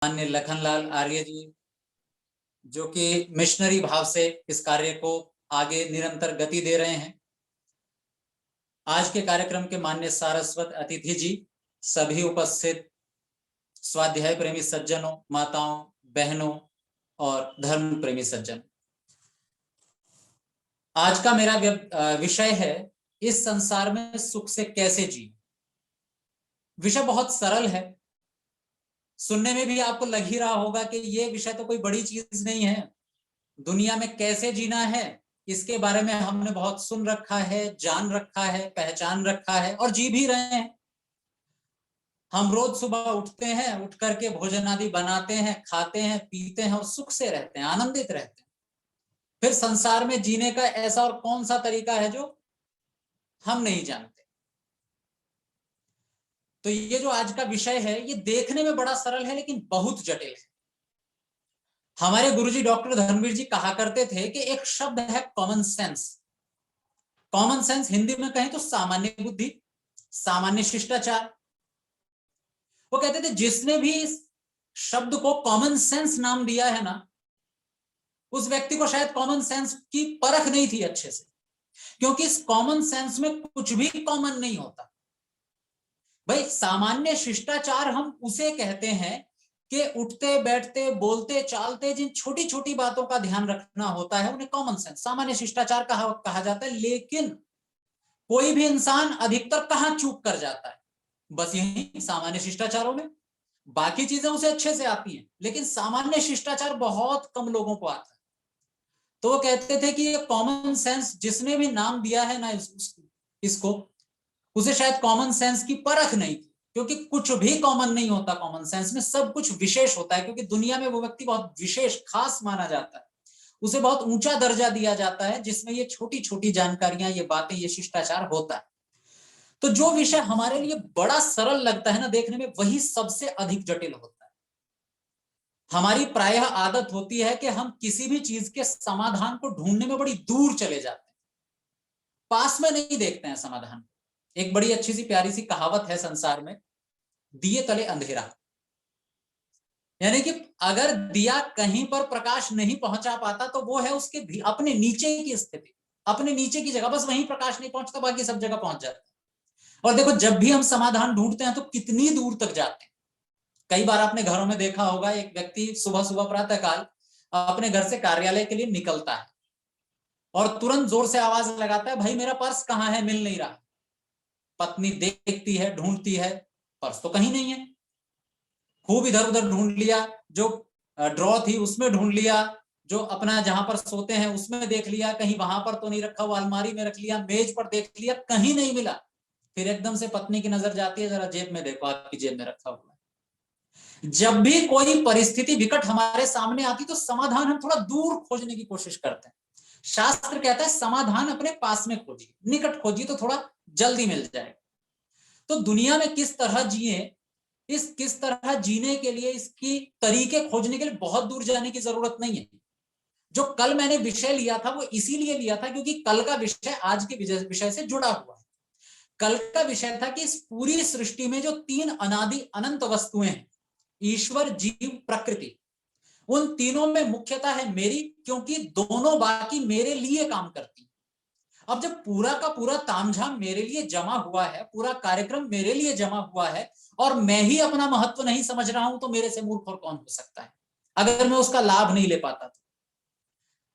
माननीय लखनलाल आर्य जी, जो कि मिशनरी भाव से इस कार्य को आगे निरंतर गति दे रहे हैं। आज के कार्यक्रम के माननीय सारस्वत अतिथि जी, सभी उपस्थित स्वाध्याय प्रेमी सज्जनों, माताओं, बहनों और धर्म प्रेमी सज्जन, आज का मेरा विषय है इस संसार में सुख से कैसे जी। विषय बहुत सरल है, सुनने में भी आपको लग ही रहा होगा कि ये विषय तो कोई बड़ी चीज नहीं है। दुनिया में कैसे जीना है इसके बारे में हमने बहुत सुन रखा है, जान रखा है, पहचान रखा है और जी भी रहे हैं। हम रोज सुबह उठते हैं, उठ करके भोजन आदि बनाते हैं, खाते हैं, पीते हैं और सुख से रहते हैं, आनंदित रहते हैं। फिर संसार में जीने का ऐसा और कौन सा तरीका है जो हम नहीं जानते। तो ये जो आज का विषय है ये देखने में बड़ा सरल है लेकिन बहुत जटिल है। हमारे गुरुजी डॉक्टर धर्मवीर जी कहा करते थे कि एक शब्द है common sense. Common sense Hindi में कहें तो सामान्य बुद्धि, सामान्य शिष्टाचार। वो कहते थे जिसने भी इस शब्द को कॉमन सेंस नाम दिया है ना, उस व्यक्ति को शायद कॉमन सेंस की परख नहीं थी अच्छे से, क्योंकि इस कॉमन सेंस में कुछ भी कॉमन नहीं होता। भाई सामान्य शिष्टाचार हम उसे कहते हैं कि उठते बैठते बोलते चालते जिन छोटी छोटी बातों का ध्यान रखना होता है उन्हें कॉमन सेंस, सामान्य शिष्टाचार कहा जाता है। लेकिन कोई भी इंसान अधिकतर कहां चूक कर जाता है, बस यही सामान्य शिष्टाचारों में। बाकी चीजें उसे अच्छे से आती हैं लेकिन सामान्य शिष्टाचार बहुत कम लोगों को आता है। तो वो कहते थे कि ये कॉमन सेंस जिसने भी नाम दिया है ना इसको, उसे शायद कॉमन सेंस की परख नहीं थी, क्योंकि कुछ भी कॉमन नहीं होता कॉमन सेंस में, सब कुछ विशेष होता है। क्योंकि दुनिया में वो व्यक्ति बहुत विशेष खास माना जाता है, उसे बहुत ऊंचा दर्जा दिया जाता है जिसमें ये छोटी छोटी जानकारियां, ये बातें, ये शिष्टाचार होता है। तो जो विषय हमारे लिए बड़ा सरल लगता है ना देखने में, वही सबसे अधिक जटिल होता है। हमारी प्रायः आदत होती है कि हम किसी भी चीज के समाधान को ढूंढने में बड़ी दूर चले जाते हैं, पास में नहीं देखते हैं समाधान। एक बड़ी अच्छी सी प्यारी सी कहावत है संसार में, दिए तले अंधेरा। यानी कि अगर दिया कहीं पर प्रकाश नहीं पहुंचा पाता तो वो है उसके अपने नीचे की स्थिति, अपने नीचे की जगह, बस वहीं प्रकाश नहीं पहुंचता, बाकी सब जगह पहुंच जाता है। और देखो जब भी हम समाधान ढूंढते हैं तो कितनी दूर तक जाते हैं। कई बार आपने घरों में देखा होगा, एक व्यक्ति सुबह सुबह प्रातः काल अपने घर से कार्यालय के लिए निकलता है और तुरंत जोर से आवाज लगाता है, भाई मेरा पर्स कहाँ है, मिल नहीं रहा। पत्नी देखती है, ढूंढती है, पर्स तो कहीं नहीं है। खूब इधर उधर ढूंढ लिया, जो ड्रॉ थी उसमें ढूंढ लिया, जो अपना जहां पर सोते हैं उसमें देख लिया, कहीं वहां पर तो नहीं रखा, वो अलमारी में रख लिया, मेज पर देख लिया, कहीं नहीं मिला। फिर एकदम से पत्नी की नजर जाती है, जरा जेब में देखो, आपकी जेब में रखा हुआ है। जब भी कोई परिस्थिति विकट हमारे सामने आती तो समाधान हम थोड़ा दूर खोजने की कोशिश करते हैं। शास्त्र कहता है समाधान अपने पास में खोजिए, निकट खोजिए तो थोड़ा जल्दी मिल जाएगा। तो दुनिया में किस तरह जिए, किस तरह जीने के लिए इसकी तरीके खोजने के लिए बहुत दूर जाने की जरूरत नहीं है। जो कल मैंने विषय लिया था वो इसीलिए लिया था क्योंकि कल का विषय आज के विषय से जुड़ा हुआ है। कल का विषय था कि इस पूरी सृष्टि में जो तीन अनादि अनंत वस्तुएं हैं, ईश्वर, जीव, प्रकृति, उन तीनों में मुख्यता है मेरी, क्योंकि दोनों बाकी मेरे लिए काम करती। अब जब पूरा का पूरा तामझाम मेरे लिए जमा हुआ है, पूरा कार्यक्रम मेरे लिए जमा हुआ है और मैं ही अपना महत्व नहीं समझ रहा हूं, तो मेरे से मूर्ख और कौन हो सकता है अगर मैं उसका लाभ नहीं ले पाता तो।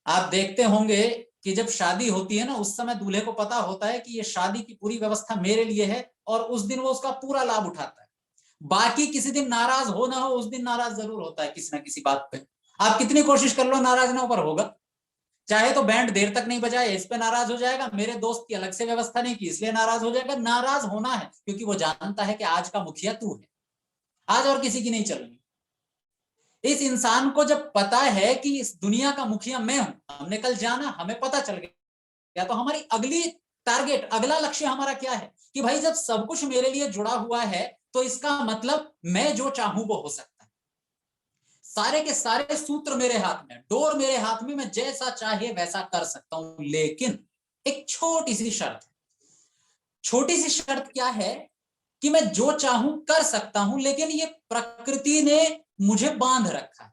आप देखते होंगे कि जब शादी होती है ना, उस समय दूल्हे को पता होता है कि ये शादी की पूरी व्यवस्था मेरे लिए है और उस दिन वो उसका पूरा लाभ उठाता है। बाकी किसी दिन नाराज हो ना हो, उस दिन नाराज जरूर होता है किसी ना किसी बात पे। आप कितनी कोशिश कर लो नाराज ना पर होगा। चाहे तो बैंड देर तक नहीं बजाए, इस पे नाराज हो जाएगा, मेरे दोस्त की अलग से व्यवस्था नहीं की इसलिए नाराज हो जाएगा। नाराज होना है क्योंकि वो जानता है कि आज का मुखिया तू है, आज और किसी की नहीं चलनी। इस इंसान को जब पता है कि इस दुनिया का मुखिया मैं हूं, हमने कल जाना, हमें पता चल गया, तो हमारी अगली टारगेट, अगला लक्ष्य हमारा क्या है कि भाई जब सब कुछ मेरे लिए जुड़ा हुआ है तो इसका मतलब मैं जो चाहूं वो हो सकता है। सारे के सारे सूत्र मेरे हाथ में, डोर मेरे हाथ में, मैं जैसा चाहे वैसा कर सकता हूं। लेकिन एक छोटी सी शर्त है। छोटी सी शर्त क्या है कि मैं जो चाहूं कर सकता हूं, लेकिन ये प्रकृति ने मुझे बांध रखा है।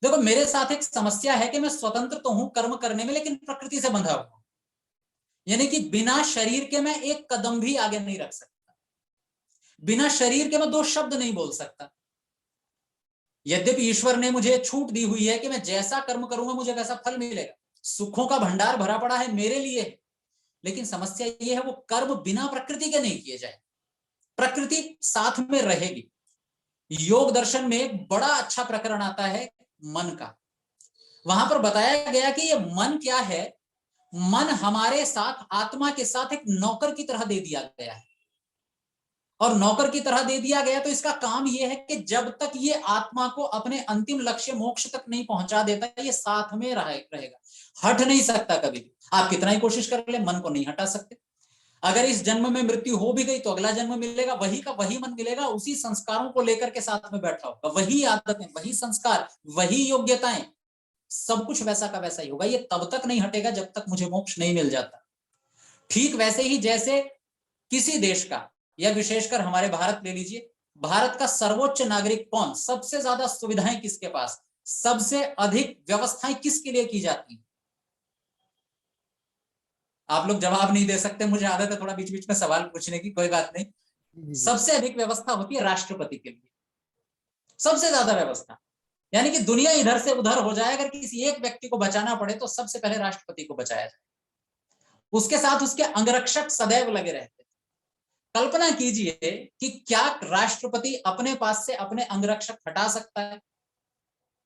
देखो मेरे साथ एक समस्या है कि मैं स्वतंत्र तो हूं कर्म करने में, लेकिन प्रकृति से बंधा हुआ, यानी कि बिना शरीर के मैं एक कदम भी आगे नहीं रख सकता, बिना शरीर के मैं दो शब्द नहीं बोल सकता। यद्यपि ईश्वर ने मुझे छूट दी हुई है कि मैं जैसा कर्म करूंगा मुझे वैसा फल मिलेगा, सुखों का भंडार भरा पड़ा है मेरे लिए, लेकिन समस्या ये है वो कर्म बिना प्रकृति के नहीं किए जाए, प्रकृति साथ में रहेगी। योग दर्शन में एक बड़ा अच्छा प्रकरण आता है मन का। वहां पर बताया गया कि ये मन क्या है, मन हमारे साथ आत्मा के साथ एक नौकर की तरह दे दिया गया है, और नौकर की तरह दे दिया गया तो इसका काम यह है कि जब तक ये आत्मा को अपने अंतिम लक्ष्य मोक्ष तक नहीं पहुंचा देता ये साथ में रहेगा, हट नहीं सकता कभी भी। आप कितना ही कोशिश कर ले मन को नहीं हटा सकते। अगर इस जन्म में मृत्यु हो भी गई तो अगला जन्म मिलेगा, वही का वही मन मिलेगा, उसी संस्कारों को लेकर के साथ में बैठा होगा, वही आदतें, वही संस्कार, वही योग्यताएं, सब कुछ वैसा का वैसा ही होगा। ये तब तक नहीं हटेगा जब तक मुझे मोक्ष नहीं मिल जाता। ठीक वैसे ही जैसे किसी देश का, या विशेषकर हमारे भारत ले लीजिए, भारत का सर्वोच्च नागरिक कौन, सबसे ज्यादा सुविधाएं किसके पास, सबसे अधिक व्यवस्थाएं किसके लिए की जाती हैं? आप लोग जवाब नहीं दे सकते, मुझे आदत है थोड़ा बीच बीच में सवाल पूछने की, कोई बात नहीं। सबसे अधिक व्यवस्था होती है राष्ट्रपति के लिए, सबसे ज्यादा व्यवस्था, यानी कि दुनिया इधर से उधर हो जाए, अगर किसी एक व्यक्ति को बचाना पड़े तो सबसे पहले राष्ट्रपति को बचाया जाए, उसके साथ उसके अंगरक्षक सदैव लगे रहते। कल्पना कीजिए कि क्या राष्ट्रपति अपने पास से अपने अंगरक्षक हटा सकता है?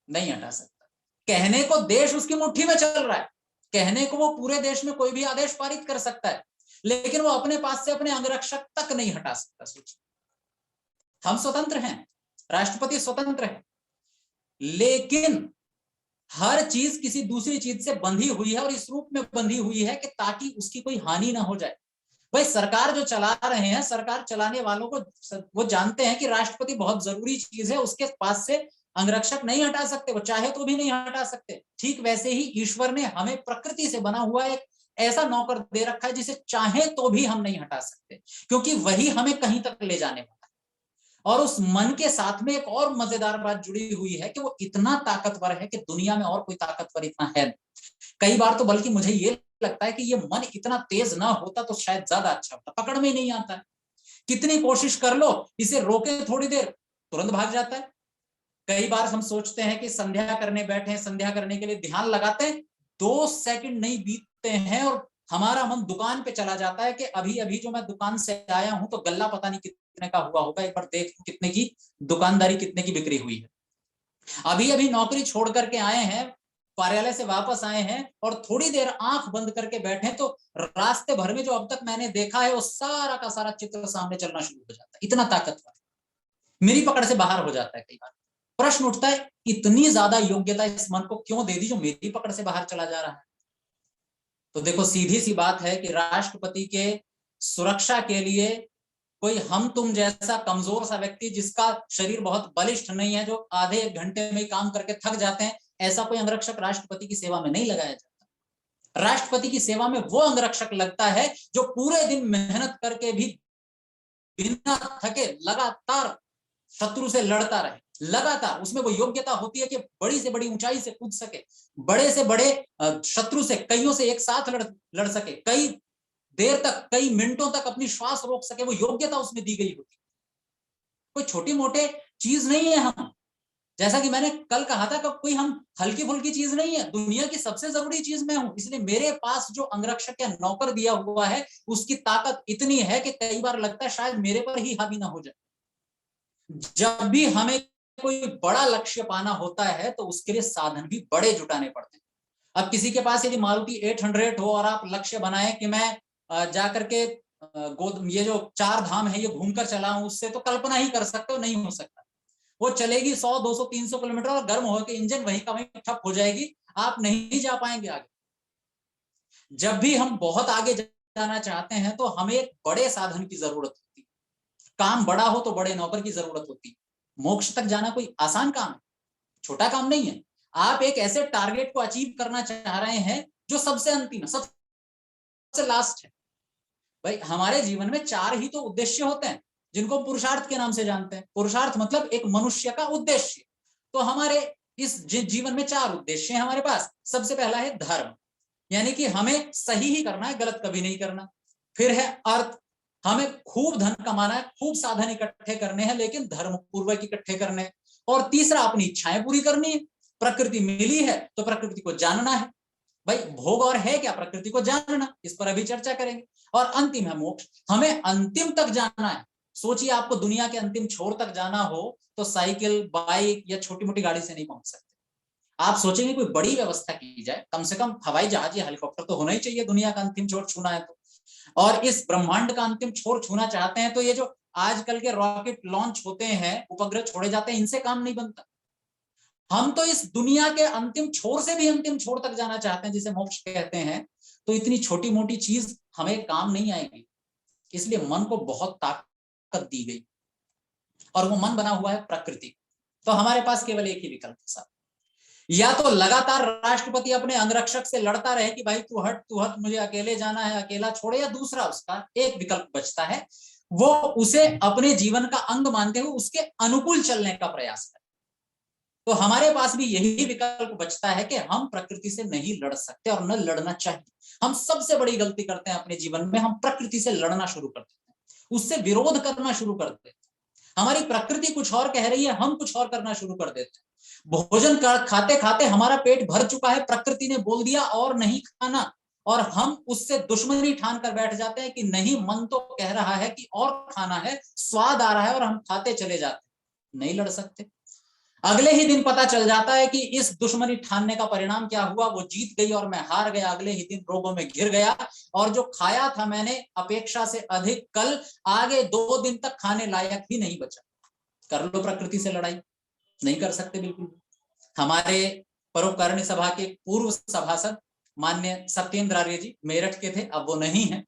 नहीं हटा सकता। कहने को देश उसकी मुट्ठी में चल रहा है, कहने को वो पूरे देश में कोई भी आदेश पारित कर सकता है, लेकिन वो अपने पास से अपने अंगरक्षक तक नहीं हटा सकता। सोचिए, हम स्वतंत्र हैं, राष्ट्रपति स्वतंत्र है, लेकिन हर चीज किसी दूसरी चीज से बंधी हुई है, और इस रूप में बंधी हुई है कि ताकि उसकी कोई हानि ना हो जाए। भाई सरकार जो चला रहे हैं, सरकार चलाने वालों को वो जानते हैं कि राष्ट्रपति बहुत जरूरी चीज है, उसके पास से अंगरक्षक नहीं हटा सकते, वो चाहे तो भी नहीं हटा सकते। ठीक वैसे ही ईश्वर ने हमें प्रकृति से बना हुआ एक ऐसा नौकर दे रखा है जिसे चाहे तो भी हम नहीं हटा सकते, क्योंकि वही हमें कहीं तक ले जाने वाला है। और उस मन के साथ में एक और मजेदार बात जुड़ी हुई है कि वो इतना ताकतवर है कि दुनिया में और कोई ताकतवर इतना है। कई बार तो बल्कि मुझे ये लगता है कि ये मन इतना तेज ना होता तो शायद ज्यादा अच्छा होता, पकड़ में ही नहीं आता है, कितनी कोशिश कर लो इसे रोके थोड़ी देर तुरंत भाग जाता है। कई बार हम सोचते हैं कि संध्या करने बैठे, संध्या करने के लिए ध्यान लगाते हैं, 2 सेकंड नहीं बीतते हैं और हमारा मन दुकान पे चला जाता है कि अभी अभी जो मैं दुकान से आया हूं तो गल्ला पता नहीं कितने का हुआ होगा, एक बार देख कितने की दुकानदारी, कितने की बिक्री हुई है। अभी अभी नौकरी छोड़ करके आए हैं, कार्यालय से वापस आए हैं और थोड़ी देर आंख बंद करके बैठे तो रास्ते भर में जो अब तक मैंने देखा है वो सारा का सारा चित्र सामने चलना शुरू हो जाता है। इतना ताकतवर, मेरी पकड़ से बाहर हो जाता है। कई बार प्रश्न उठता है, इतनी ज्यादा योग्यता इस मन को क्यों दे दी जो मेरी पकड़ से बाहर चला जा रहा है? तो देखो सीधी सी बात है कि राष्ट्रपति के सुरक्षा के लिए कोई हम तुम जैसा कमजोर सा व्यक्ति जिसका शरीर बहुत बलिष्ठ नहीं है, जो आधे 1 घंटे में काम करके थक जाते हैं, ऐसा कोई अंगरक्षक राष्ट्रपति की सेवा में नहीं लगाया जाता। राष्ट्रपति की सेवा में वो अंगरक्षक लगता है जो पूरे दिन मेहनत करके भी बिना थके लगातार शत्रु से लड़ता रहे, लगातार उसमें वो योग्यता होती है कि बड़ी से बड़ी ऊंचाई से कूद सके, बड़े से बड़े शत्रु से कईयों से एक साथ लड़ सके, कई देर तक, कई मिनटों तक अपनी श्वास रोक सके, वो योग्यता उसमें दी गई होती। कोई छोटी मोटे चीज नहीं है हम, जैसा कि मैंने कल कहा था कि कोई हम हल्की फुल्की चीज नहीं है, दुनिया की सबसे जरूरी चीज मैं हूं। इसलिए मेरे पास जो अंगरक्षक या नौकर दिया हुआ है उसकी ताकत इतनी है कि कई बार लगता है शायद मेरे पर ही हावी ना हो जाए। जब भी हमें कोई बड़ा लक्ष्य पाना होता है तो उसके लिए साधन भी बड़े जुटाने पड़ते हैं। अब किसी के पास यदि मारुति 800 हो और आप लक्ष्य बनाए कि मैं जाकर के ये जो 4 धाम है ये घूमकर चला हूं, उससे तो कल्पना ही कर सकते हो नहीं हो सकता। वो चलेगी 100, 200, 300 किलोमीटर और गर्म होकर इंजन वहीं का वहीं ठप हो जाएगी, आप नहीं जा पाएंगे आगे। जब भी हम बहुत आगे जाना चाहते हैं तो हमें एक बड़े साधन की जरूरत होती है, काम बड़ा हो तो बड़े नौकर की जरूरत होती है। मोक्ष तक जाना कोई आसान काम है, छोटा काम नहीं है। आप एक ऐसे टारगेट को अचीव करना चाह रहे हैं जो सबसे अंतिम है, सबसे लास्ट है। भाई हमारे जीवन में 4 ही तो उद्देश्य होते हैं, जिनको पुरुषार्थ के नाम से जानते हैं। पुरुषार्थ मतलब एक मनुष्य का उद्देश्य। तो हमारे इस जीवन में 4 उद्देश्य हैं हमारे पास। सबसे पहला है धर्म, यानी कि हमें सही ही करना है, गलत कभी नहीं करना। फिर है अर्थ, हमें खूब धन कमाना है, खूब साधन इकट्ठे करने हैं, लेकिन धर्म पूर्वक इकट्ठे करने हैं। और तीसरा अपनी इच्छाएं पूरी करनी है। प्रकृति मिली है तो प्रकृति को जानना है। भाई भोग और है क्या? प्रकृति को जानना, इस पर अभी चर्चा करेंगे। और अंतिम है मोक्ष, हमें अंतिम तक जाना है। सोचिए आपको दुनिया के अंतिम छोर तक जाना हो तो साइकिल, बाइक या छोटी मोटी गाड़ी से नहीं पहुंच सकते। आप सोचेंगे कोई बड़ी व्यवस्था की जाए, कम से कम हवाई जहाज या हेलीकॉप्टर तो होना ही चाहिए दुनिया का अंतिम छोर छूना है तो। और इस ब्रह्मांड का अंतिम छोर छूना चाहते हैं तो ये जो आजकल के रॉकेट लॉन्च होते हैं, उपग्रह छोड़े जाते हैं, इनसे काम नहीं बनता। हम तो इस दुनिया के अंतिम छोर से भी अंतिम छोर तक जाना चाहते हैं, जिसे मोक्ष कहते हैं। तो इतनी छोटी मोटी चीज हमें काम नहीं आएगी। इसलिए मन को बहुत ताकत दी गई और वो मन बना हुआ है प्रकृति। तो हमारे पास केवल एक ही विकल्प है साहब, या तो लगातार राष्ट्रपति अपने अंगरक्षक से लड़ता रहे कि भाई तू हट, मुझे अकेले जाना है, अकेला छोड़े। या दूसरा उसका एक विकल्प बचता है, वो उसे अपने जीवन का अंग मानते हुए उसके अनुकूल चलने का प्रयास करे। तो हमारे पास भी यही विकल्प बचता है कि हम प्रकृति से नहीं लड़ सकते और न लड़ना चाहिए। हम सबसे बड़ी गलती करते हैं अपने जीवन में, हम प्रकृति से लड़ना शुरू कर देते हैं, उससे विरोध करना शुरू कर देते हैं। हमारी प्रकृति कुछ और कह रही है, हम कुछ और करना शुरू कर देते हैं। भोजन खाते खाते हमारा पेट भर चुका है, प्रकृति ने बोल दिया और नहीं खाना, और हम उससे दुश्मनी ठान कर बैठ जाते हैं कि नहीं, मन तो कह रहा है कि और खाना है, स्वाद आ रहा है, और हम खाते चले जाते हैं। नहीं लड़ सकते। अगले ही दिन पता चल जाता है कि इस दुश्मनी ठानने का परिणाम क्या हुआ, वो जीत गई और मैं हार गया। अगले ही दिन रोगों में घिर गया, और जो खाया था मैंने अपेक्षा से अधिक, कल आगे 2 दिन तक खाने लायक ही नहीं बचा। कर लो प्रकृति से लड़ाई, नहीं कर सकते बिल्कुल। हमारे परोपकारिणी सभा के पूर्व सभासद माननीय सत्येंद्र आर्य जी मेरठ के थे, अब वो नहीं है।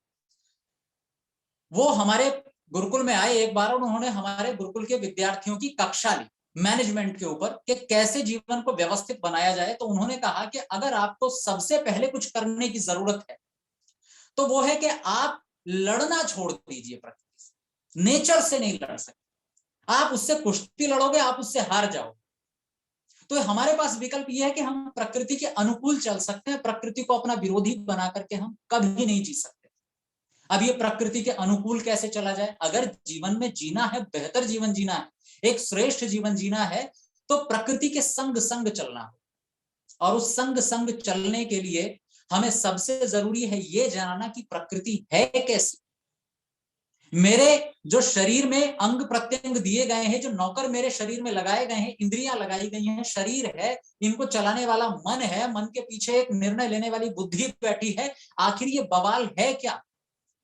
वो हमारे गुरुकुल में आए एक बार, और उन्होंने हमारे गुरुकुल के विद्यार्थियों की कक्षा ली मैनेजमेंट के ऊपर कि कैसे जीवन को व्यवस्थित बनाया जाए। तो उन्होंने कहा कि अगर आपको सबसे पहले कुछ करने की जरूरत है तो वो है कि आप लड़ना छोड़ दीजिए प्रकृति से। नेचर से नहीं लड़ सकते आप, उससे कुश्ती लड़ोगे, आप उससे हार जाओगे। तो हमारे पास विकल्प यह है कि हम प्रकृति के अनुकूल चल सकते हैं, प्रकृति को अपना विरोधी बना करके हम कभी नहीं जी सकते। अब ये प्रकृति के अनुकूल कैसे चला जाए? अगर जीवन में जीना है, बेहतर जीवन जीना है, एक श्रेष्ठ जीवन जीना है, तो प्रकृति के संग संग चलना हो। और उस संग संग चलने के लिए हमें सबसे जरूरी है ये जानना कि प्रकृति है कैसी। मेरे जो शरीर में अंग प्रत्यंग दिए गए हैं, जो नौकर मेरे शरीर में लगाए गए हैं, इंद्रियां लगाई गई हैं, शरीर है, इनको चलाने वाला मन है, मन के पीछे एक निर्णय लेने वाली बुद्धि बैठी है, आखिर ये बवाल है क्या?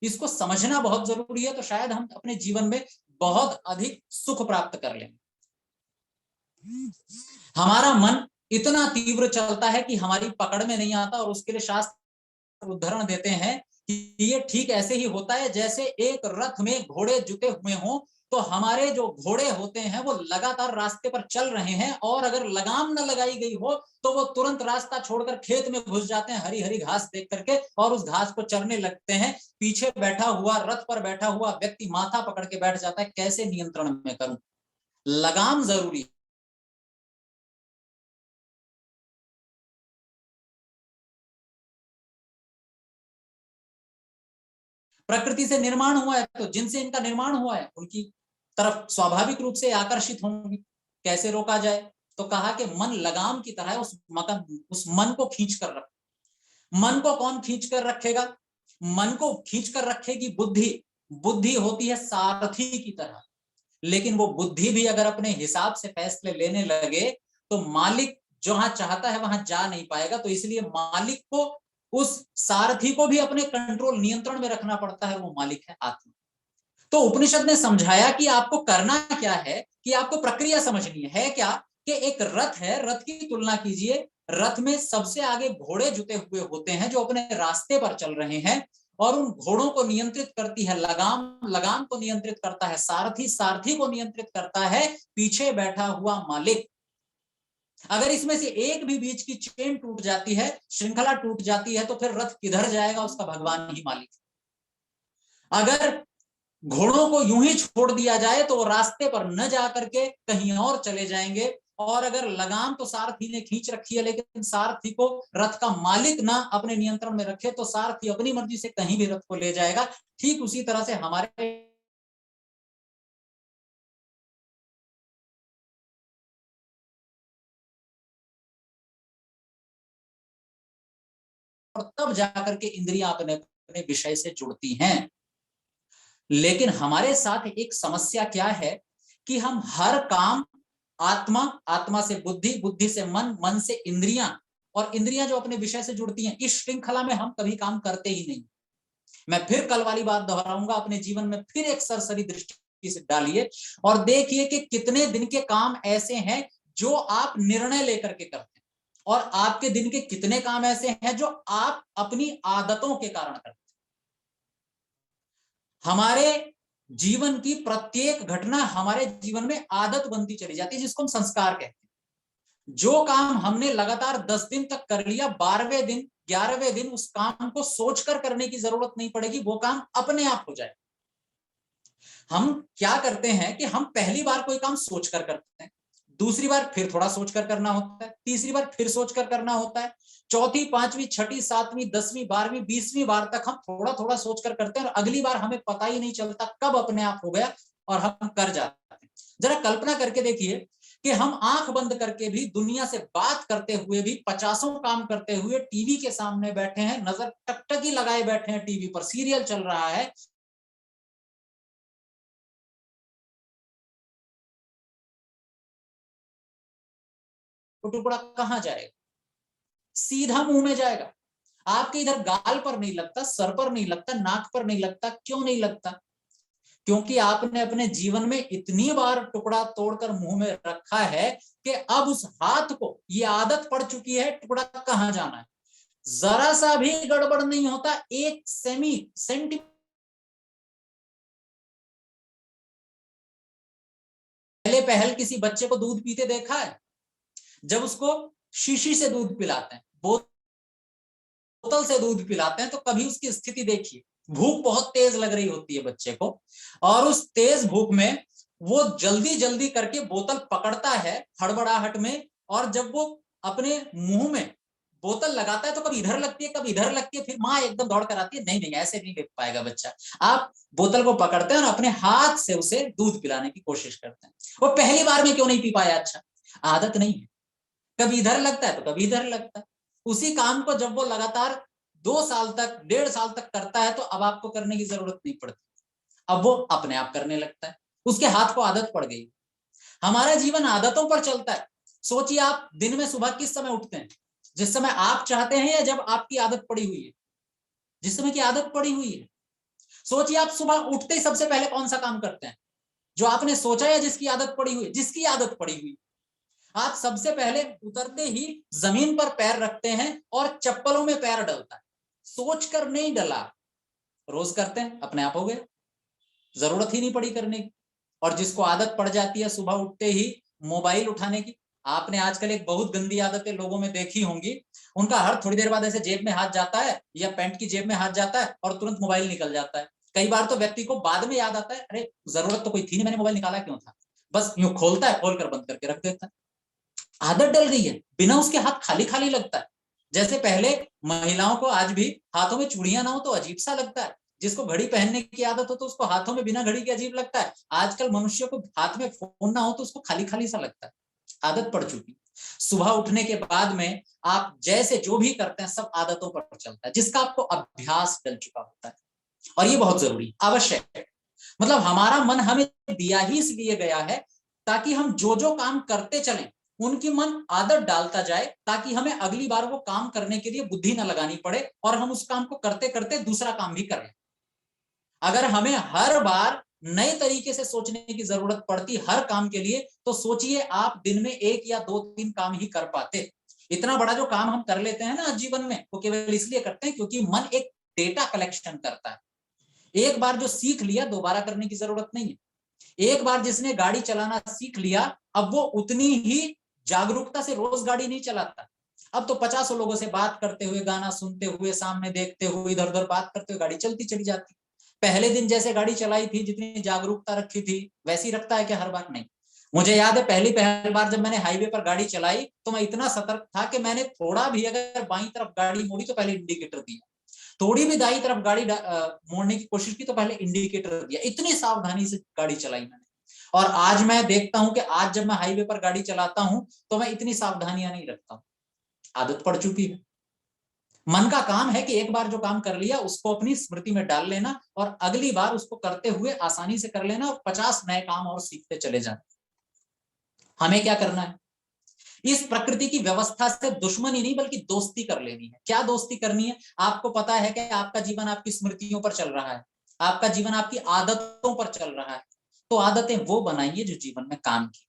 इसको समझना बहुत जरूरी है। तो शायद हम अपने जीवन में बहुत अधिक सुख प्राप्त कर लेंगे। हमारा मन इतना तीव्र चलता है कि हमारी पकड़ में नहीं आता, और उसके लिए शास्त्र उदाहरण देते हैं कि ये ठीक ऐसे ही होता है जैसे एक रथ में घोड़े जुटे हुए हों। तो हमारे जो घोड़े होते हैं वो लगातार रास्ते पर चल रहे हैं, और अगर लगाम न लगाई गई हो तो वो तुरंत रास्ता छोड़कर खेत में घुस जाते हैं, हरी हरी घास देख करके, और उस घास को चरने लगते हैं। पीछे बैठा हुआ, रथ पर बैठा हुआ व्यक्ति माथा पकड़ के बैठ जाता है, कैसे नियंत्रण में करूं? लगाम जरूरी। प्रकृति से निर्माण हुआ है तो जिनसे इनका निर्माण हुआ है उनकी तरफ स्वाभाविक रूप से आकर्षित होंगे। कैसे रोका जाए? तो कहा कि मन लगाम की तरह उस मन को खींच कर रख। मन को कौन खींच कर रखेगा? मन को खींच कर रखेगी बुद्धि। बुद्धि होती है सारथी की तरह, लेकिन वो बुद्धि भी अगर अपने हिसाब से फैसले लेने लगे तो मालिक जहां चाहता है वहां जा नहीं पाएगा। तो इसलिए मालिक को, उस सारथी को भी अपने कंट्रोल, नियंत्रण में रखना पड़ता है। वो मालिक है आत्मा। तो उपनिषद ने समझाया कि आपको करना क्या है, कि आपको प्रक्रिया समझनी है क्या, कि एक रथ है, रथ की तुलना कीजिए। रथ में सबसे आगे घोड़े जुटे हुए होते हैं जो अपने रास्ते पर चल रहे हैं, और उन घोड़ों को नियंत्रित करती है लगाम, लगाम को नियंत्रित करता है सारथी, सारथी को नियंत्रित करता है पीछे बैठा हुआ मालिक। अगर इसमें से एक भी बीच की चेन टूट जाती है, श्रृंखला टूट जाती है, तो फिर रथ किधर जाएगा? उसका भगवान ही मालिक। अगर घोड़ों को यूं ही छोड़ दिया जाए तो वो रास्ते पर न जा करके कहीं और चले जाएंगे, और अगर लगाम तो सारथी ने खींच रखी है लेकिन सारथी को रथ का मालिक ना अपने नियंत्रण में रखे तो सारथी अपनी मर्जी से कहीं भी रथ को ले जाएगा। ठीक उसी तरह से हमारे और तब जाकर के इंद्रियां अपने अपने विषय से जुड़ती हैं। लेकिन हमारे साथ एक समस्या क्या है कि हम हर काम आत्मा, आत्मा से बुद्धि, बुद्धि से मन, मन से इंद्रियां, और इंद्रियां जो अपने विषय से जुड़ती हैं, इस श्रृंखला में हम कभी काम करते ही नहीं। मैं फिर कल वाली बात दोहराऊंगा, अपने जीवन में फिर एक सरसरी दृष्टि से डालिए और देखिए कि कितने दिन के काम ऐसे हैं जो आप निर्णय लेकर के करते हैं, और आपके दिन के कितने काम ऐसे हैं जो आप अपनी आदतों के कारण करते हैं। हमारे जीवन की प्रत्येक घटना हमारे जीवन में आदत बनती चली जाती है, जिसको हम संस्कार कहते हैं। जो काम हमने लगातार 10 दिन तक कर लिया, 12वें दिन 11वें दिन उस काम को सोचकर करने की जरूरत नहीं पड़ेगी, वो काम अपने आप हो जाए। हम क्या करते हैं कि हम पहली बार कोई काम सोचकर करते हैं, दूसरी बार फिर थोड़ा सोचकर करना होता है, तीसरी बार फिर सोचकर करना होता है, चौथी, पांचवी, छठी, सातवीं, 10वीं, 12वीं, 20वीं बार तक हम थोड़ा थोड़ा सोचकर करते हैं, और अगली बार हमें पता ही नहीं चलता कब अपने आप हो गया और हम कर जाते हैं। जरा कल्पना करके देखिए कि हम आंख बंद करके भी, दुनिया से बात करते हुए भी, 50 काम करते हुए टीवी के सामने बैठे हैं, नजर टकटकी लगाए बैठे हैं, टीवी पर सीरियल चल रहा है, तो टुकड़ा कहां जाएगा? सीधा मुंह में जाएगा। आपके इधर गाल पर नहीं लगता, सर पर नहीं लगता, नाक पर नहीं लगता। क्यों नहीं लगता? क्योंकि आपने अपने जीवन में इतनी बार टुकड़ा तोड़कर मुंह में रखा है कि अब उस हाथ को ये आदत पड़ चुकी है टुकड़ा कहां जाना है। जरा सा भी गड़बड़ नहीं होता, एक सेंटीमीटर। पहले पहल किसी बच्चे को दूध पीते देखा है? जब उसको शीशी से दूध पिलाते हैं, बोतल से दूध पिलाते हैं, तो कभी उसकी स्थिति देखिए। भूख बहुत तेज लग रही होती है बच्चे को, और उस तेज भूख में वो जल्दी जल्दी करके बोतल पकड़ता है हड़बड़ाहट में, और जब वो अपने मुंह में बोतल लगाता है तो कभी इधर लगती है, कभी इधर लगती है, फिर माँ एकदम दौड़ कर आती है, नहीं नहीं ऐसे नहीं ले पाएगा बच्चा। आप बोतल को पकड़ते हैं और अपने हाथ से उसे दूध पिलाने की कोशिश करते हैं। वो पहली बार में क्यों नहीं पी पाया? अच्छा, आदत नहीं है। कभी इधर लगता है तो कभी इधर लगता है। उसी काम को जब वो लगातार 2 साल तक, 1.5 साल तक करता है, तो अब आपको करने की जरूरत नहीं पड़ती, अब वो अपने आप करने लगता है, उसके हाथ को आदत पड़ गई। हमारा जीवन आदतों पर चलता है। सोचिए, आप दिन में सुबह किस समय उठते हैं? जिस समय आप चाहते हैं, या जब आपकी आदत पड़ी हुई है? जिस समय की आदत पड़ी हुई है। सोचिए, आप सुबह उठते ही सबसे पहले कौन सा काम करते हैं? जो आपने सोचा या जिसकी आदत पड़ी हुई? जिसकी आदत पड़ी हुई। आप सबसे पहले उतरते ही जमीन पर पैर रखते हैं और चप्पलों में पैर डलता है, सोचकर नहीं डला, रोज करते हैं, अपने आप हो गए, जरूरत ही नहीं पड़ी करने की। और जिसको आदत पड़ जाती है सुबह उठते ही मोबाइल उठाने की, आपने आजकल एक बहुत गंदी आदतें लोगों में देखी होंगी, उनका हर थोड़ी देर बाद ऐसे जेब में हाथ जाता है या पैंट की जेब में हाथ जाता है और तुरंत मोबाइल निकल जाता है। कई बार तो व्यक्ति को बाद में याद आता है, अरे जरूरत तो कोई थी नहीं, मैंने मोबाइल निकाला क्यों था। बस यूं खोलता है, खोल कर बंद करके रख देता है। आदत डल गई है, बिना उसके हाथ खाली खाली लगता है। जैसे पहले महिलाओं को आज भी हाथों में चूड़ियां ना हो तो अजीब सा लगता है, जिसको घड़ी पहनने की आदत हो तो उसको हाथों में बिना घड़ी के अजीब लगता है। आजकल मनुष्य को हाथ में फोन ना हो तो उसको खाली खाली सा लगता है। आदत पड़ चुकी। सुबह उठने के बाद में आप जैसे जो भी करते हैं सब आदतों पर चलता है, जिसका आपको अभ्यास डल चुका होता है। और ये बहुत जरूरी, आवश्यक है। मतलब हमारा मन हमें दिया ही इसलिए गया है ताकि हम जो जो काम करते चलें उनकी मन आदत डालता जाए, ताकि हमें अगली बार वो काम करने के लिए बुद्धि ना लगानी पड़े और हम उस काम को करते करते दूसरा काम भी करें। अगर हमें हर बार नए तरीके से सोचने की जरूरत पड़ती हर काम के लिए, तो सोचिए आप दिन में 1 या 2-3 काम ही कर पाते। इतना बड़ा जो काम हम कर लेते हैं ना जीवन में, वो केवल इसलिए करते हैं क्योंकि मन एक डेटा कलेक्शन करता है। एक बार जो सीख लिया दोबारा करने की जरूरत नहीं है। एक बार जिसने गाड़ी चलाना सीख लिया, अब वो उतनी ही जागरूकता से रोज गाड़ी नहीं चलाता। अब तो 50 लोगों से बात करते हुए, गाना सुनते हुए, सामने देखते हुए, इधर उधर बात करते हुए गाड़ी चलती चली जाती। पहले दिन जैसे गाड़ी चलाई थी, जितनी जागरूकता रखी थी, वैसी रखता है क्या हर बार? नहीं। मुझे याद है पहली बार जब मैंने हाईवे पर गाड़ी चलाई तो मैं इतना सतर्क था कि मैंने थोड़ा भी अगर बाईं तरफ गाड़ी मोड़ी तो पहले इंडिकेटर दिया, थोड़ी भी दाईं तरफ गाड़ी मोड़ने की कोशिश की तो पहले इंडिकेटर दिया। इतनी सावधानी से गाड़ी चलाई मैंने। और आज मैं देखता हूं कि आज जब मैं हाईवे पर गाड़ी चलाता हूं तो मैं इतनी सावधानियां नहीं रखता हूं, आदत पड़ चुकी है। मन का काम है कि एक बार जो काम कर लिया उसको अपनी स्मृति में डाल लेना और अगली बार उसको करते हुए आसानी से कर लेना और 50 नए काम और सीखते चले जाना। हमें क्या करना है? इस प्रकृति की व्यवस्था से दुश्मनी नहीं बल्कि दोस्ती कर लेनी है। क्या दोस्ती करनी है? आपको पता है कि आपका जीवन आपकी स्मृतियों पर चल रहा है, आपका जीवन आपकी आदतों पर चल रहा है, तो आदतें वो बनाइए जो जीवन में काम की।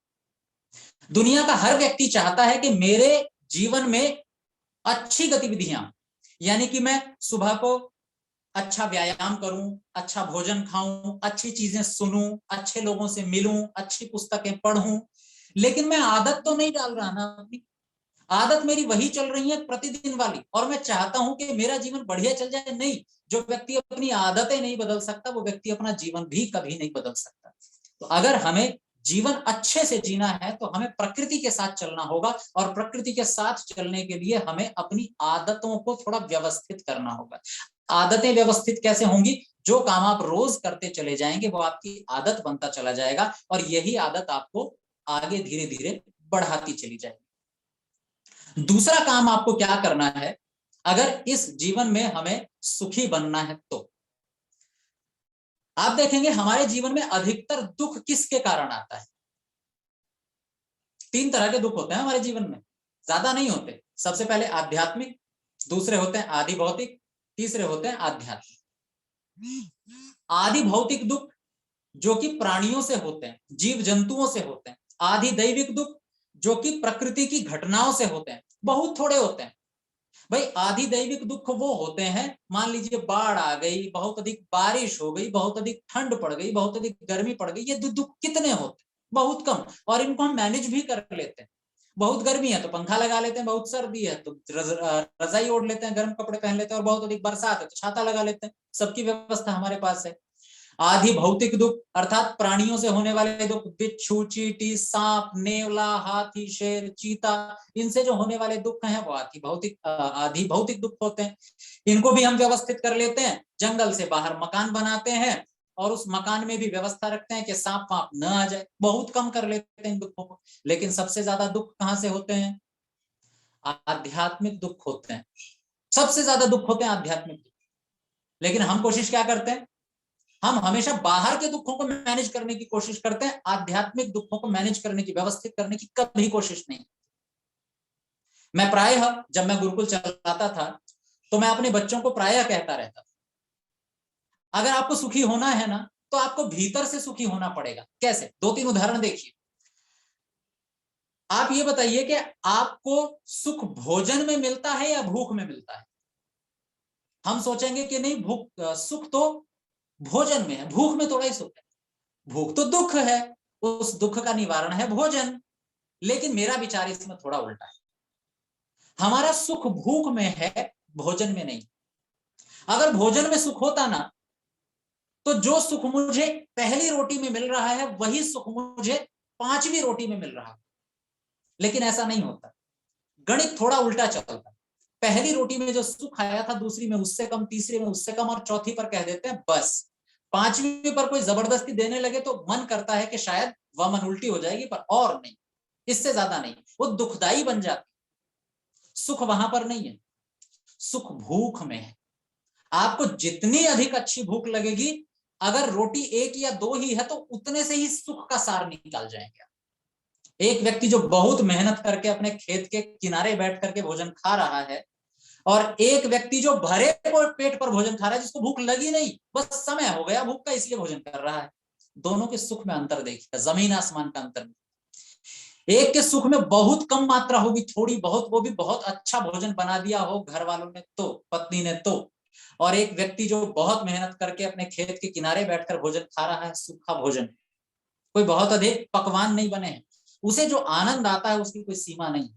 दुनिया का हर व्यक्ति चाहता है कि मेरे जीवन में अच्छी गतिविधियां, यानी कि मैं सुबह को अच्छा व्यायाम करूं, अच्छा भोजन खाऊं, अच्छी चीजें सुनूं, अच्छे लोगों से मिलूं, अच्छी पुस्तकें पढ़ूं, लेकिन मैं आदत तो नहीं डाल रहा ना अपनी। आदत मेरी वही चल रही है प्रतिदिन वाली, और मैं चाहता हूं कि मेरा जीवन बढ़िया चल जाए। नहीं, जो व्यक्ति अपनी आदतें नहीं बदल सकता वो व्यक्ति अपना जीवन भी कभी नहीं बदल सकता। तो अगर हमें जीवन अच्छे से जीना है तो हमें प्रकृति के साथ चलना होगा, और प्रकृति के साथ चलने के लिए हमें अपनी आदतों को थोड़ा व्यवस्थित करना होगा। आदतें व्यवस्थित कैसे होंगी? जो काम आप रोज करते चले जाएंगे वो आपकी आदत बनता चला जाएगा, और यही आदत आपको आगे धीरे धीरे बढ़ाती चली जाएगी। दूसरा काम आपको क्या करना है अगर इस जीवन में हमें सुखी बनना है तो? आप देखेंगे हमारे जीवन में अधिकतर दुख किसके कारण आता है? 3 तरह के दुख होते हैं हमारे जीवन में, ज्यादा नहीं होते। सबसे पहले आध्यात्मिक, दूसरे होते हैं आदि भौतिक, तीसरे होते हैं आध्यात्मिक। आदि भौतिक दुख जो कि प्राणियों से होते हैं, जीव जंतुओं से होते हैं। आदि दैविक दुख जो कि प्रकृति की घटनाओं से होते हैं, बहुत थोड़े होते हैं। भाई आदि दैविक दुख वो होते हैं, मान लीजिए बाढ़ आ गई, बहुत अधिक बारिश हो गई, बहुत अधिक ठंड पड़ गई, बहुत अधिक गर्मी पड़ गई, ये दुख कितने होते हैं? बहुत कम, और इनको हम मैनेज भी कर लेते हैं। बहुत गर्मी है तो पंखा लगा लेते हैं, बहुत सर्दी है तो रजाई ओढ़ लेते हैं, गर्म कपड़े पहन लेते हैं, और बहुत अधिक बरसात है तो छाता लगा लेते हैं। सबकी व्यवस्था हमारे पास है। आदि भौतिक दुख अर्थात प्राणियों से होने वाले दुख, बिच्छू, चींटी, सांप, नेवला, हाथी, शेर, चीता, इनसे जो होने वाले दुख हैं वो आदि भौतिक दुख होते हैं। इनको भी हम व्यवस्थित कर लेते हैं, जंगल से बाहर मकान बनाते हैं और उस मकान में भी व्यवस्था रखते हैं कि सांप वाप न आ जाए, बहुत कम कर लेते हैं इन दुखों को। लेकिन सबसे ज्यादा दुख कहां से होते हैं? आध्यात्मिक दुख होते हैं। सबसे ज्यादा दुख होते हैं आध्यात्मिक दुख। लेकिन हम कोशिश क्या करते हैं? हम हमेशा बाहर के दुखों को मैनेज करने की कोशिश करते हैं, आध्यात्मिक दुखों को मैनेज करने की, व्यवस्थित करने की कभी कोशिश नहीं। मैं प्रायः जब मैं गुरुकुल चलाता था तो मैं अपने बच्चों को प्रायः कहता रहता था, अगर आपको सुखी होना है ना तो आपको भीतर से सुखी होना पड़ेगा। कैसे? 2-3 उदाहरण देखिए। आप ये बताइए कि आपको सुख भोजन में मिलता है या भूख में मिलता है? हम सोचेंगे कि नहीं, सुख तो भोजन में है, भूख में थोड़ा ही सुख है। भूख तो दुख है, उस दुख का निवारण है भोजन। लेकिन मेरा विचार इसमें थोड़ा उल्टा है। हमारा सुख भूख में है, भोजन में नहीं। अगर भोजन में सुख होता ना तो जो सुख मुझे पहली रोटी में मिल रहा है वही सुख मुझे 5वीं रोटी में मिल रहा है। लेकिन ऐसा नहीं होता, गणित थोड़ा उल्टा चलता। पहली रोटी में जो सुख आया था दूसरी में उससे कम, तीसरी में उससे कम, और चौथी पर कह देते हैं बस। 5वीं पर कोई जबरदस्ती देने लगे तो मन करता है कि शायद वह मन उल्टी हो जाएगी, पर और नहीं, इससे ज्यादा नहीं, वो दुखदाई बन जाती। सुख वहां पर नहीं है, सुख भूख में है। आपको जितनी अधिक अच्छी भूख लगेगी, अगर रोटी 1 या 2 ही है तो उतने से ही सुख का सार निकाल जाएंगे। एक व्यक्ति जो बहुत मेहनत करके अपने खेत के किनारे बैठ करके भोजन खा रहा है, और एक व्यक्ति जो भरे पेट पर भोजन खा रहा है, जिसको भूख लगी नहीं, बस समय हो गया भूख का इसलिए भोजन कर रहा है, दोनों के सुख में अंतर देखिए, जमीन आसमान का अंतर। एक के सुख में बहुत कम मात्रा होगी, थोड़ी बहुत, वो भी बहुत अच्छा भोजन बना दिया हो घर वालों ने तो, पत्नी ने तो, और एक व्यक्ति जो बहुत मेहनत करके अपने खेत के किनारे बैठकर भोजन खा रहा है, सूखा भोजन, कोई बहुत अधिक पकवान नहीं बने हैं, उसे जो आनंद आता है उसकी कोई सीमा नहीं।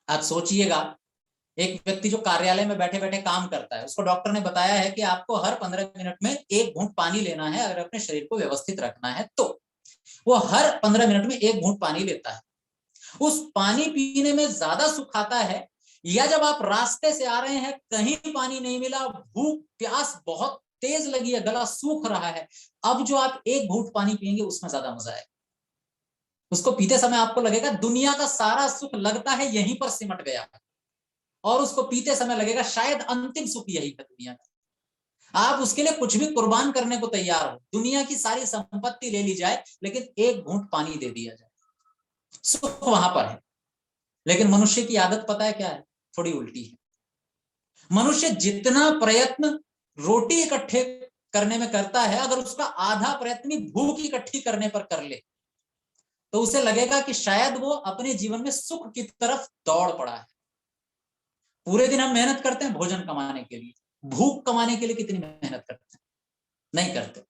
आप सोचिएगा एक व्यक्ति जो कार्यालय में बैठे बैठे काम करता है, उसको डॉक्टर ने बताया है कि आपको हर 15 मिनट में 1 घूंट पानी लेना है अगर अपने शरीर को व्यवस्थित रखना है तो। वो हर 15 मिनट में 1 घूंट पानी लेता है। उस पानी पीने में ज्यादा सुख आता है, या जब आप रास्ते से आ रहे हैं, कहीं पानी नहीं मिला, भूख प्यास बहुत तेज लगी है, गला सूख रहा है, अब जो आप 1 घूंट पानी पिएंगे उसमें ज्यादा मजा आएगा। उसको पीते समय आपको लगेगा दुनिया का सारा सुख लगता है यहीं पर सिमट गया है, और उसको पीते समय लगेगा शायद अंतिम सुख यही है दुनिया का। आप उसके लिए कुछ भी कुर्बान करने को तैयार हो, दुनिया की सारी संपत्ति ले ली जाए, लेकिन 1 घूंट पानी दे दिया जाए, सुख वहां पर है। लेकिन मनुष्य की आदत पता है क्या है? थोड़ी उल्टी है। मनुष्य जितना प्रयत्न रोटी इकट्ठे करने में करता है, अगर उसका आधा प्रयत्न भूख इकट्ठी करने पर कर ले, तो उसे लगेगा कि शायद वो अपने जीवन में सुख की तरफ दौड़ पड़ा है। पूरे दिन हम मेहनत करते हैं भोजन कमाने के लिए, भूख कमाने के लिए कितनी मेहनत करते हैं? नहीं करते।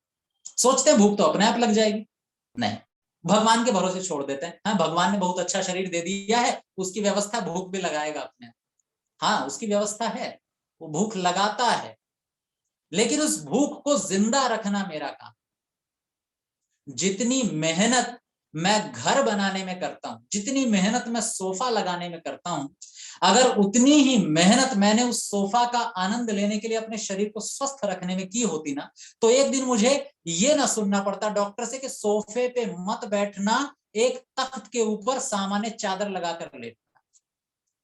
सोचते हैं भूख तो अपने आप लग जाएगी, नहीं, भगवान के भरोसे छोड़ देते हैं। हाँ, भगवान ने बहुत अच्छा शरीर दे दिया है, उसकी व्यवस्था भूख भी लगाएगा अपने। हाँ, उसकी व्यवस्था है, वो भूख लगाता है, लेकिन उस भूख को जिंदा रखना मेरा काम। जितनी मेहनत मैं घर बनाने में करता हूं, जितनी मेहनत मैं सोफा लगाने में करता हूं, अगर उतनी ही मेहनत मैंने उस सोफा का आनंद लेने के लिए अपने शरीर को स्वस्थ रखने में की होती ना, तो एक दिन मुझे ये ना सुनना पड़ता डॉक्टर से कि सोफे पे मत बैठना, एक तख्त के ऊपर सामान्य चादर लगाकर लेटना।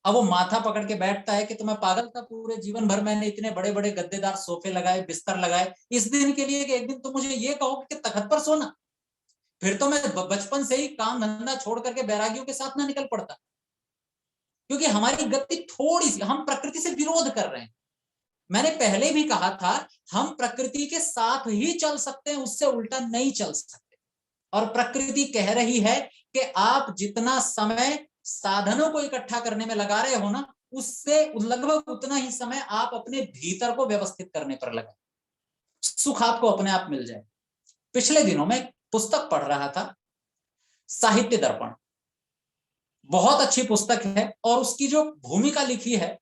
अब वो माथा पकड़ के बैठता है कि तुम्हें पागल था, पूरे जीवन भर मैंने इतने बड़े बड़े गद्देदार सोफे लगाए, बिस्तर लगाए, इस दिन के लिए कि एक दिन तुम मुझे ये कहोगे कि तख्त पर सोना। फिर तो मैं बचपन से ही काम धंधा छोड़ करके बैरागियों के साथ ना निकल पड़ता। क्योंकि हमारी गति थोड़ी सी, हम प्रकृति से विरोध कर रहे हैं। मैंने पहले भी कहा था, हम प्रकृति के साथ ही चल सकते हैं, उससे उल्टा नहीं चल सकते। और प्रकृति कह रही है कि आप जितना समय साधनों को इकट्ठा करने में लगा रहे हो ना, उससे लगभग उतना ही समय आप अपने भीतर को व्यवस्थित करने पर लगाए, सुख आपको अपने आप मिल जाए। पिछले दिनों में पुस्तक पढ़ रहा था, साहित्य दर्पण, बहुत अच्छी पुस्तक है, और उसकी जो भूमिका लिखी है,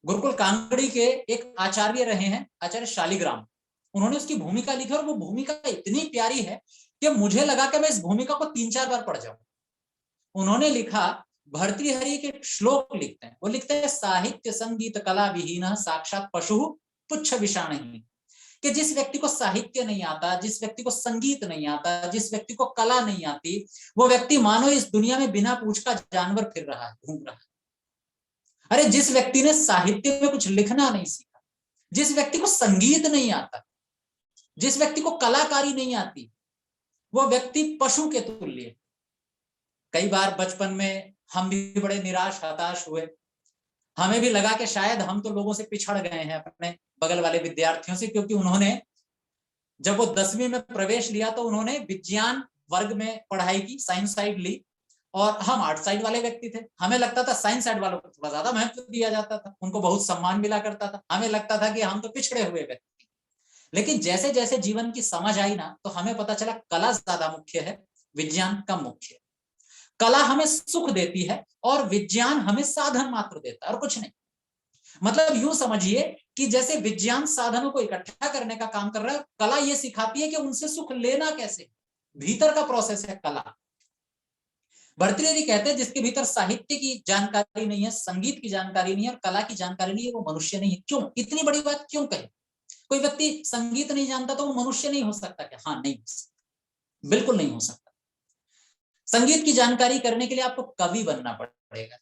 गुरुकुल कांगड़ी के एक आचार्य रहे हैं, आचार्य शालिग्राम, उन्होंने उसकी भूमिका लिखी, और वो भूमिका इतनी प्यारी है कि मुझे लगा कि मैं इस भूमिका को 3-4 बार पढ़ जाऊं। उन्होंने लिखा, भर्तृहरि के श्लोक लिखते हैं, वो लिखते हैं, साहित्य संगीत कला विहीन साक्षात पशु पुच्छ विषाणहीन। कि जिस व्यक्ति को साहित्य नहीं आता, जिस व्यक्ति को संगीत नहीं आता, जिस व्यक्ति को कला नहीं आती, वो व्यक्ति मानो इस दुनिया में बिना पूंछ का जानवर फिर रहा है, घूम रहा है। अरे जिस व्यक्ति ने साहित्य में कुछ लिखना नहीं सीखा, जिस व्यक्ति को संगीत नहीं आता, जिस व्यक्ति को कलाकारी नहीं आती, वो व्यक्ति पशु के तुल्य। कई बार बचपन में हम भी बड़े निराश हताश हुए, हमें भी लगा कि शायद हम तो लोगों से पिछड़ गए हैं, अपने बगल वाले विद्यार्थियों से, क्योंकि उन्होंने जब वो 10वीं में प्रवेश लिया तो उन्होंने विज्ञान वर्ग में पढ़ाई की, साइंस साइड ली, और हम आर्ट साइड वाले व्यक्ति थे। हमें लगता था साइंस साइड वालों को थोड़ा ज्यादा महत्व दिया जाता था, उनको बहुत सम्मान मिला करता था, हमें लगता था कि हम तो पिछड़े हुए व्यक्ति। लेकिन जैसे जैसे जीवन की समझ आई ना, तो हमें पता चला कला ज्यादा मुख्य है, विज्ञान कम मुख्य है। कला हमें सुख देती है और विज्ञान हमें साधन मात्र देता है, और कुछ नहीं। मतलब यूं समझिए कि जैसे विज्ञान साधनों को इकट्ठा करने का काम कर रहा है, कला ये सिखाती है कि उनसे सुख लेना कैसे, भीतर का प्रोसेस है कला। भर्तृहरि कहते हैं, जिसके भीतर साहित्य की जानकारी नहीं है, संगीत की जानकारी नहीं है, और कला की जानकारी नहीं है, वो मनुष्य नहीं है। क्यों? इतनी बड़ी बात क्यों कहे? कोई व्यक्ति संगीत नहीं जानता तो वो मनुष्य नहीं हो सकता क्या? हाँ, नहीं हो सकता, बिल्कुल नहीं हो सकता। संगीत की जानकारी करने के लिए आपको कवि बनना पड़ेगा।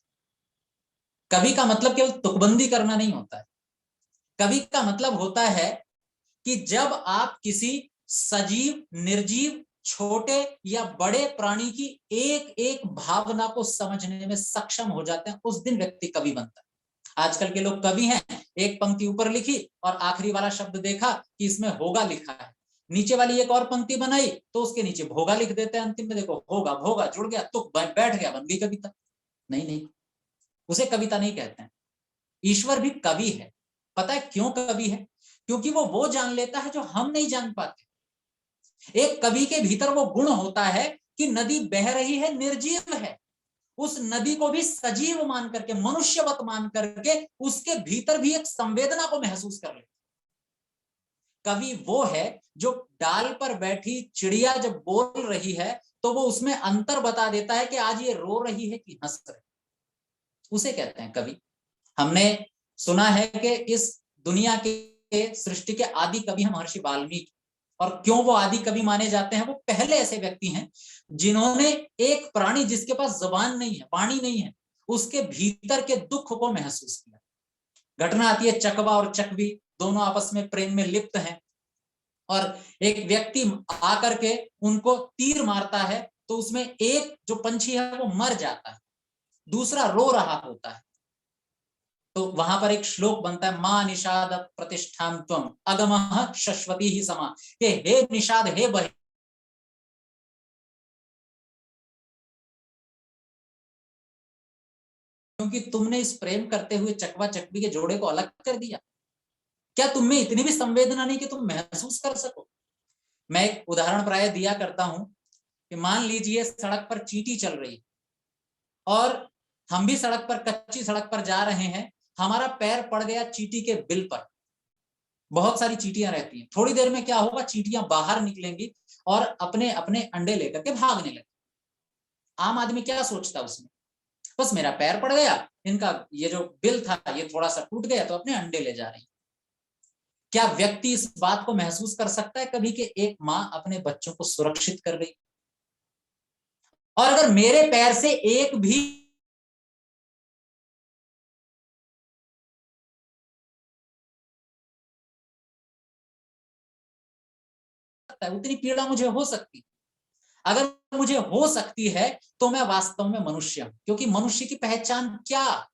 कवि का मतलब केवल तुकबंदी करना नहीं होता है। कवि का मतलब होता है कि जब आप किसी सजीव, निर्जीव, छोटे या बड़े प्राणी की एक एक भावना को समझने में सक्षम हो जाते हैं, उस दिन व्यक्ति कवि बनता है। आजकल के लोग कवि हैं, एक पंक्ति ऊपर लिखी और आखिरी वाला शब्द देखा कि इसमें होगा लिखा है, नीचे वाली एक और पंक्ति बनाई तो उसके नीचे भोगा लिख देते हैं, अंतिम में देखो होगा भोगा जुड़ गया, तो बैठ गया, बन गई कविता। नहीं नहीं, उसे कविता नहीं कहते हैं। ईश्वर भी कवि है। पता है क्यों कवि है? क्योंकि वो जान लेता है जो हम नहीं जान पाते। एक कवि के भीतर वो गुण होता है कि नदी बह रही है, निर्जीव है, उस नदी को भी सजीव मान करके, मनुष्यवत मान करके उसके भीतर भी एक संवेदना को महसूस कर ले। कवि वो है जो डाल पर बैठी चिड़िया जब बोल रही है तो वो उसमें अंतर बता देता है कि आज ये रो रही है कि हंस रही, उसे कहते हैं कवि। हमने सुना है कि इस दुनिया के सृष्टि के आदि कवि हैं महर्षि वाल्मीकि। और क्यों वो आदि कवि माने जाते हैं? वो पहले ऐसे व्यक्ति हैं जिन्होंने एक प्राणी जिसके पास जबान नहीं है, वाणी नहीं है, उसके भीतर के दुख को महसूस किया। घटना आती है चकवा और चकवी, दोनों आपस में प्रेम में लिप्त हैं और एक व्यक्ति आकर के उनको तीर मारता है तो उसमें एक जो पंछी है वो मर जाता है, दूसरा रो रहा होता है। तो वहां पर एक श्लोक बनता है, मां निषाद प्रतिष्ठान त्वम अगमः शश्वती ही समा, कि हे निषाद, हे बहे, क्योंकि तुमने इस प्रेम करते हुए चकवा चकवी के जोड़े को अलग कर दिया। क्या तुम में इतनी भी संवेदना नहीं कि तुम महसूस कर सको? मैं एक उदाहरण प्राय दिया करता हूं कि मान लीजिए सड़क पर चींटी चल रही और हम भी सड़क पर, कच्ची सड़क पर जा रहे हैं, हमारा पैर पड़ गया चींटी के बिल पर। बहुत सारी चींटियां रहती हैं, थोड़ी देर में क्या होगा, चींटियां बाहर निकलेंगी और अपने अपने अंडे लेकर के भागने लगे। आम आदमी क्या सोचता उसमें, बस मेरा पैर पड़ गया, इनका ये जो बिल था ये थोड़ा सा टूट गया तो अपने अंडे ले जा रही। क्या व्यक्ति इस बात को महसूस कर सकता है कभी कि एक मां अपने बच्चों को सुरक्षित कर गई? और अगर मेरे पैर से एक भी उतनी पीड़ा मुझे हो सकती, अगर मुझे हो सकती है तो मैं वास्तव में मनुष्य हूं। क्योंकि मनुष्य की पहचान क्या,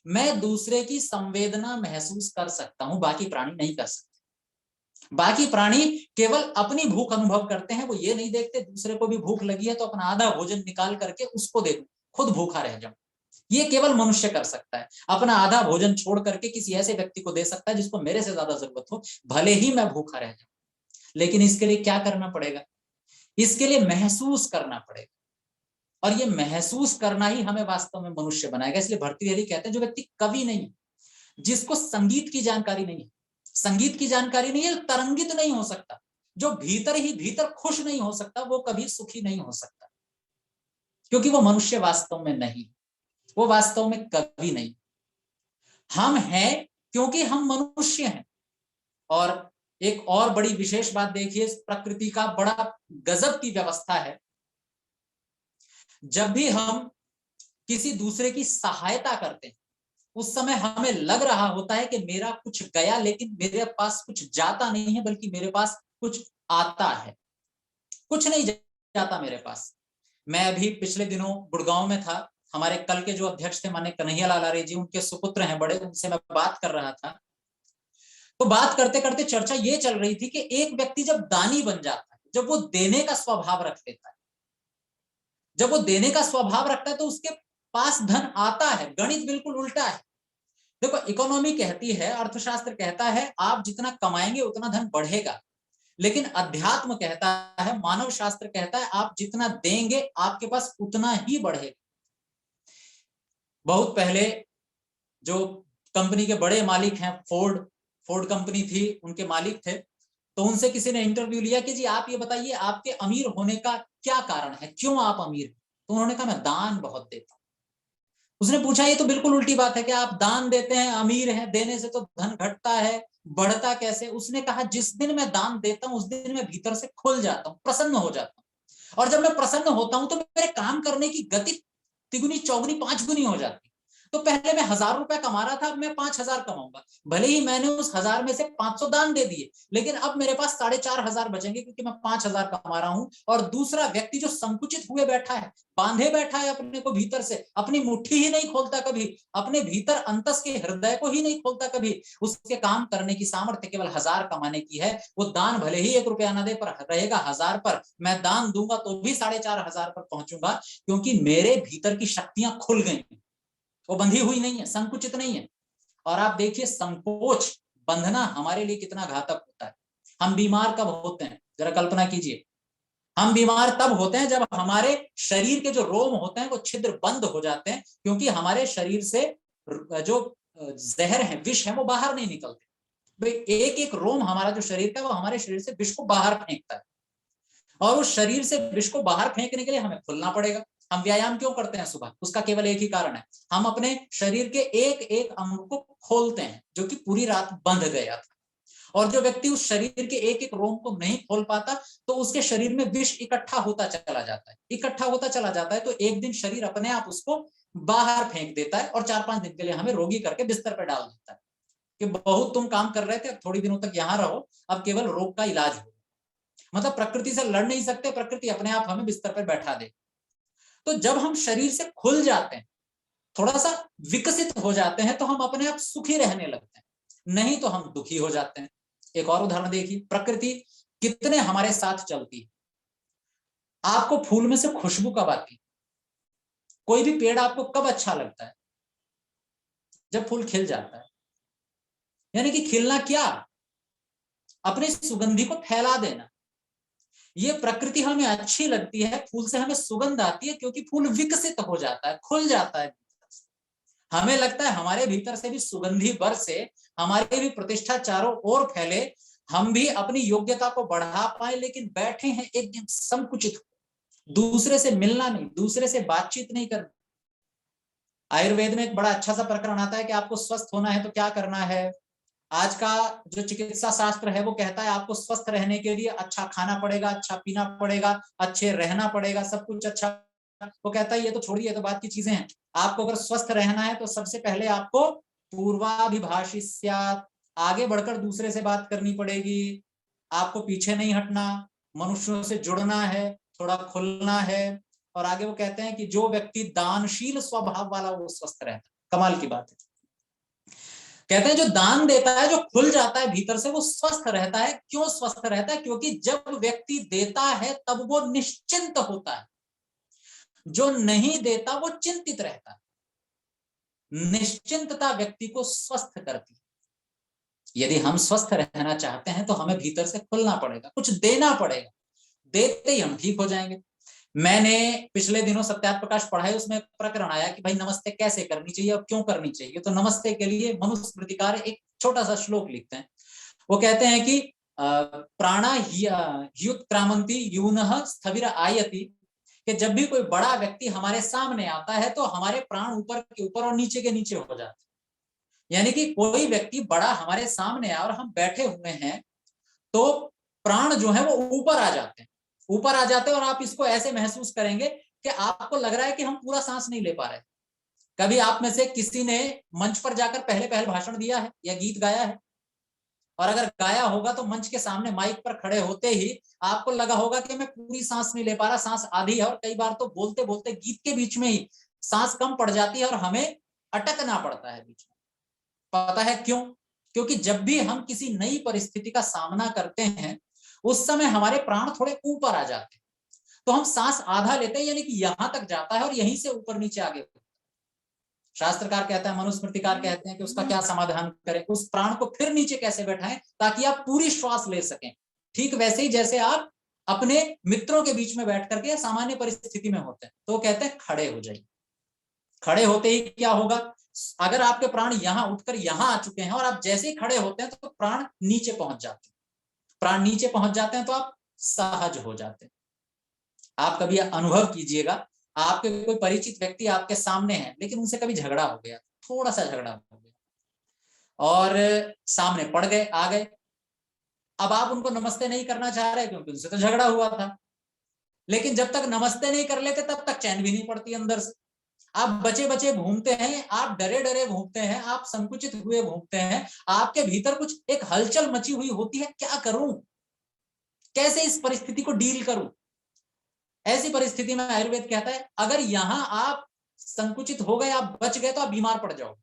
मैं दूसरे की संवेदना महसूस कर सकता हूं, बाकी प्राणी नहीं कर सकते। बाकी प्राणी केवल अपनी भूख अनुभव करते हैं, वो ये नहीं देखते दूसरे को भी भूख लगी है तो अपना आधा भोजन निकाल करके उसको दे दूं, खुद भूखा रह जाऊं। ये केवल मनुष्य कर सकता है, अपना आधा भोजन छोड़ करके किसी ऐसे व्यक्ति को दे सकता है जिसको मेरे से ज्यादा जरूरत हो, भले ही मैं भूखा रह जाऊं। लेकिन इसके लिए क्या करना पड़ेगा? इसके लिए महसूस करना पड़ेगा, और ये महसूस करना ही हमें वास्तव में मनुष्य बनाएगा। इसलिए भर्तृहरि कहते हैं जो व्यक्ति कवि नहीं, जिसको संगीत की जानकारी नहीं है, संगीत की जानकारी नहीं है, तरंगित नहीं हो सकता, जो भीतर ही भीतर खुश नहीं हो सकता, वो कभी सुखी नहीं हो सकता, क्योंकि वो मनुष्य वास्तव में नहीं, वो वास्तव में कवि नहीं। हम हैं क्योंकि हम मनुष्य हैं। और एक और बड़ी विशेष बात देखिए, प्रकृति का बड़ा गजब की व्यवस्था है। जब भी हम किसी दूसरे की सहायता करते हैं उस समय हमें लग रहा होता है कि मेरा कुछ गया, लेकिन मेरे पास कुछ जाता नहीं है, बल्कि मेरे पास कुछ आता है। कुछ नहीं जाता मेरे पास। मैं अभी पिछले दिनों गुड़गांव में था, हमारे कल के जो अध्यक्ष थे माननीय कन्हैया लाल आर्य जी, उनके सुपुत्र हैं बड़े, उनसे मैं बात कर रहा था। तो बात करते करते चर्चा ये चल रही थी कि एक व्यक्ति जब दानी बन जाता है, जब वो देने का स्वभाव रख लेता है, जब वो देने का स्वभाव रखता है तो उसके पास धन आता है। गणित बिल्कुल उल्टा है। देखो, इकोनॉमी कहती है, अर्थशास्त्र कहता है आप जितना कमाएंगे उतना धन बढ़ेगा, लेकिन अध्यात्म कहता है, मानव शास्त्र कहता है आप जितना देंगे आपके पास उतना ही बढ़ेगा। बहुत पहले जो कंपनी के बड़े मालिक हैं, फोर्ड कंपनी थी, उनके मालिक थे, तो उनसे किसी ने इंटरव्यू लिया कि जी आप ये बताइए आपके अमीर होने का क्या कारण है, क्यों आप अमीर हैं? तो उन्होंने कहा मैं दान बहुत देता हूं। उसने पूछा ये तो बिल्कुल उल्टी बात है कि आप दान देते हैं, अमीर हैं, देने से तो धन घटता है, बढ़ता कैसे? उसने कहा जिस दिन मैं दान देता हूं उस दिन मैं भीतर से खुल जाता हूं, प्रसन्न हो जाता हूं, और जब मैं प्रसन्न होता हूं तो मेरे काम करने की गति तिगुनी चौगुनी 5 गुनी हो जाती। तो पहले मैं 1000 रुपए कमा रहा था, अब मैं 5000 कमाऊंगा। भले ही मैंने उस 1000 में से 500 दान दे दिए, लेकिन अब मेरे पास 4500 बचेंगे क्योंकि मैं 5000 कमा रहा हूं। और दूसरा व्यक्ति जो संकुचित हुए बैठा है, बांधे बैठा है अपने को भीतर से, अपनी मुट्ठी ही नहीं खोलता कभी, अपने भीतर अंतस के हृदय को ही नहीं खोलता कभी, उसके काम करने की सामर्थ्य केवल 1000 कमाने की है। वो दान भले ही 1 रुपया न दे पर रहेगा 1000 पर, मैं दान दूंगा तो भी 4500 पर पहुंचूंगा, क्योंकि मेरे भीतर की शक्तियां खुल गई, वो बंधी हुई नहीं है, संकुचित नहीं है। और आप देखिए संकोच, बंधना हमारे लिए कितना घातक होता है। हम बीमार कब होते हैं, जरा कल्पना कीजिए। हम बीमार तब होते हैं जब हमारे शरीर के जो रोम होते हैं वो छिद्र बंद हो जाते हैं, क्योंकि हमारे शरीर से जो जहर है, विष है, वो बाहर नहीं निकलते। भाई एक एक रोम हमारा जो शरीर का, वो हमारे शरीर से विष को बाहर फेंकता है, और उस शरीर से विष को बाहर फेंकने के लिए हमें खुलना पड़ेगा। हम व्यायाम क्यों करते हैं सुबह? उसका केवल एक ही कारण है, हम अपने शरीर के एक एक अंग को खोलते हैं जो कि पूरी रात बंध गया था। और जो व्यक्ति उस शरीर के एक एक रोम को नहीं खोल पाता, तो उसके शरीर में विष इकट्ठा होता चला जाता है, इकट्ठा होता चला जाता है। तो एक दिन शरीर अपने आप उसको बाहर फेंक देता है और 4-5 दिन के लिए हमें रोगी करके बिस्तर पर डाल देता है कि बहुत तुम काम कर रहे थे, अब थोड़ी दिनों तक यहां रहो, अब केवल रोग का इलाज हो। मतलब प्रकृति से लड़ नहीं सकते, प्रकृति अपने आप हमें बिस्तर पर बैठा दे। तो जब हम शरीर से खुल जाते हैं, थोड़ा सा विकसित हो जाते हैं, तो हम अपने आप सुखी रहने लगते हैं, नहीं तो हम दुखी हो जाते हैं। एक और उदाहरण देखिए, प्रकृति कितने हमारे साथ चलती है। आपको फूल में से खुशबू कब आती है? कोई भी पेड़ आपको कब अच्छा लगता है? जब फूल खिल जाता है। यानी कि खिलना क्या? अपनी सुगंधि को फैला देना। ये प्रकृति हमें अच्छी लगती है, फूल से हमें सुगंध आती है क्योंकि फूल विकसित हो जाता है, खुल जाता है। हमें लगता है हमारे भीतर से भी सुगंधी बरसे, हमारी भी प्रतिष्ठा चारों ओर फैले, हम भी अपनी योग्यता को बढ़ा पाए, लेकिन बैठे हैं एकदम संकुचित, दूसरे से मिलना नहीं, दूसरे से बातचीत नहीं करना। आयुर्वेद में एक बड़ा अच्छा सा प्रकरण आता है कि आपको स्वस्थ होना है तो क्या करना है। आज का जो चिकित्सा शास्त्र है वो कहता है आपको स्वस्थ रहने के लिए अच्छा खाना पड़ेगा, अच्छा पीना पड़ेगा, अच्छे रहना पड़ेगा, सब कुछ अच्छा। वो कहता है ये तो छोड़िए, ये तो बात की चीजें हैं। आपको अगर स्वस्थ रहना है तो सबसे पहले आपको पूर्वाभिभाषिस्यात्, आगे बढ़कर दूसरे से बात करनी पड़ेगी, आपको पीछे नहीं हटना, मनुष्यों से जुड़ना है, थोड़ा खुलना है। और आगे वो कहते हैं कि जो व्यक्ति दानशील स्वभाव वाला वो स्वस्थ रहता है। कमाल की बात है। कहते हैं जो दान देता है, जो खुल जाता है भीतर से, वो स्वस्थ रहता है। क्यों स्वस्थ रहता है? क्योंकि जब व्यक्ति देता है तब वो निश्चिंत होता है, जो नहीं देता वो चिंतित रहता है। निश्चिंतता व्यक्ति को स्वस्थ करती है। यदि हम स्वस्थ रहना चाहते हैं तो हमें भीतर से खुलना पड़ेगा, कुछ देना पड़ेगा, देते ही हम ठीक हो जाएंगे। मैंने पिछले दिनों सत्यार्थ प्रकाश पढ़ाई, उसमें एक प्रकरण आया कि भाई नमस्ते कैसे करनी चाहिए और क्यों करनी चाहिए। तो नमस्ते के लिए मनुस्मृतिकार एक छोटा सा श्लोक लिखते हैं। वो कहते हैं कि प्राणा ह्युत्क्रामन्ति यूनः स्थविर आयति, कि जब भी कोई बड़ा व्यक्ति हमारे सामने आता है तो हमारे प्राण ऊपर के ऊपर और नीचे के नीचे हो जाते हैं। यानी कि कोई व्यक्ति बड़ा हमारे सामने आए और हम बैठे हुए हैं तो प्राण जो है वो ऊपर आ जाते हैं, ऊपर आ जाते हैं। और आप इसको ऐसे महसूस करेंगे कि आपको लग रहा है कि हम पूरा सांस नहीं ले पा रहे। कभी आप में से किसी ने मंच पर जाकर पहले पहल भाषण दिया है या गीत गाया है? और अगर गाया होगा तो मंच के सामने माइक पर खड़े होते ही आपको लगा होगा कि मैं पूरी सांस नहीं ले पा रहा, सांस आधी है। और कई बार तो बोलते बोलते गीत के बीच में ही सांस कम पड़ जाती है और हमें अटकना पड़ता है बीच में। पता है क्यों? क्योंकि जब भी हम किसी नई परिस्थिति का सामना करते हैं उस समय हमारे प्राण थोड़े ऊपर आ जाते हैं, तो हम सांस आधा लेते हैं, यानी कि यहां तक जाता है और यहीं से ऊपर नीचे आगे। शास्त्रकार कहता है, मनुस्मृतिकार कहते हैं कि उसका क्या समाधान करें, उस प्राण को फिर नीचे कैसे बैठाएं ताकि आप पूरी श्वास ले सकें। ठीक वैसे ही जैसे आप अपने मित्रों के बीच में बैठ करके सामान्य परिस्थिति में होते हैं, तो कहते हैं खड़े हो जाइए। खड़े होते ही क्या होगा? अगर आपके प्राण यहां उठकर यहां आ चुके हैं और आप जैसे ही खड़े होते हैं तो प्राण नीचे पहुंच जाते हैं। प्राण नीचे पहुंच जाते हैं तो आप सहज हो जाते हैं। आप कभी अनुभव कीजिएगा, आपके कोई परिचित व्यक्ति आपके सामने है लेकिन उनसे कभी झगड़ा हो गया, थोड़ा सा झगड़ा हो गया और सामने पड़ गए, आ गए। अब आप उनको नमस्ते नहीं करना चाह रहे क्योंकि उनसे तो झगड़ा हुआ था, लेकिन जब तक नमस्ते नहीं कर लेते तब तक चैन भी नहीं पड़ती अंदर से। आप बचे बचे घूमते हैं, आप डरे डरे घूमते हैं, आप संकुचित हुए घूमते हैं, आपके भीतर कुछ एक हलचल मची हुई होती है, क्या करूं, कैसे इस परिस्थिति को डील करूं। ऐसी परिस्थिति में आयुर्वेद कहता है अगर यहां आप संकुचित हो गए, आप बच गए, तो आप बीमार पड़ जाओगे,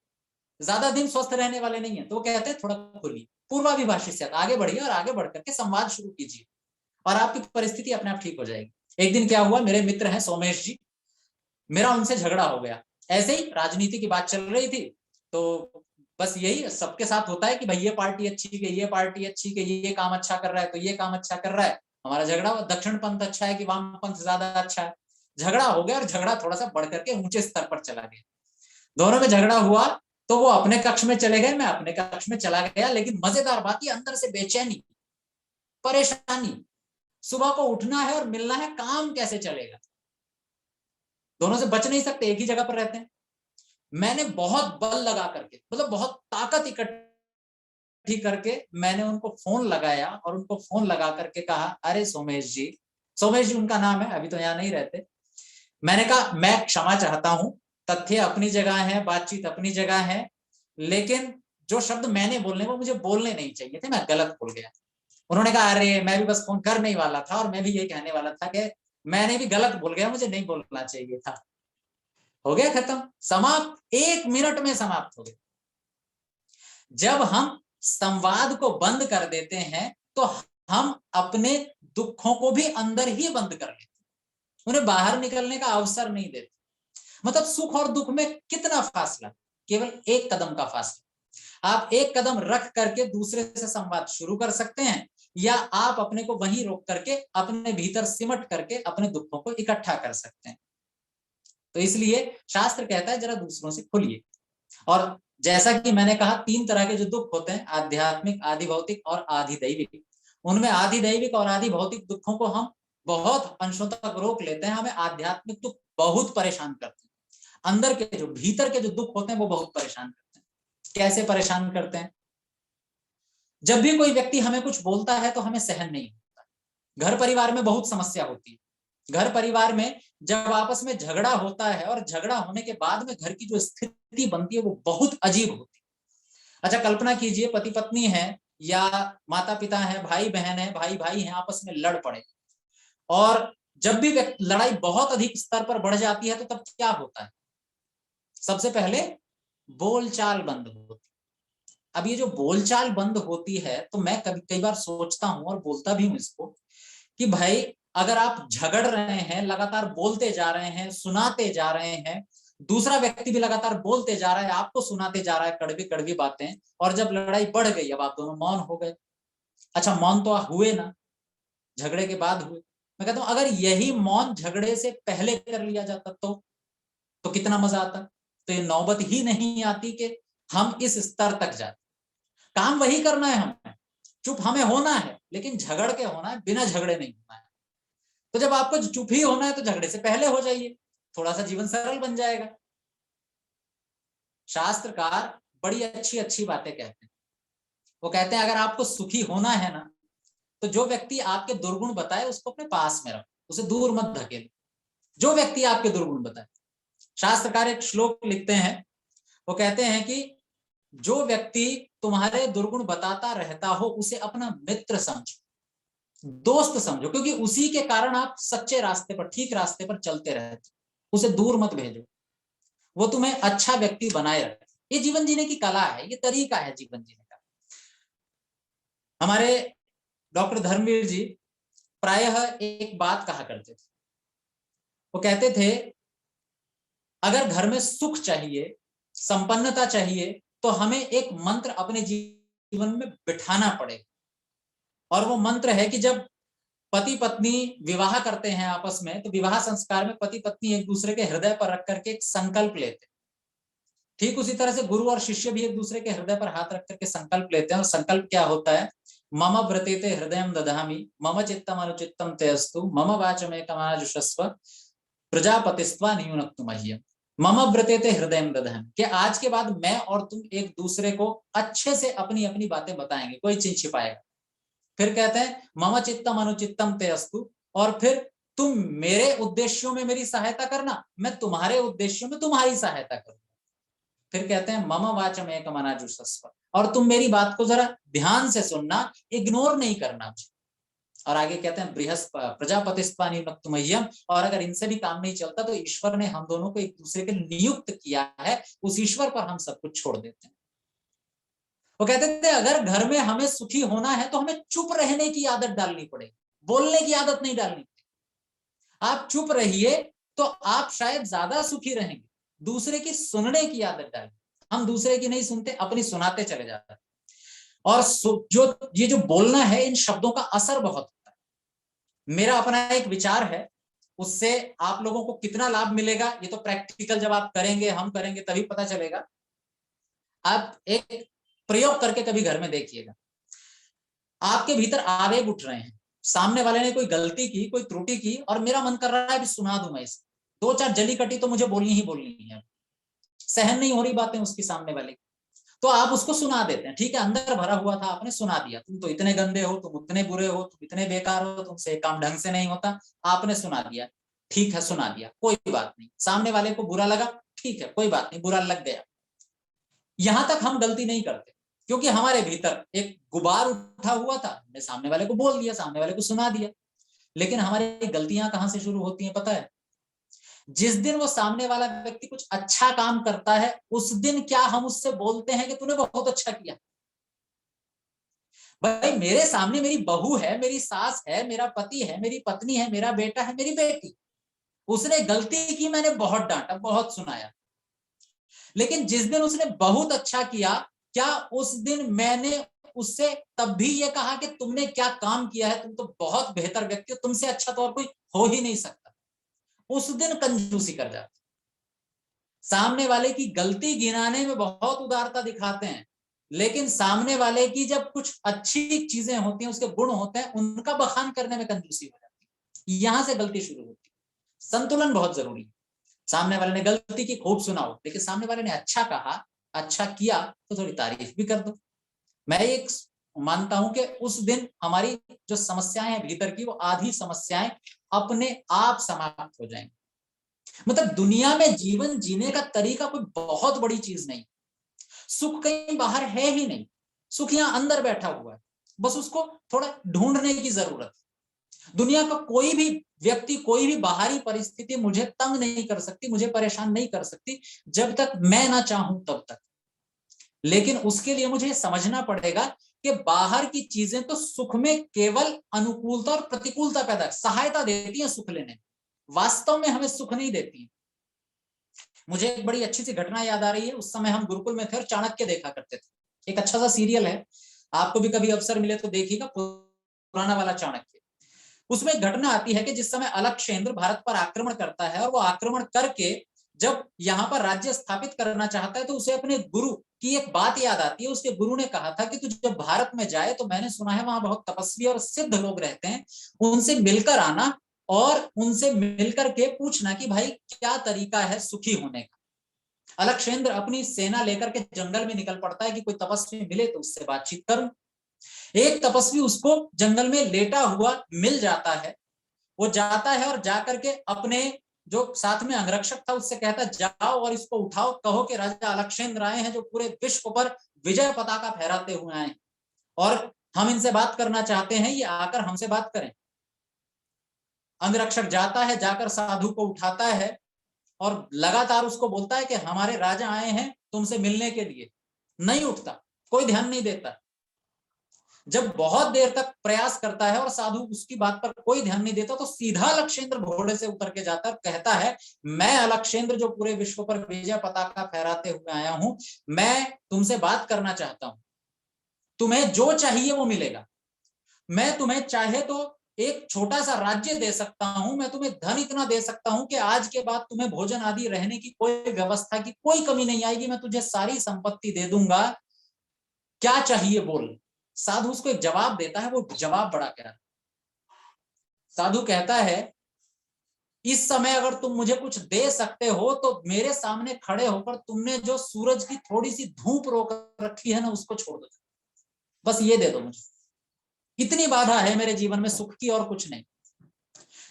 ज्यादा दिन स्वस्थ रहने वाले नहीं है। तो वो कहते हैं थोड़ा खोलिए, पूर्वाभिभाषित से आगे बढ़िए और आगे बढ़ करके संवाद शुरू कीजिए और आपकी परिस्थिति अपने आप ठीक हो जाएगी। एक दिन क्या हुआ, मेरे मित्र हैं सोमेश जी, मेरा उनसे झगड़ा हो गया। ऐसे ही राजनीति की बात चल रही थी, तो बस यही सबके साथ होता है कि भाई ये पार्टी अच्छी की, ये पार्टी अच्छी की, ये काम अच्छा कर रहा है तो ये काम अच्छा कर रहा है, हमारा झगड़ा हुआ, दक्षिण पंथ अच्छा है कि वाम पंथ ज्यादा अच्छा है, झगड़ा हो गया और झगड़ा थोड़ा सा बढ़ करके ऊंचे स्तर पर चला गया। दोनों में झगड़ा हुआ तो वो अपने कक्ष में चले गए, मैं अपने कक्ष में चला गया, लेकिन मजेदार बात ये अंदर से बेचैनी, परेशानी, सुबह को उठना है और मिलना है, काम कैसे चलेगा, दोनों से बच नहीं सकते, एक ही जगह पर रहते हैं। मैंने बहुत बल लगा करके, मतलब बहुत ताकत इकट्ठी करके मैंने उनको फोन लगाया और उनको फोन लगा करके कहा, अरे सोमेश जी उनका नाम है, अभी तो यहाँ नहीं रहते, मैंने कहा मैं क्षमा चाहता हूं, तथ्य अपनी जगह है, बातचीत अपनी जगह है, लेकिन जो शब्द मैंने बोलने वो मुझे बोलने नहीं चाहिए थे, मैं गलत बोल गया। उन्होंने कहा अरे मैं भी बस फोन करने ही वाला था और मैं भी यही कहने वाला था कि मैंने भी गलत बोल गया, मुझे नहीं बोलना चाहिए था। हो गया खत्म, समाप्त, 1 मिनट में समाप्त हो गया। जब हम संवाद को बंद कर देते हैं तो हम अपने दुखों को भी अंदर ही बंद कर लेते, उन्हें बाहर निकलने का अवसर नहीं देते। मतलब सुख और दुख में कितना फासला, केवल 1 कदम का फासला। आप 1 कदम रख करके दूसरे से संवाद शुरू कर सकते हैं, या आप अपने को वहीं रोक करके अपने भीतर सिमट करके अपने दुखों को इकट्ठा कर सकते हैं। तो इसलिए शास्त्र कहता है जरा दूसरों से खुलिए। और जैसा कि मैंने कहा 3 तरह के जो दुख होते हैं, आध्यात्मिक, आदि भौतिक और आदि दैविक, उनमें आदि दैविक और आदि भौतिक दुखों को हम बहुत अंशों तक रोक लेते हैं। हमें आध्यात्मिक दुख बहुत परेशान करते हैं, अंदर के जो भीतर के जो दुख होते हैं वो बहुत परेशान करते हैं। कैसे परेशान करते हैं? जब भी कोई व्यक्ति हमें कुछ बोलता है तो हमें सहन नहीं होता। घर परिवार में बहुत समस्या होती है, घर परिवार में जब आपस में झगड़ा होता है और झगड़ा होने के बाद में घर की जो स्थिति बनती है वो बहुत अजीब होती है। अच्छा कल्पना कीजिए, पति पत्नी है या माता पिता है, भाई बहन है, भाई भाई है, आपस में लड़ पड़े, और जब भी लड़ाई बहुत अधिक स्तर पर बढ़ जाती है तो तब क्या होता है? सबसे पहले बोलचाल बंद होती। अब ये जो बोलचाल बंद होती है तो मैं कई बार सोचता हूं और बोलता भी हूं इसको कि भाई अगर आप झगड़ रहे हैं, लगातार बोलते जा रहे हैं, सुनाते जा रहे हैं, दूसरा व्यक्ति भी लगातार बोलते जा रहा है, आपको सुनाते जा रहा है कड़वी कड़वी बातें, और जब लड़ाई बढ़ गई अब आप दोनों मौन हो गए। अच्छा मौन तो हुए ना, झगड़े के बाद हुए। मैं कहता हूं अगर यही मौन झगड़े से पहले कर लिया जाता तो कितना मजा आता। तो ये नौबत ही नहीं आती कि हम इस स्तर तक जाते। काम वही करना है हमें, चुप हमें होना है, लेकिन झगड़ के होना है, बिना झगड़े नहीं होना है। तो जब आपको चुप ही होना है तो झगड़े से पहले हो जाइए, थोड़ा सा जीवन सरल बन जाएगा। शास्त्रकार बड़ी अच्छी अच्छी बातें कहते हैं। वो कहते हैं अगर आपको सुखी होना है ना, तो जो व्यक्ति आपके दुर्गुण बताए उसको अपने पास में रखो, उसे दूर मत धकेलो। जो व्यक्ति आपके दुर्गुण बताए, शास्त्रकार एक श्लोक लिखते हैं, वो कहते हैं कि जो व्यक्ति तुम्हारे दुर्गुण बताता रहता हो उसे अपना मित्र समझो, दोस्त समझो, क्योंकि उसी के कारण आप सच्चे रास्ते पर, ठीक रास्ते पर चलते रहते। उसे दूर मत भेजो, वो तुम्हें अच्छा व्यक्ति बनाए रखे। ये जीवन जीने की कला है, ये तरीका है जीवन जीने का। हमारे डॉक्टर धर्मवीर जी प्रायः एक बात कहा करते थे। वो कहते थे अगर घर में सुख चाहिए, संपन्नता चाहिए, तो हमें एक मंत्र अपने जीवन में बिठाना पड़ेगा। और वो मंत्र है कि जब पति पत्नी विवाह करते हैं आपस में, तो विवाह संस्कार में पति पत्नी एक दूसरे के हृदय पर रख करके एक संकल्प लेते हैं। ठीक उसी तरह से गुरु और शिष्य भी एक दूसरे के हृदय पर हाथ रख करके संकल्प लेते हैं। और संकल्प क्या होता है? मम व्रतेते हृदयम दधामि, मम चित्तम अनुचित्तम तेस्तु, मम वाचमेकमाजुषस्व, प्रजापतिस्त्वा नियुनक्तु मह्यम। मम व्रतेते हृदयम दधामि, कि आज के बाद मैं और तुम एक दूसरे को अच्छे से अपनी अपनी बातें बताएंगे, कोई चीज छिपाएगा। फिर कहते हैं मम चित्तम अनुचित्तम तेस्तु, और फिर तुम मेरे उद्देश्यों में मेरी सहायता करना, मैं तुम्हारे उद्देश्यों में तुम्हारी सहायता करूंगा। फिर कहते हैं मम वाचम एकम अनाजुषस्व, और तुम मेरी बात को जरा ध्यान से सुनना, इग्नोर नहीं करना। और आगे कहते हैं प्रजापतिस्त्वा नियुनक्तु मह्यम, और अगर इनसे भी काम नहीं चलता तो ईश्वर ने हम दोनों को एक दूसरे के नियुक्त किया है, उस ईश्वर पर हम सब कुछ छोड़ देते हैं। वो कहते थे अगर घर में हमें सुखी होना है तो हमें चुप रहने की आदत डालनी पड़ेगी, बोलने की आदत नहीं डालनी पड़ेगी। आप चुप रहिए तो आप शायद ज्यादा सुखी रहेंगे। दूसरे की सुनने की आदत डालें। हम दूसरे की नहीं सुनते, अपनी सुनाते चले जाते हैं। और जो ये जो बोलना है, इन शब्दों का असर बहुत होता है। मेरा अपना एक विचार है, उससे आप लोगों को कितना लाभ मिलेगा ये तो प्रैक्टिकल जब आप करेंगे, हम करेंगे तभी पता चलेगा। आप एक प्रयोग करके कभी घर में देखिएगा। आपके भीतर आवेग उठ रहे हैं, सामने वाले ने कोई गलती की, कोई त्रुटि की, और मेरा मन कर रहा है भी सुना दूं मैं इसे, दो चार जली कटी तो मुझे बोलनी ही बोलनी है, सहन नहीं हो रही बातें उसकी सामने वाले की, तो आप उसको सुना देते हैं। ठीक है, अंदर भरा हुआ था, आपने सुना दिया, तुम तो इतने गंदे हो, तुम उतने बुरे हो, तुम इतने बेकार हो, तुमसे काम ढंग से नहीं होता, आपने सुना दिया। ठीक है, सुना दिया, कोई बात नहीं। सामने वाले को बुरा लगा, ठीक है, कोई बात नहीं, बुरा लग गया। यहां तक हम गलती नहीं करते, क्योंकि हमारे भीतर एक गुबार उठा हुआ था, हमने सामने वाले को बोल दिया, सामने वाले को सुना दिया। लेकिन हमारी गलतियां कहां से शुरू होती हैं पता है? जिस दिन वो सामने वाला व्यक्ति कुछ अच्छा काम करता है, उस दिन क्या हम उससे बोलते हैं कि तूने बहुत अच्छा किया। भाई, मेरे सामने मेरी बहू है, मेरी सास है, मेरा पति है, मेरी पत्नी है, मेरा बेटा है, मेरी बेटी, उसने गलती की, मैंने बहुत डांटा, बहुत सुनाया, लेकिन जिस दिन उसने बहुत अच्छा किया, क्या उस दिन मैंने उससे तब भी ये कहा कि तुमने क्या काम किया है, तुम तो बहुत बेहतर व्यक्ति हो, तुमसे अच्छा तो और कोई हो ही नहीं सकता? उस दिन कंजूसी कर जाते, सामने वाले की गलती गिनाने में बहुत उदारता दिखाते हैं, लेकिन सामने वाले की जब कुछ अच्छी चीजें होती हैं, उसके गुण होते हैं, उनका बखान करने में कंजूसी हो जाती है। यहां से गलती शुरू होती है। संतुलन बहुत जरूरी है। सामने वाले ने गलती की, खूब सुनाओ, लेकिन सामने वाले ने अच्छा कहा, अच्छा किया, तो थोड़ी तारीफ भी कर दो। मैं एक मानता हूं कि उस दिन हमारी जो समस्याएं हैं भीतर की, वो आधी समस्याएं अपने आप समाप्त हो जाएंगी। मतलब दुनिया में जीवन जीने का तरीका कोई बहुत बड़ी चीज नहीं, सुख कहीं बाहर है ही नहीं, सुख यहां अंदर बैठा हुआ है, बस उसको थोड़ा ढूंढने की जरूरत है। दुनिया का कोई भी व्यक्ति, कोई भी बाहरी परिस्थिति मुझे तंग नहीं कर सकती, मुझे परेशान नहीं कर सकती, जब तक मैं ना चाहूं तब तक। लेकिन उसके लिए मुझे समझना पड़ेगा कि बाहर की चीजें तो सुख में केवल अनुकूलता और प्रतिकूलता पैदा, सहायता देती है सुख लेने, वास्तव में हमें सुख नहीं देती। मुझे एक बड़ी अच्छी सी घटना याद आ रही है। उस समय हम गुरुकुल में थे और चाणक्य देखा करते थे। एक अच्छा सा सीरियल है, आपको भी कभी अवसर मिले तो देखिएगा, पुराना वाला चाणक्य। उसमें एक घटना आती है कि जिस समय अलक्षेंद्र भारत पर आक्रमण करता है, और वो आक्रमण करके जब यहाँ पर राज्य स्थापित करना चाहता है, तो उसे अपने गुरु की एक बात याद आती है। उसके गुरु ने कहा था कि तू जब भारत में जाए तो मैंने सुना है वहां बहुत तपस्वी और सिद्ध लोग रहते हैं, उनसे मिलकर आना, और उनसे मिलकर के पूछना कि भाई क्या तरीका है सुखी होने का। अलक्षेंद्र अपनी सेना लेकर के जंगल में निकल पड़ता है कि कोई तपस्वी मिले तो उससे बातचीत करूं। एक तपस्वी उसको जंगल में लेटा हुआ मिल जाता है। वो जाता है और जाकर के अपने जो साथ में अंगरक्षक था उससे कहता है, जाओ और इसको उठाओ, कहो कि राजा अलक्षेंद्र आए हैं, जो पूरे विश्व पर विजय पताका फहराते हुए आए, और हम इनसे बात करना चाहते हैं, ये आकर हमसे बात करें। अंगरक्षक जाता है, जाकर साधु को उठाता है और लगातार उसको बोलता है कि हमारे राजा आए हैं तुमसे मिलने के लिए। नहीं उठता, कोई ध्यान नहीं देता। जब बहुत देर तक प्रयास करता है और साधु उसकी बात पर कोई ध्यान नहीं देता, तो सीधा अलक्षेंद्र घोड़े से उतर के जाता है, कहता है, मैं अलक्षेंद्र जो पूरे विश्व पर विजय पताका फहराते हुए आया हूं, मैं तुमसे बात करना चाहता हूं। तुम्हें जो चाहिए वो मिलेगा। मैं तुम्हें चाहे तो एक छोटा सा राज्य दे सकता हूं, मैं तुम्हें धन इतना दे सकता हूं कि आज के बाद तुम्हें भोजन आदि रहने की कोई व्यवस्था की कोई कमी नहीं आएगी, मैं तुझे सारी संपत्ति दे दूंगा, क्या चाहिए बोल। साधु उसको एक जवाब देता है, वो जवाब बड़ा प्यारा। साधु कहता है, इस समय अगर तुम मुझे कुछ दे सकते हो तो मेरे सामने खड़े होकर तुमने जो सूरज की थोड़ी सी धूप रोक रखी है ना, उसको छोड़ दो, बस ये दे दो मुझे। इतनी बाधा है मेरे जीवन में सुख की, और कुछ नहीं।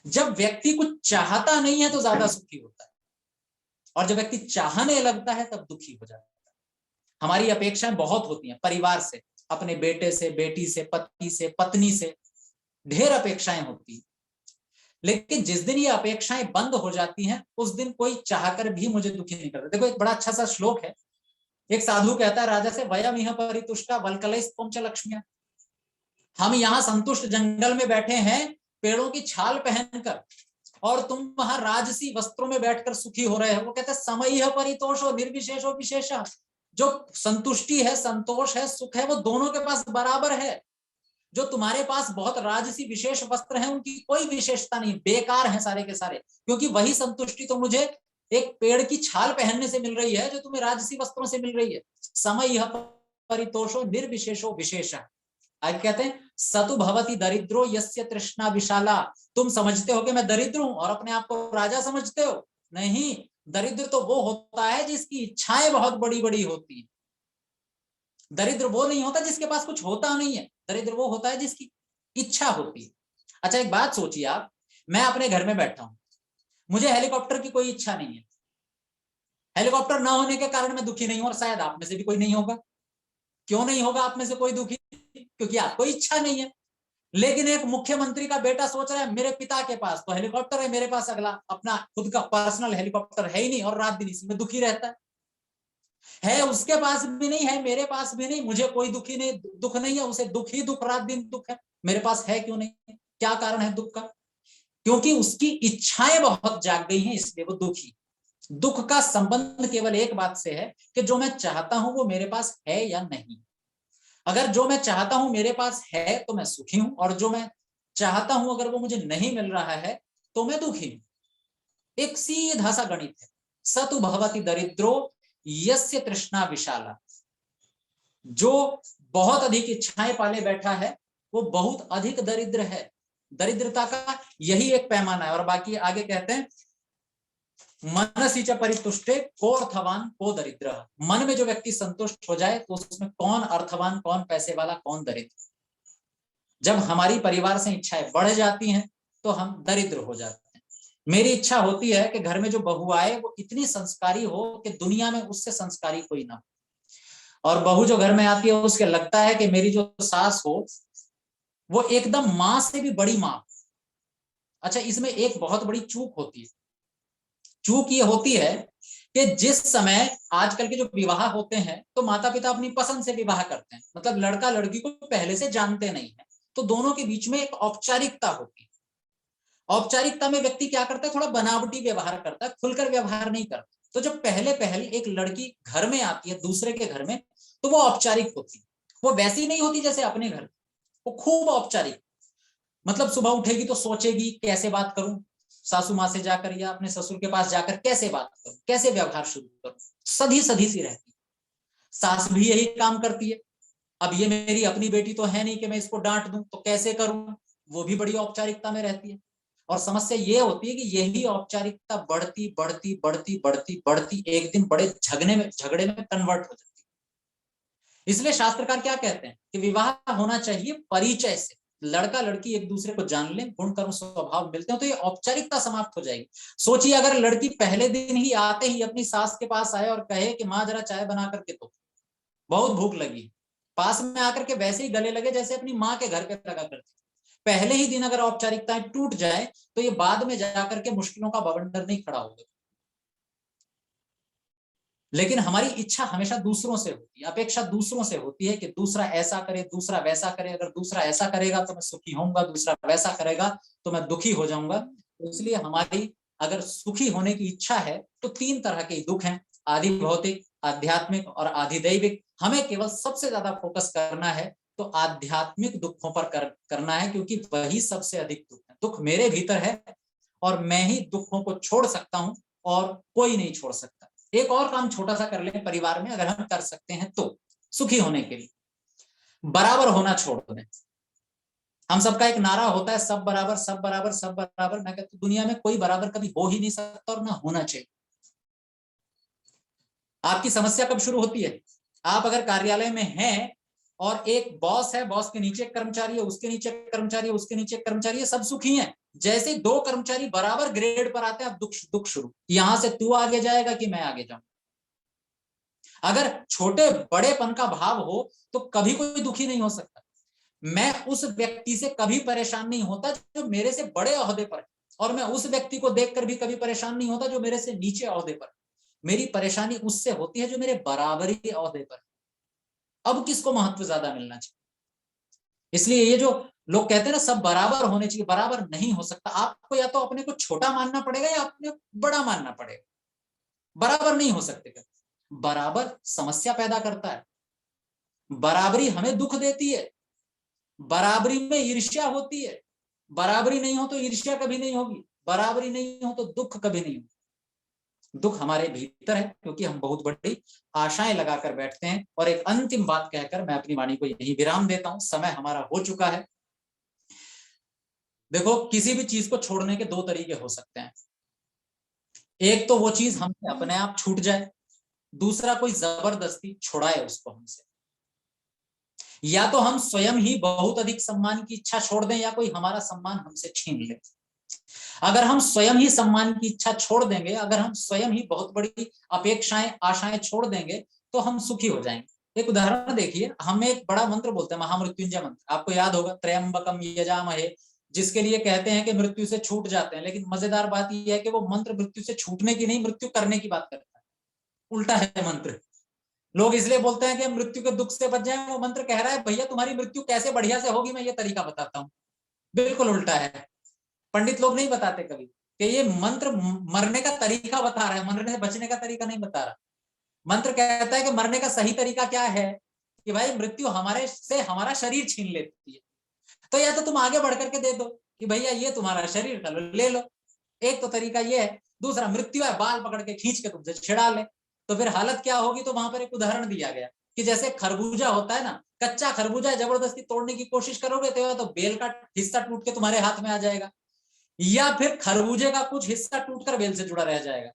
जब व्यक्ति कुछ चाहता नहीं है तो ज्यादा सुखी होता है, और जब व्यक्ति चाहने लगता है तब दुखी हो जाता है। हमारी अपेक्षाएं बहुत होती हैं, परिवार से, अपने बेटे से, बेटी से, पति से, पत्नी से, ढेर अपेक्षाएं होती हैं। लेकिन जिस दिन ये अपेक्षाएं बंद हो जाती हैं, उस दिन कोई चाहकर भी मुझे दुखी नहीं करता। देखो, एक बड़ा अच्छा सा श्लोक है। एक साधु कहता है राजा से, वयम इह परितुष्टा वल्कलैस्त्वं च लक्ष्म्या। हम यहाँ संतुष्ट जंगल में बैठे हैं पेड़ों की छाल पहनकर, और तुम वहां राजसी वस्त्रों में बैठकर सुखी हो रहे हो। वो कहते हैं, समय परितोषो निर्विशेषो विशेषा। जो संतुष्टि है, संतोष है, सुख है, वो दोनों के पास बराबर है। जो तुम्हारे पास बहुत राजसी विशेष वस्त्र हैं उनकी कोई विशेषता नहीं, बेकार हैं सारे के सारे, क्योंकि वही संतुष्टि तो मुझे एक पेड़ की छाल पहनने से मिल रही है जो तुम्हें राजसी वस्त्रों से मिल रही है। समय यह परितोषो निर्विशेषो विशेष। आगे कहते हैं सतु भवति दरिद्रो यस्य तृष्णा विशाला। तुम समझते हो कि मैं दरिद्र हूं और अपने आप को राजा समझते हो? नहीं, दरिद्र तो वो होता है जिसकी इच्छाएं बहुत बड़ी बड़ी होती है। दरिद्र वो नहीं होता जिसके पास कुछ होता नहीं है, दरिद्र वो होता है जिसकी इच्छा होती है। अच्छा एक बात सोचिए आप, मैं अपने घर में बैठा हूं, मुझे हेलीकॉप्टर की कोई इच्छा नहीं है, हेलीकॉप्टर ना होने के कारण मैं दुखी नहीं हूं, और शायद आप में से भी कोई नहीं होगा। क्यों नहीं होगा आप में से कोई दुखी? क्योंकि आपको इच्छा नहीं है। लेकिन एक मुख्यमंत्री का बेटा सोच रहा है मेरे पिता के पास तो हेलीकॉप्टर है, मेरे पास अगला अपना खुद का पर्सनल हेलीकॉप्टर है ही नहीं, और रात दिन इसी में दुखी रहता है उसके पास भी नहीं है, मेरे पास भी नहीं, मुझे कोई दुखी नहीं, दुख नहीं है, उसे दुख ही दुख, रात दिन दुख है। मेरे पास है क्यों नहीं है? क्या कारण है दुख का? क्योंकि उसकी इच्छाएं बहुत जाग गई हैं, इसलिए वो दुखी। दुख का संबंध केवल एक बात से है कि जो मैं चाहता हूं वो मेरे पास है या नहीं। अगर जो मैं चाहता हूं मेरे पास है तो मैं सुखी हूं, और जो मैं चाहता हूं अगर वो मुझे नहीं मिल रहा है तो मैं दुखी हूं। एक सीधा सा गणित है। सतु भवति दरिद्रो यस्य तृष्णा विशाला। जो बहुत अधिक इच्छाएं पाले बैठा है वो बहुत अधिक दरिद्र है। दरिद्रता का यही एक पैमाना है। और बाकी आगे कहते हैं मनसी च परितुष्टे को अर्थवान को दरिद्र। मन में जो व्यक्ति संतुष्ट हो जाए तो उसमें कौन अर्थवान, कौन पैसे वाला, कौन दरिद्र। जब हमारी परिवार से इच्छाएं बढ़ जाती हैं तो हम दरिद्र हो जाते हैं। मेरी इच्छा होती है कि घर में जो बहू आए वो इतनी संस्कारी हो कि दुनिया में उससे संस्कारी कोई ना हो, और बहू जो घर में आती है उसके लगता है कि मेरी जो सास हो वो एकदम मां से भी बड़ी मां। अच्छा इसमें एक बहुत बड़ी चूक होती है। चूक ये होती है कि जिस समय आजकल के जो विवाह होते हैं तो माता पिता अपनी पसंद से विवाह करते हैं, मतलब लड़का लड़की को पहले से जानते नहीं है, तो दोनों के बीच में एक औपचारिकता होती है। औपचारिकता में व्यक्ति क्या करता है, थोड़ा बनावटी व्यवहार करता है, खुलकर व्यवहार नहीं करता। तो जब पहले पहले एक लड़की घर में आती है दूसरे के घर में तो वो औपचारिक होती है, वो वैसी नहीं होती जैसे अपने घर, वो खूब औपचारिक। मतलब सुबह उठेगी तो सोचेगी कैसे बात करूं सासू माँ से जाकर, या अपने ससुर के पास जाकर कैसे बात करूं, कैसे व्यवहार शुरू करूं, सधी सधी सी रहती। सास भी यही काम करती है। अब ये मेरी अपनी बेटी तो है नहीं कि मैं इसको डांट दूं, तो कैसे करूं, वो भी बड़ी औपचारिकता में रहती है। और समस्या ये होती है कि यही औपचारिकता बढ़ती बढ़ती बढ़ती बढ़ती बढ़ती एक दिन बड़े झगड़े में कन्वर्ट हो जाती है। इसलिए शास्त्रकार क्या कहते हैं कि विवाह होना चाहिए परिचय से, लड़का लड़की एक दूसरे को जान लें, गुण कर्म स्वभाव मिलते हैं तो ये औपचारिकता समाप्त हो जाएगी। सोचिए अगर लड़की पहले दिन ही आते ही अपनी सास के पास आए और कहे कि माँ जरा चाय बना करके दो, बहुत भूख लगी, पास में आकर के वैसे ही गले लगे जैसे अपनी माँ के घर पे लगा करती। पहले ही दिन अगर औपचारिकताएं टूट जाए तो ये बाद में जाकर के मुश्किलों का बवंडर नहीं खड़ा होगा। लेकिन हमारी इच्छा हमेशा दूसरों से होती है, अपेक्षा दूसरों से होती है कि दूसरा ऐसा करे, दूसरा वैसा करे, अगर दूसरा ऐसा करेगा तो मैं सुखी होऊंगा, दूसरा वैसा करेगा तो मैं दुखी हो जाऊंगा। तो इसलिए हमारी अगर सुखी होने की इच्छा है तो तीन तरह के दुख हैं, आदि भौतिक, आध्यात्मिक और आधिदैविक। हमें केवल सबसे ज्यादा फोकस करना है तो आध्यात्मिक दुखों पर करना है, क्योंकि वही सबसे अधिक दुख है। दुख मेरे भीतर है और मैं ही दुखों को छोड़ सकता हूं और कोई नहीं छोड़ सकता। एक और काम छोटा सा कर लें परिवार में, अगर हम कर सकते हैं तो सुखी होने के लिए, बराबर होना छोड़ दें। हम सबका एक नारा होता है सब बराबर सब बराबर सब बराबर। मैं कहता हूं दुनिया में कोई बराबर कभी हो ही नहीं सकता और ना होना चाहिए। आपकी समस्या कब शुरू होती है, आप अगर कार्यालय में हैं और एक बॉस है, बॉस के नीचे कर्मचारी है, उसके नीचे कर्मचारी है, उसके नीचे कर्मचारी है, सब सुखी हैं। जैसे दो कर्मचारी बराबर ग्रेड पर आते हैं अब दुख दुख शुरू, यहां से तू आगे जाएगा कि मैं आगे जाऊं। अगर छोटे बड़ेपन का भाव हो तो कभी कोई दुखी नहीं हो सकता। मैं उस व्यक्ति से कभी परेशान नहीं होता जो मेरे से बड़े ओहदे पर है, और मैं उस व्यक्ति को देखकर भी कभी परेशान नहीं होता जो मेरे से नीचे ओहदे पर। मेरी परेशानी उससे होती है जो मेरे बराबरी ओहदे पर। अब किसको महत्व ज्यादा मिलना चाहिए? इसलिए ये जो लोग कहते हैं ना सब बराबर होने चाहिए, बराबर नहीं हो सकता। आपको या तो अपने को छोटा मानना पड़ेगा या अपने बड़ा मानना पड़ेगा, बराबर नहीं हो सकते। बराबर समस्या पैदा करता है, बराबरी हमें दुख देती है। बराबरी में ईर्ष्या होती है, बराबरी नहीं हो तो ईर्ष्या कभी नहीं होगी, बराबरी नहीं हो तो दुख कभी नहीं होगा। दुख हमारे भीतर है क्योंकि हम बहुत बड़ी आशाएं लगाकर बैठते हैं। और एक अंतिम बात कहकर मैं अपनी वाणी को यही विराम देता हूं, समय हमारा हो चुका है। देखो, किसी भी चीज को छोड़ने के दो तरीके हो सकते हैं। एक तो वो चीज हमसे अपने आप छूट जाए, दूसरा कोई जबरदस्ती छुड़ाए उसको हमसे। या तो हम स्वयं ही बहुत अधिक सम्मान की इच्छा छोड़ दें या कोई हमारा सम्मान हमसे छीन ले। अगर हम स्वयं ही सम्मान की इच्छा छोड़ देंगे, अगर हम स्वयं ही बहुत बड़ी अपेक्षाएं आशाएं छोड़ देंगे तो हम सुखी हो जाएंगे। एक उदाहरण देखिए, हम एक बड़ा मंत्र बोलते हैं, महामृत्युंजय मंत्र, आपको याद होगा, त्र्यंबकम यजामहे, जिसके लिए कहते हैं कि मृत्यु से छूट जाते हैं। लेकिन मजेदार बात यह है कि वो मंत्र मृत्यु से छूटने की नहीं, मृत्यु करने की बात करता है। उल्टा है मंत्र। लोग इसलिए बोलते हैं कि हम मृत्यु के दुख से बच जाएं, वो मंत्र कह रहा है भैया तुम्हारी मृत्यु कैसे बढ़िया से होगी मैं ये तरीका बताता हूँ। बिल्कुल उल्टा है। पंडित लोग नहीं बताते कभी कि ये मंत्र मरने का तरीका बता रहा है, मरने से बचने का तरीका नहीं बता रहा। मंत्र कहता है कि मरने का सही तरीका क्या है, कि भाई मृत्यु हमारे से हमारा शरीर छीन लेती है। तो या तो तुम आगे बढ़ करके दे दो कि भैया ये तुम्हारा शरीर था, ले लो, एक तो तरीका ये है। दूसरा, मृत्यु है बाल पकड़ के खींच के तुमसे छिड़ा ले, तो फिर हालत क्या होगी। तो वहां पर एक उदाहरण दिया गया कि जैसे खरबूजा होता है ना, कच्चा खरबूजा जबरदस्ती तोड़ने की कोशिश करोगे तो बेल का हिस्सा टूट के तुम्हारे हाथ में आ जाएगा, या फिर खरबूजे का कुछ हिस्सा टूटकर बेल से जुड़ा रह जाएगा,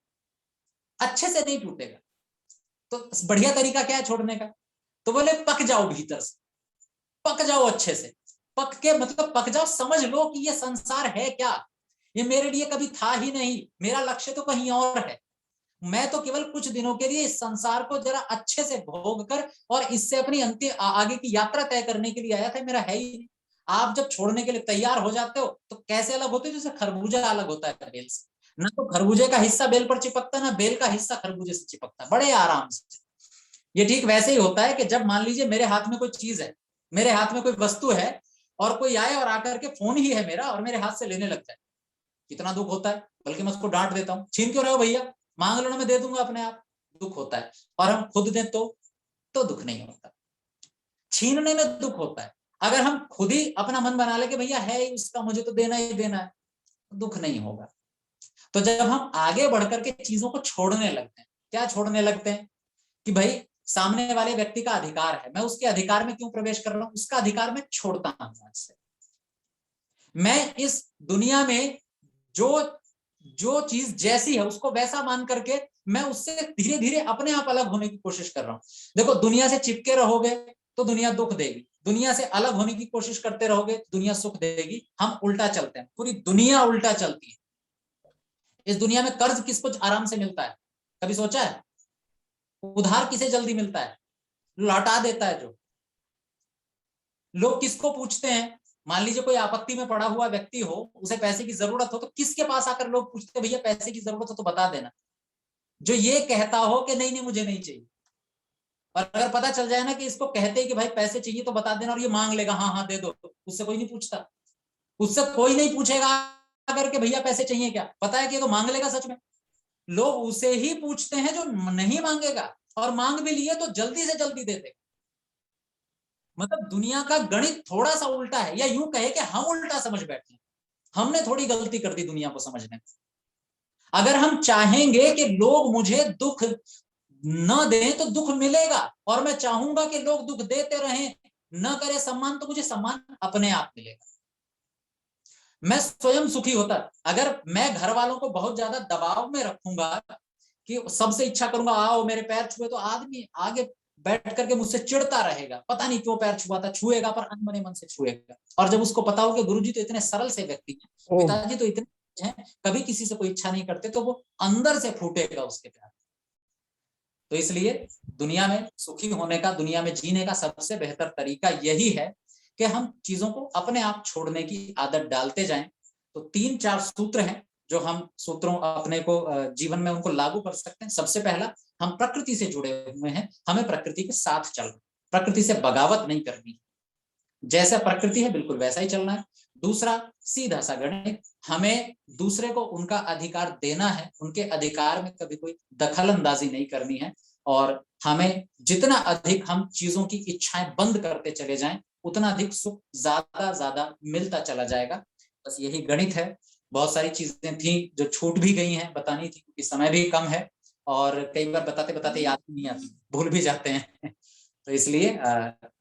अच्छे से नहीं टूटेगा। तो बढ़िया तरीका क्या है छोड़ने का? तो बोले पक जाओ, भीतर से पक जाओ, अच्छे से पक के, मतलब पक जाओ, समझ लो कि ये संसार है क्या, ये मेरे लिए कभी था ही नहीं, मेरा लक्ष्य तो कहीं और है। मैं तो केवल कुछ दिनों के लिए इस संसार को जरा अच्छे से भोग कर और इससे अपनी अंतिम आगे की यात्रा तय करने के लिए आया था, मेरा है ही नहीं। आप जब छोड़ने के लिए तैयार हो जाते हो तो कैसे अलग होते हो? जैसे खरबूजा अलग होता है बेल से, ना तो खरबूजे का हिस्सा बेल पर चिपकता, ना बेल का हिस्सा खरबूजे से चिपकता, बड़े आराम से। ये ठीक वैसे ही होता है कि जब मान लीजिए मेरे हाथ में कोई चीज है, मेरे हाथ में कोई वस्तु है, और कोई आए और आकर के फोन ही है मेरा और मेरे हाथ से लेने लग जाए, कितना दुख होता है। बल्कि मैं उसको डांट देता हूँ, छीन क्यों रहे हो भैया, मांग लो ना, मैं दे दूंगा अपने आप। दुख होता है। और हम खुद दें तो दुख नहीं होता, छीनने में दुख होता है। अगर हम खुद ही अपना मन बना ले कि भैया है उसका, मुझे तो देना ही देना है, दुख नहीं होगा। तो जब हम आगे बढ़कर के चीजों को छोड़ने लगते हैं, क्या छोड़ने लगते हैं कि भाई सामने वाले व्यक्ति का अधिकार है, मैं उसके अधिकार में क्यों प्रवेश कर रहा हूं, उसका अधिकार मैं छोड़ता हूं आज से। मैं इस दुनिया में जो जो चीज जैसी है उसको वैसा मान करके मैं उससे धीरे धीरे अपने आप अलग होने की कोशिश कर रहा हूं। देखो, दुनिया से चिपके रहोगे तो दुनिया दुख देगी, दुनिया से अलग होने की कोशिश करते रहोगे दुनिया सुख देगी। हम उल्टा चलते हैं, पूरी दुनिया उल्टा चलती है। इस दुनिया में कर्ज किसको आराम से मिलता है, कभी सोचा है? उधार किसे जल्दी मिलता है? लौटा देता है जो। लोग किसको पूछते हैं? मान लीजिए कोई आपत्ति में पड़ा हुआ व्यक्ति हो, उसे पैसे की जरूरत हो, तो किसके पास आकर लोग पूछते, भैया पैसे की जरूरत हो तो बता देना। जो ये कहता हो कि नहीं नहीं मुझे नहीं चाहिए, और अगर पता चल जाए ना कि इसको कहते कि भाई पैसे चाहिए तो बता देना, और ये मांग लेगा हाँ हाँ दे दो, उससे कोई नहीं पूछता, उससे कोई नहीं पूछेगा अगर के भैया पैसे चाहिए क्या, पता है कि ये तो मांग लेगा सच में। लोग उसे ही पूछते हैं जो नहीं मांगेगा, और मांग भी लिए तो जल्दी से जल्दी दे देगा। मतलब दुनिया का गणित थोड़ा सा उल्टा है, या यूं कहे कि हम उल्टा समझ बैठे हैं। हमने थोड़ी गलती कर दी दुनिया को समझने में। अगर हम चाहेंगे कि लोग मुझे दुख न दें तो दुख मिलेगा, और मैं चाहूंगा कि लोग दुख देते रहें, न करे सम्मान, तो मुझे सम्मान अपने आप मिलेगा। मैं स्वयं सुखी होता। अगर मैं घर वालों को बहुत ज्यादा दबाव में रखूंगा कि सबसे इच्छा करूंगा आओ मेरे पैर छुए, तो आदमी आगे बैठ करके मुझसे चिढ़ता रहेगा, पता नहीं क्यों पैर छुआता, छुएगा पर अनमने मन से छुएगा। और जब उसको पता हो कि गुरुजी तो इतने सरल से व्यक्ति हैं, पिताजी तो इतने हैं, कभी किसी से कोई इच्छा नहीं करते, तो वो अंदर से फूटेगा उसके प्यार। तो इसलिए दुनिया में सुखी होने का, दुनिया में जीने का सबसे बेहतर तरीका यही है कि हम चीजों को अपने आप छोड़ने की आदत डालते जाएं। तो 3-4 सूत्र हैं जो हम सूत्रों अपने को जीवन में उनको लागू कर सकते हैं। सबसे पहला, हम प्रकृति से जुड़े हुए हैं, हमें प्रकृति के साथ चलना, प्रकृति से बगावत नहीं करनी, जैसा प्रकृति है बिल्कुल वैसा ही चलना है। दूसरा, सीधा सा गणित, हमें दूसरे को उनका अधिकार देना है, उनके अधिकार में कभी कोई दखल अंदाजी नहीं करनी है। और हमें जितना अधिक हम चीजों की इच्छाएं बंद करते चले जाएं, उतना अधिक सुख ज्यादा मिलता चला जाएगा। बस यही गणित है। बहुत सारी चीजें थी जो छूट भी गई हैं, बतानी थी, क्योंकि समय भी कम है और कई बार बताते बताते याद नहीं आती, भूल भी जाते हैं। तो इसलिए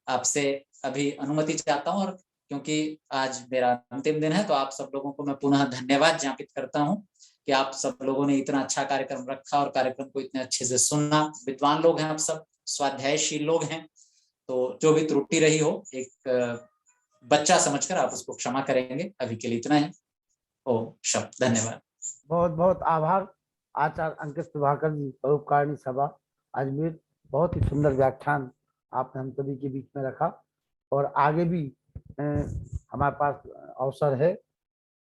आपसे अभी अनुमति चाहता हूँ, और क्योंकि आज मेरा अंतिम दिन है तो आप सब लोगों को मैं पुनः धन्यवाद ज्ञापित करता हूँ कि आप सब लोगों ने इतना अच्छा कार्यक्रम रखा और कार्यक्रम को इतने अच्छे से सुना। विद्वान लोग हैं आप सब, स्वाध्यायशील लोग हैं, तो जो भी त्रुटि रही हो एक बच्चा समझकर आप उसको क्षमा करेंगे। अभी के लिए इतना ही। ओ शब्द धन्यवाद। बहुत बहुत आभार आचार्य अंकित प्रभाकर जी, परोपकारिणी सभा अजमेर। बहुत ही सुंदर व्याख्यान आपने हम सभी के बीच में रखा, और आगे भी हमारे पास अवसर है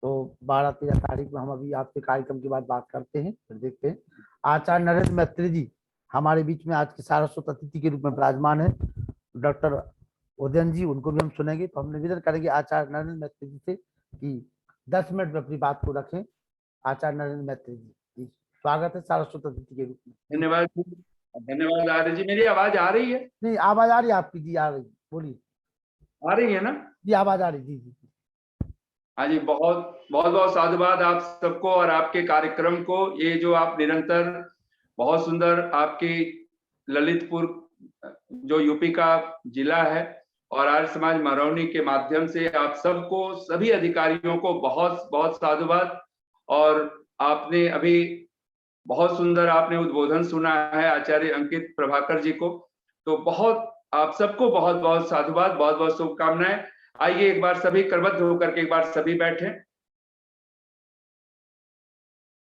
तो 12-13 तारीख में हम अभी आपसे कार्यक्रम की बात करते हैं, फिर देखते हैं। आचार्य नरेंद्र मैत्री जी हमारे बीच में आज के सारस्वत अतिथि के रूप में विराजमान है। डॉक्टर उदयन जी, उनको भी हम सुनेंगे। तो हम निवेदन करेंगे आचार्य नरेंद्र मैत्री जी से कि 10 मिनट में अपनी बात को रखें। आचार्य नरेंद्र मैत्री जी, स्वागत है सारस्वत अतिथि के रूप में। धन्यवाद आर्य जी। मेरी आवाज आ रही है? नहीं, आवाज आ रही है आपकी जी, आ रही, बोलिए। आ रही है ना जी, आवाज आ रही जी जी। हाँ जी, बहुत बहुत साधुवाद आप सबको और आपके कार्यक्रम को। ये जो आप निरंतर बहुत सुंदर आपकी ललितपुर जो यूपी का जिला है और आर्य समाज महरौनी के माध्यम से आप सबको, सभी अधिकारियों को बहुत बहुत साधुवाद। और आपने अभी बहुत सुंदर आपने उद्बोधन सुना है आचार्य अंकित प्रभाकर जी को, तो बहुत आप सबको बहुत बहुत साधुवाद, बहुत बहुत शुभकामनाएं। आइए एक बार सभी करबद्ध होकर के एक बार सभी बैठे।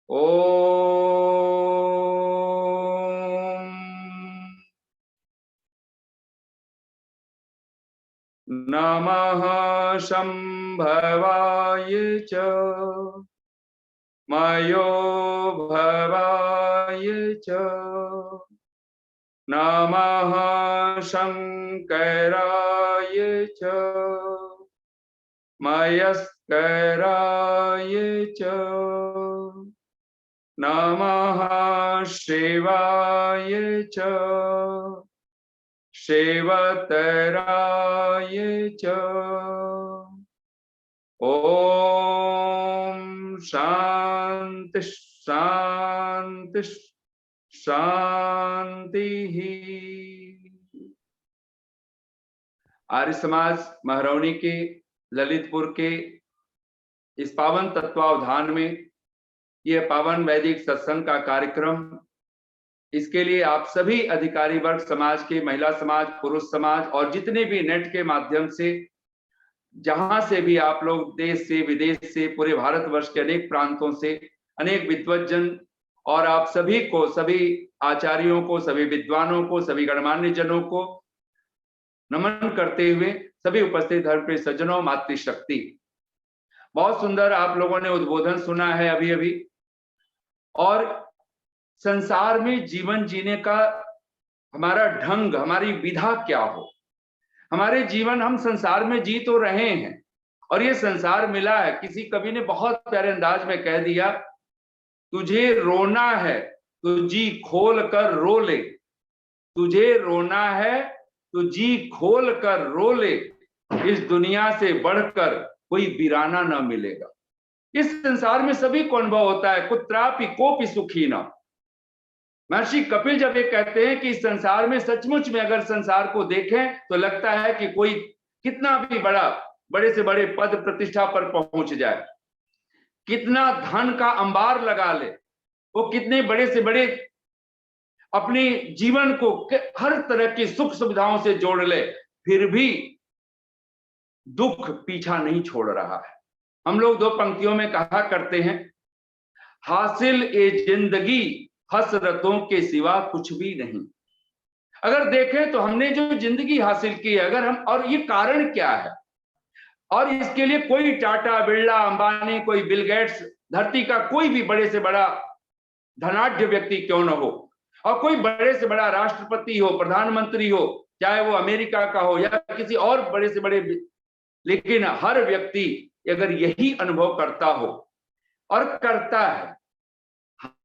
ओम नमः शंभवाय च मयो भवाय च नमः शंकराय च मयस्कराय च नमः शिवाय च शिवतराय च। ओम शांति शांति शांति। आर्य समाज महरौनी के ललितपुर के इस पावन तत्वावधान में यह पावन वैदिक सत्संग का कार्यक्रम, इसके लिए आप सभी अधिकारी वर्ग, समाज के महिला समाज, पुरुष समाज और जितने भी नेट के माध्यम से, जहां से भी आप लोग देश से विदेश से, पूरे भारतवर्ष के अनेक प्रांतों से अनेक विद्वज्जन, और आप सभी को, सभी आचार्यों को, सभी विद्वानों को, सभी गणमान्य जनों को नमन करते हुए, सभी उपस्थित धर्मप्रिय सज्जनों, मातृशक्ति, बहुत सुंदर आप लोगों ने उद्बोधन सुना है अभी अभी। और संसार में जीवन जीने का हमारा ढंग, हमारी विधा क्या हो, हमारे जीवन, हम संसार में जी तो रहे हैं और ये संसार मिला है। किसी कवि ने बहुत प्यारे अंदाज में कह दिया, तुझे रोना है तो जी खोल कर रो ले, तुझे रोना है तो जी खोल कर रो ले, इस दुनिया से बढ़कर कोई वीराना न मिलेगा। इस संसार में सभी को अनुभव होता है, कुत्रापि कोपि सुखी न। महर्षि कपिल जब ये कहते हैं कि इस संसार में सचमुच में अगर संसार को देखें तो लगता है कि कोई कितना भी बड़े से बड़े पद प्रतिष्ठा पर पहुंच जाए, कितना धन का अंबार लगा ले, वो कितने बड़े से बड़े अपने जीवन को हर तरह की सुख सुविधाओं से जोड़ ले, फिर भी दुख पीछा नहीं छोड़ रहा है। हम लोग दो पंक्तियों में कहा करते हैं, हासिल ए जिंदगी हसरतों के सिवा कुछ भी नहीं। अगर देखें तो हमने जो जिंदगी हासिल की है, अगर हम, और ये कारण क्या है, और इसके लिए कोई टाटा, बिरला, अंबानी, कोई बिल गेट्स, धरती का कोई भी बड़े से बड़ा धनाढ्य व्यक्ति क्यों न हो, और कोई बड़े से बड़ा राष्ट्रपति हो, प्रधानमंत्री हो, चाहे वो अमेरिका का हो या किसी और बड़े से बड़े, लेकिन हर व्यक्ति अगर यही अनुभव करता हो और करता है,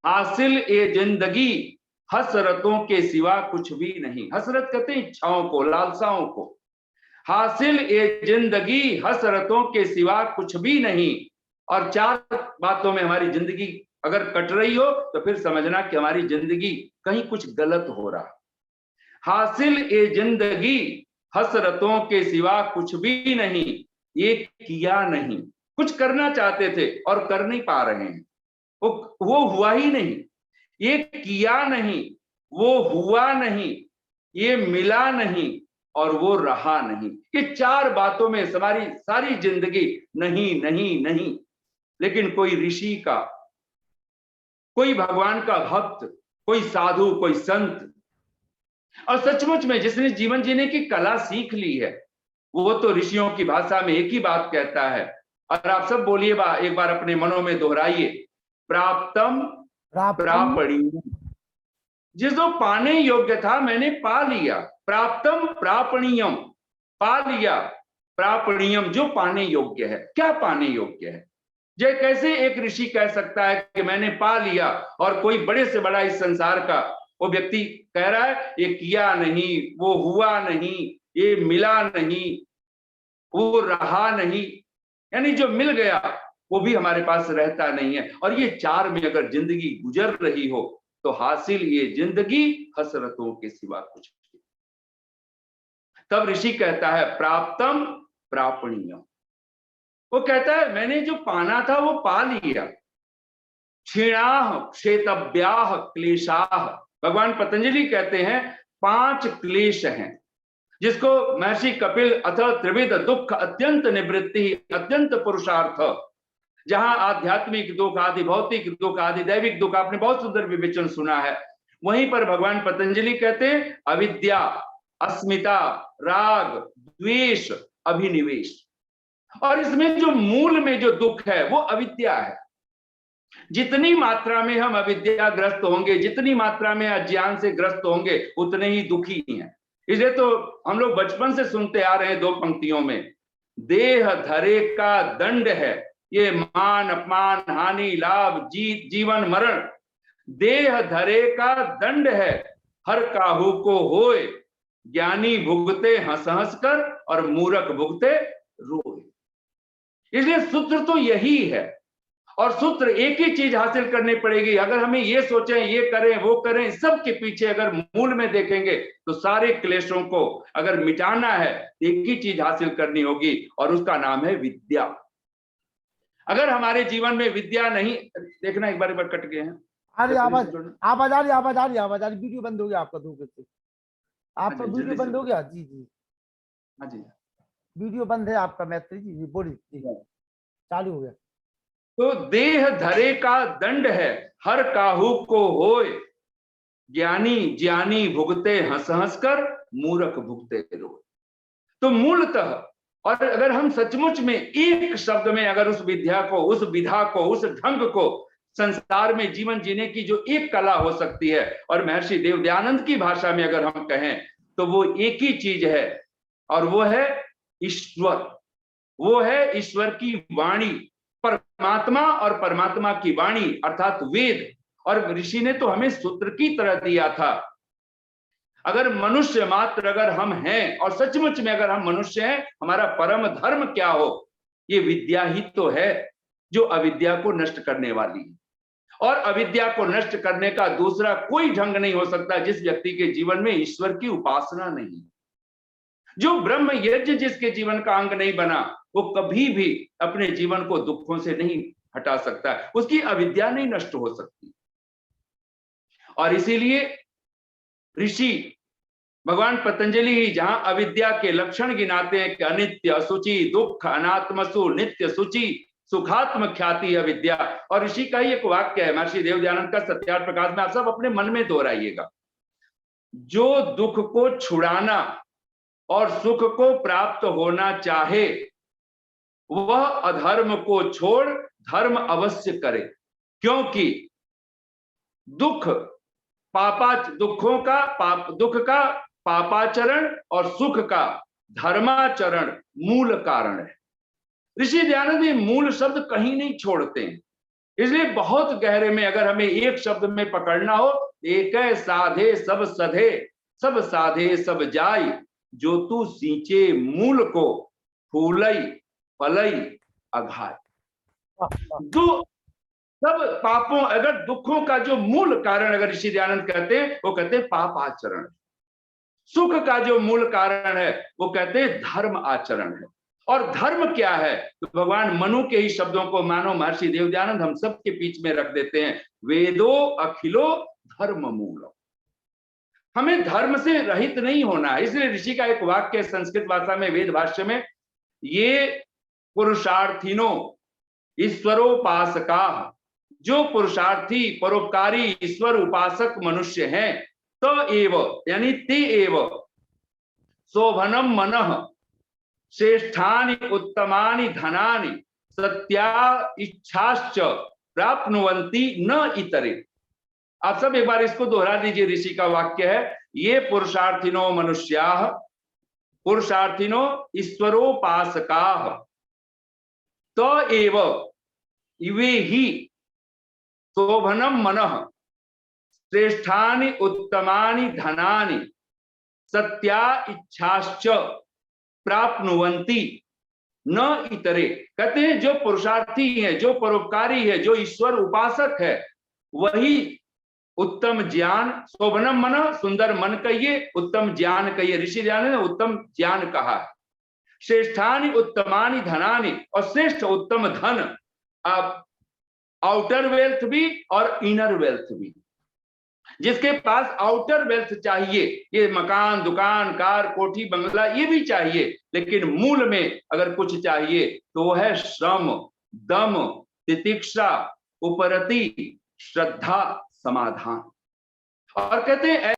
हासिल ए जिंदगी हसरतों के सिवा कुछ भी नहीं। हसरत कहते हैं इच्छाओं को, लालसाओं को। हासिल ये जिंदगी हसरतों के सिवा कुछ भी नहीं। और 4 बातों में हमारी जिंदगी अगर कट रही हो तो फिर समझना कि हमारी जिंदगी कहीं कुछ गलत हो रहा। हासिल ये जिंदगी हसरतों के सिवा कुछ भी नहीं, ये किया नहीं। कुछ करना चाहते थे और कर नहीं पा रहे हैं, वो हुआ ही नहीं। ये किया नहीं, वो हुआ नहीं, ये मिला नहीं और वो रहा नहीं। ये 4 बातों में हमारी सारी जिंदगी नहीं नहीं नहीं। लेकिन कोई ऋषि का, कोई भगवान का भक्त, कोई साधु, कोई संत, और सचमुच में जिसने जीवन जीने की कला सीख ली है, वो तो ऋषियों की भाषा में एक ही बात कहता है। और आप सब बोलिए एक बार अपने मनों में दोहराइए, प्राप्तम प्रापणीयम। जिसको पाने योग्य था मैंने पा लिया। प्राप्तम प्रापणीयम, पा लिया। प्रापणीयम, जो पाने योग्य है। क्या पाने योग्य है? जय कैसे एक ऋषि कह सकता है कि मैंने पा लिया, और कोई बड़े से बड़ा इस संसार का वो व्यक्ति कह रहा है ये किया नहीं, वो हुआ नहीं, ये मिला नहीं, वो रहा नहीं। यानी जो मिल गया वो भी हमारे पास रहता नहीं है। और ये 4 में अगर जिंदगी गुजर रही हो तो हासिल ये जिंदगी हसरतों के सिवा कुछ नहीं। तब ऋषि कहता है प्राप्तम प्रापणीयम। वो कहता है मैंने जो पाना था वो पा लिया। क्षीणाह क्षेतव्याह क्लेशाह। भगवान पतंजलि कहते हैं 5 क्लेश हैं जिसको महर्षि कपिल अथ त्रिविध दुख अत्यंत निवृत्ति अत्यंत पुरुषार्थ। जहां आध्यात्मिक दुख आदि, भौतिक दुख आदि, दैविक दुख, आपने बहुत सुंदर विवेचन सुना है। वहीं पर भगवान पतंजलि कहते हैं अविद्या, अस्मिता, राग, द्वेष, अभिनिवेश। और इसमें जो मूल में जो दुख है वो अविद्या है। जितनी मात्रा में हम अविद्याग्रस्त होंगे, जितनी मात्रा में अज्ञान से ग्रस्त होंगे, उतने ही दुखी हैं। इसलिए तो हम लोग बचपन से सुनते आ रहे हैं 2 पंक्तियों में, देह धरे का दंड है ये मान अपमान हानि लाभ जीत जीवन मरण। देह धरे का दंड है हर काहू को होए, ज्ञानी भुगते हंस हंस कर और मूर्ख भुगते रोए। इसलिए सूत्र तो यही है। और सूत्र एक ही चीज हासिल करनी पड़ेगी। अगर हमें ये सोचें ये करें वो करें, सब के पीछे अगर मूल में देखेंगे तो सारे क्लेशों को अगर मिटाना है एक ही चीज हासिल करनी होगी और उसका नाम है विद्या। अगर हमारे जीवन में विद्या नहीं, देखना एक बार कट गए हैं। अरे आवाज आ रही, वीडियो बंद हो गया आपका 2 से। आपका वीडियो बंद हो गया? जी जी हाँ जी, वीडियो बंद है आपका। मैत्री जी बोलिए, चालू हो गया। तो देह धरे का दंड है हर काहू को होए, ज्ञानी ज्ञानी भुगते हंस हंस कर मूर्ख भुगते रोए। तो मूलतः, और अगर हम सचमुच में एक शब्द में अगर उस विद्या को, उस विधा को, उस ढंग को, संसार में जीवन जीने की जो एक कला हो सकती है, और महर्षि देवदयानंद की भाषा में अगर हम कहें तो वो एक ही चीज है, और वो है ईश्वर। वो है ईश्वर की वाणी, परमात्मा और परमात्मा की वाणी अर्थात वेद। और ऋषि ने तो हमें सूत्र की तरह दिया था। अगर मनुष्य मात्र अगर हम हैं, और सचमुच में अगर हम मनुष्य हैं, हमारा परम धर्म क्या हो? ये विद्या ही तो है जो अविद्या को नष्ट करने वाली है। और अविद्या को नष्ट करने का दूसरा कोई ढंग नहीं हो सकता जिस व्यक्ति के जीवन में ईश्वर की उपासना नहीं। जो ब्रह्म यज्ञ जिसके जीवन का अंग नहीं बना, वो कभी भी अपने जीवन को दुखों से नहीं हटा सकता, उसकी अविद्या नहीं नष्ट हो सकती। और इसीलिए ऋषि भगवान पतंजलि ही जहां अविद्या के लक्षण गिनाते हैं कि अनित्य, असुचि, दुख, अनात्मसु, नित्य, सुचि, सुखात्म ख्याति अविद्या। और ऋषि का ही एक वाक्य है महर्षि देवदयानंद का सत्यार्थ प्रकाश में, आप सब अपने मन में दोहराइएगा, जो दुख को छुड़ाना और सुख को प्राप्त होना चाहे वह अधर्म को छोड़ धर्म अवश्य करे, क्योंकि दुख दुख का पापाचरण और सुख का धर्माचरण मूल कारण है। ऋषि दयानंद ये मूल शब्द कहीं नहीं छोड़ते हैं। इसलिए बहुत गहरे में अगर हमें एक शब्द में पकड़ना हो, एक साधे सब सधे, सब साधे सब जाय, जो तू सींचे मूल को फूलई फलई अघाय। जो सब पापों, अगर दुखों का जो मूल कारण अगर ऋषि दयानंद कहते हैं, वो कहते हैं पाप आचरण। सुख का जो मूल कारण है वो कहते हैं धर्म आचरण है। और धर्म क्या है? तो भगवान मनु के ही शब्दों को मानो महर्षि देवदयानंद हम सब के बीच में रख देते हैं, वेदो अखिलो धर्म मूलो। हमें धर्म से रहित नहीं होना है। इसलिए ऋषि का एक वाक्य संस्कृत भाषा में वेद भाष्य में, ये पुरुषार्थिनो ईश्वरोपासका, जो पुरुषार्थी परोपकारी ईश्वर उपासक मनुष्य हैं, तो एव यानी ते एव शोभनम मनः श्रेष्ठानि उत्तमानि धनानि सत्या इच्छाश्च प्राप्नुवन्ति न इतरे। आप सब एक बार इसको दोहरा दीजिए। ऋषि का वाक्य है, ये पुरुषार्थिनो मनुष्याः पुरुषार्थिनो ईश्वरोपासकाः तो एव इवे ही शोभनम मनः श्रेष्ठानि उत्तमानि धनानि सत्या इच्छाश्च प्राप्नुवन्ति न इतरे। कहते हैं जो पुरुषार्थी है, जो परोपकारी है, जो ईश्वर उपासक है, वही उत्तम ज्ञान, शोभनम मन सुंदर मन कहिए, उत्तम ज्ञान कहिए। ऋषि दयानंद ने उत्तम ज्ञान कहा है। श्रेष्ठानि उत्तमानि धनानि, और श्रेष्ठ उत्तम धन, आउटर वेल्थ भी और इनर वेल्थ भी। जिसके पास आउटर वेल्थ चाहिए, ये मकान दुकान कार कोठी बंगला ये भी चाहिए, लेकिन मूल में अगर कुछ चाहिए तो वो है श्रम दम तितिक्षा उपरति श्रद्धा समाधान। और कहते हैं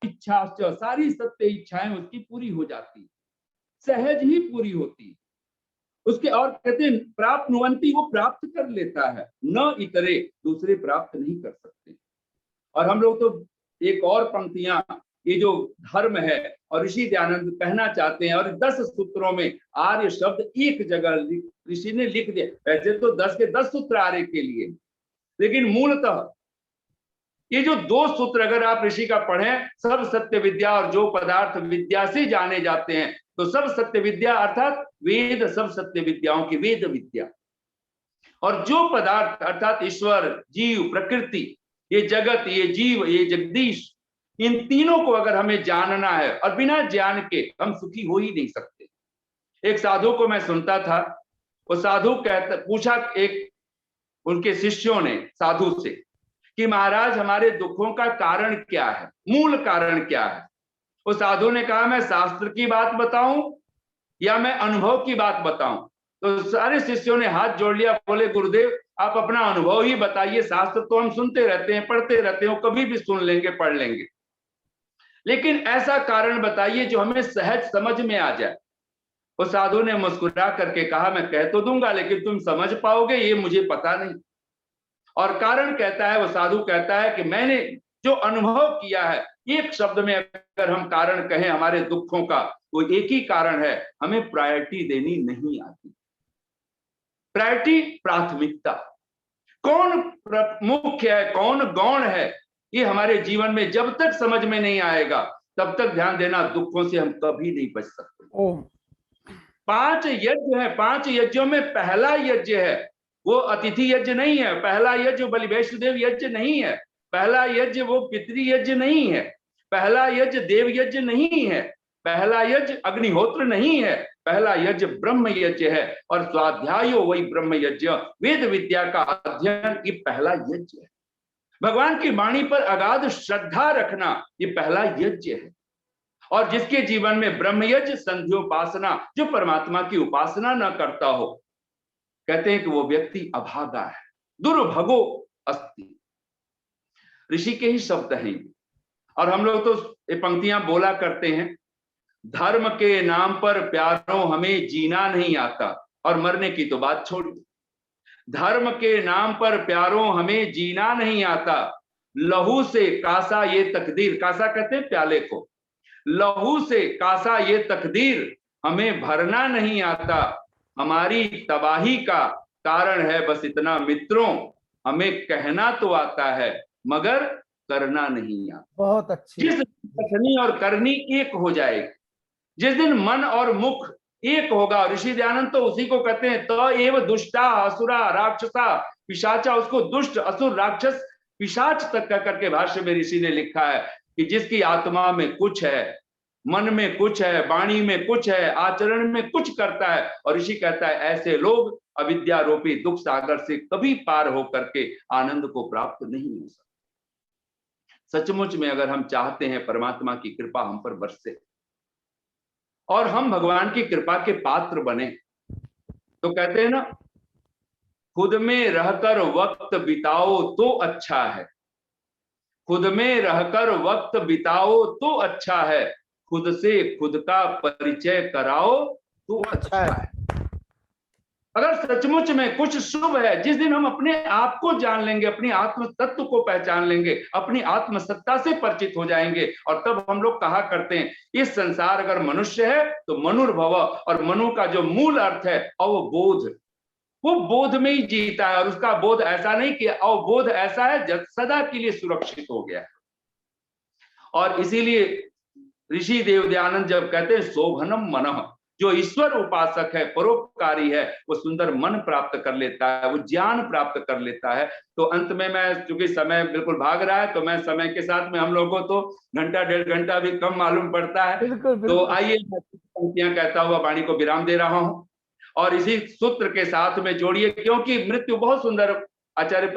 इच्छा, सारी सत्य इच्छाएं उसकी पूरी हो जाती, सहज ही पूरी होती उसके। और कहते हैं प्राप्नुवन्ति, वो प्राप्त कर लेता है, न इतरे, दूसरे प्राप्त नहीं कर सकते। और हम लोग तो एक और पंक्तियां, ये जो धर्म है और ऋषि दयानंद कहना चाहते हैं, और 10 सूत्रों में आर्य शब्द एक जगह ऋषि ने लिख दिया। वैसे तो 10 के 10 सूत्र आर्य के लिए, लेकिन मूलतः ये जो 2 सूत्र अगर आप ऋषि का पढ़ें, सब सत्य विद्या और जो पदार्थ विद्या से जाने जाते हैं, तो सब सत्य विद्या अर्थात वेद, सब सत्य विद्याओं की वेद विद्या, और जो पदार्थ अर्थात ईश्वर जीव प्रकृति, ये जगत ये जीव ये जगदीश, इन तीनों को अगर हमें जानना है, और बिना ज्ञान के हम सुखी हो ही नहीं सकते। एक साधु को मैं सुनता था, वो साधु पूछा एक उनके शिष्यों ने साधु से कि महाराज हमारे दुखों का कारण क्या है, मूल कारण क्या है। उस साधु ने कहा, मैं शास्त्र की बात बताऊं या मैं अनुभव की बात बताऊं। तो सारे शिष्यों ने हाथ जोड़ लिया, बोले गुरुदेव आप अपना अनुभव ही बताइए, शास्त्र तो हम सुनते रहते हैं पढ़ते रहते हैं, कभी भी सुन लेंगे पढ़ लेंगे, लेकिन ऐसा कारण बताइए जो हमें सहज समझ में आ जाए। उस साधु ने मुस्कुरा करके कहा, मैं कह तो दूंगा लेकिन तुम समझ पाओगे ये मुझे पता नहीं। और कारण कहता है, वो साधु कहता है कि मैंने जो अनुभव किया है, एक शब्द में अगर हम कारण कहें हमारे दुखों का, वो एक ही कारण है, हमें प्रायोरिटी देनी नहीं आती। प्रायोरिटी, प्राथमिकता, कौन मुख्य है कौन गौण है, ये हमारे जीवन में जब तक समझ में नहीं आएगा तब तक ध्यान देना, दुखों से हम कभी नहीं बच सकते। 5 यज्ञ है, 5 यज्ञों में पहला यज्ञ है वो अतिथि यज्ञ नहीं है, पहला यज्ञ बलि वैष्णदेव यज्ञ नहीं है, पहला यज्ञ वो पितृ यज्ञ नहीं है, पहला यज्ञ देव यज्ञ नहीं है, पहला यज्ञ अग्निहोत्र नहीं है, पहला यज्ञ ब्रह्म यज्ञ है। और स्वाध्यायो वही ब्रह्म यज्ञ, वेद विद्या का अध्ययन, ये पहला यज्ञ है। भगवान की वाणी पर अगाध श्रद्धा रखना, ये पहला यज्ञ है। और जिसके जीवन में ब्रह्म यज्ञ संध्योपासना, जो परमात्मा की उपासना न करता हो, कहते हैं कि वो व्यक्ति अभागा है, दुर्भगो अस्ति। ऋषि के ही शब्द हैं। और हम लोग तो ये पंक्तियां बोला करते हैं, धर्म के नाम पर प्यारों हमें जीना नहीं आता, और मरने की तो बात छोड़ दी। धर्म के नाम पर प्यारों हमें जीना नहीं आता, लहू से कासा ये तकदीर, कासा कहते हैं प्याले को, लहू से कासा ये तकदीर हमें भरना नहीं आता, हमारी तबाही का कारण है बस इतना मित्रों, हमें कहना तो आता है मगर करना नहीं आता। बहुत अच्छी। जिस कथनी और करनी एक हो जाएगी। जिस दिन मन और मुख एक होगा, ऋषि दयानंद तो उसी को कहते हैं त एव दुष्टा असुरा राक्षसा पिशाचा, उसको दुष्ट असुर राक्षस पिशाच तक कह करके भाष्य में ऋषि ने लिखा है कि जिसकी आत्मा में कुछ है, मन में कुछ है, वाणी में कुछ है, आचरण में कुछ करता है, और ऋषि कहता है ऐसे लोग अविद्या रूपी दुख सागर से कभी पार होकर के आनंद को प्राप्त नहीं हो सकते। सचमुच में अगर हम चाहते हैं परमात्मा की कृपा हम पर बरसे और हम भगवान की कृपा के पात्र बने, तो कहते हैं ना, खुद में रहकर वक्त बिताओ तो अच्छा है, खुद में रहकर वक्त बिताओ तो अच्छा है, खुद से खुद का परिचय कराओ तो अच्छा है। अगर सचमुच में कुछ शुभ है, जिस दिन हम अपने आप को जान लेंगे, अपनी आत्म तत्व को पहचान लेंगे, अपनी आत्म सत्ता से परिचित हो जाएंगे, और तब हम लोग कहा करते हैं इस संसार अगर मनुष्य है तो मनुर्भव, और मनु का जो मूल अर्थ है अवबोध, वो बोध में ही जीता है, और उसका बोध ऐसा नहीं कि अवबोध ऐसा है जब सदा के लिए सुरक्षित हो गया है। और इसीलिए ऋषि देव दयानंद जब कहते हैं शोभनम मनः, जो ईश्वर उपासक है, परोपकारी है, वो सुंदर मन प्राप्त कर लेता है, वो ज्ञान प्राप्त कर लेता है। तो अंत में मैं, चूंकि समय बिल्कुल भाग रहा है, तो मैं समय के साथ में हम लोगों को तो घंटा डेढ़ घंटा भी कम मालूम पड़ता है। तो आइए पंक्तियां कहता हुआ वाणी को विराम दे रहा हूं, और इसी सूत्र के साथ में जोड़िए, क्योंकि मृत्यु बहुत सुंदर आचार्य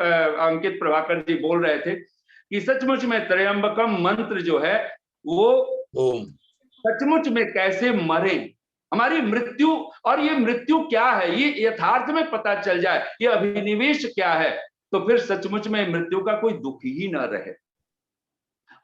अंकित प्रभाकर जी बोल रहे थे कि सचमुच में त्रयंबकम मंत्र जो है वो सचमुच में कैसे मरे, हमारी मृत्यु, और ये मृत्यु क्या है ये यथार्थ में पता चल जाए, ये अभिनिवेश क्या है, तो फिर सचमुच में मृत्यु का कोई दुख ही न रहे।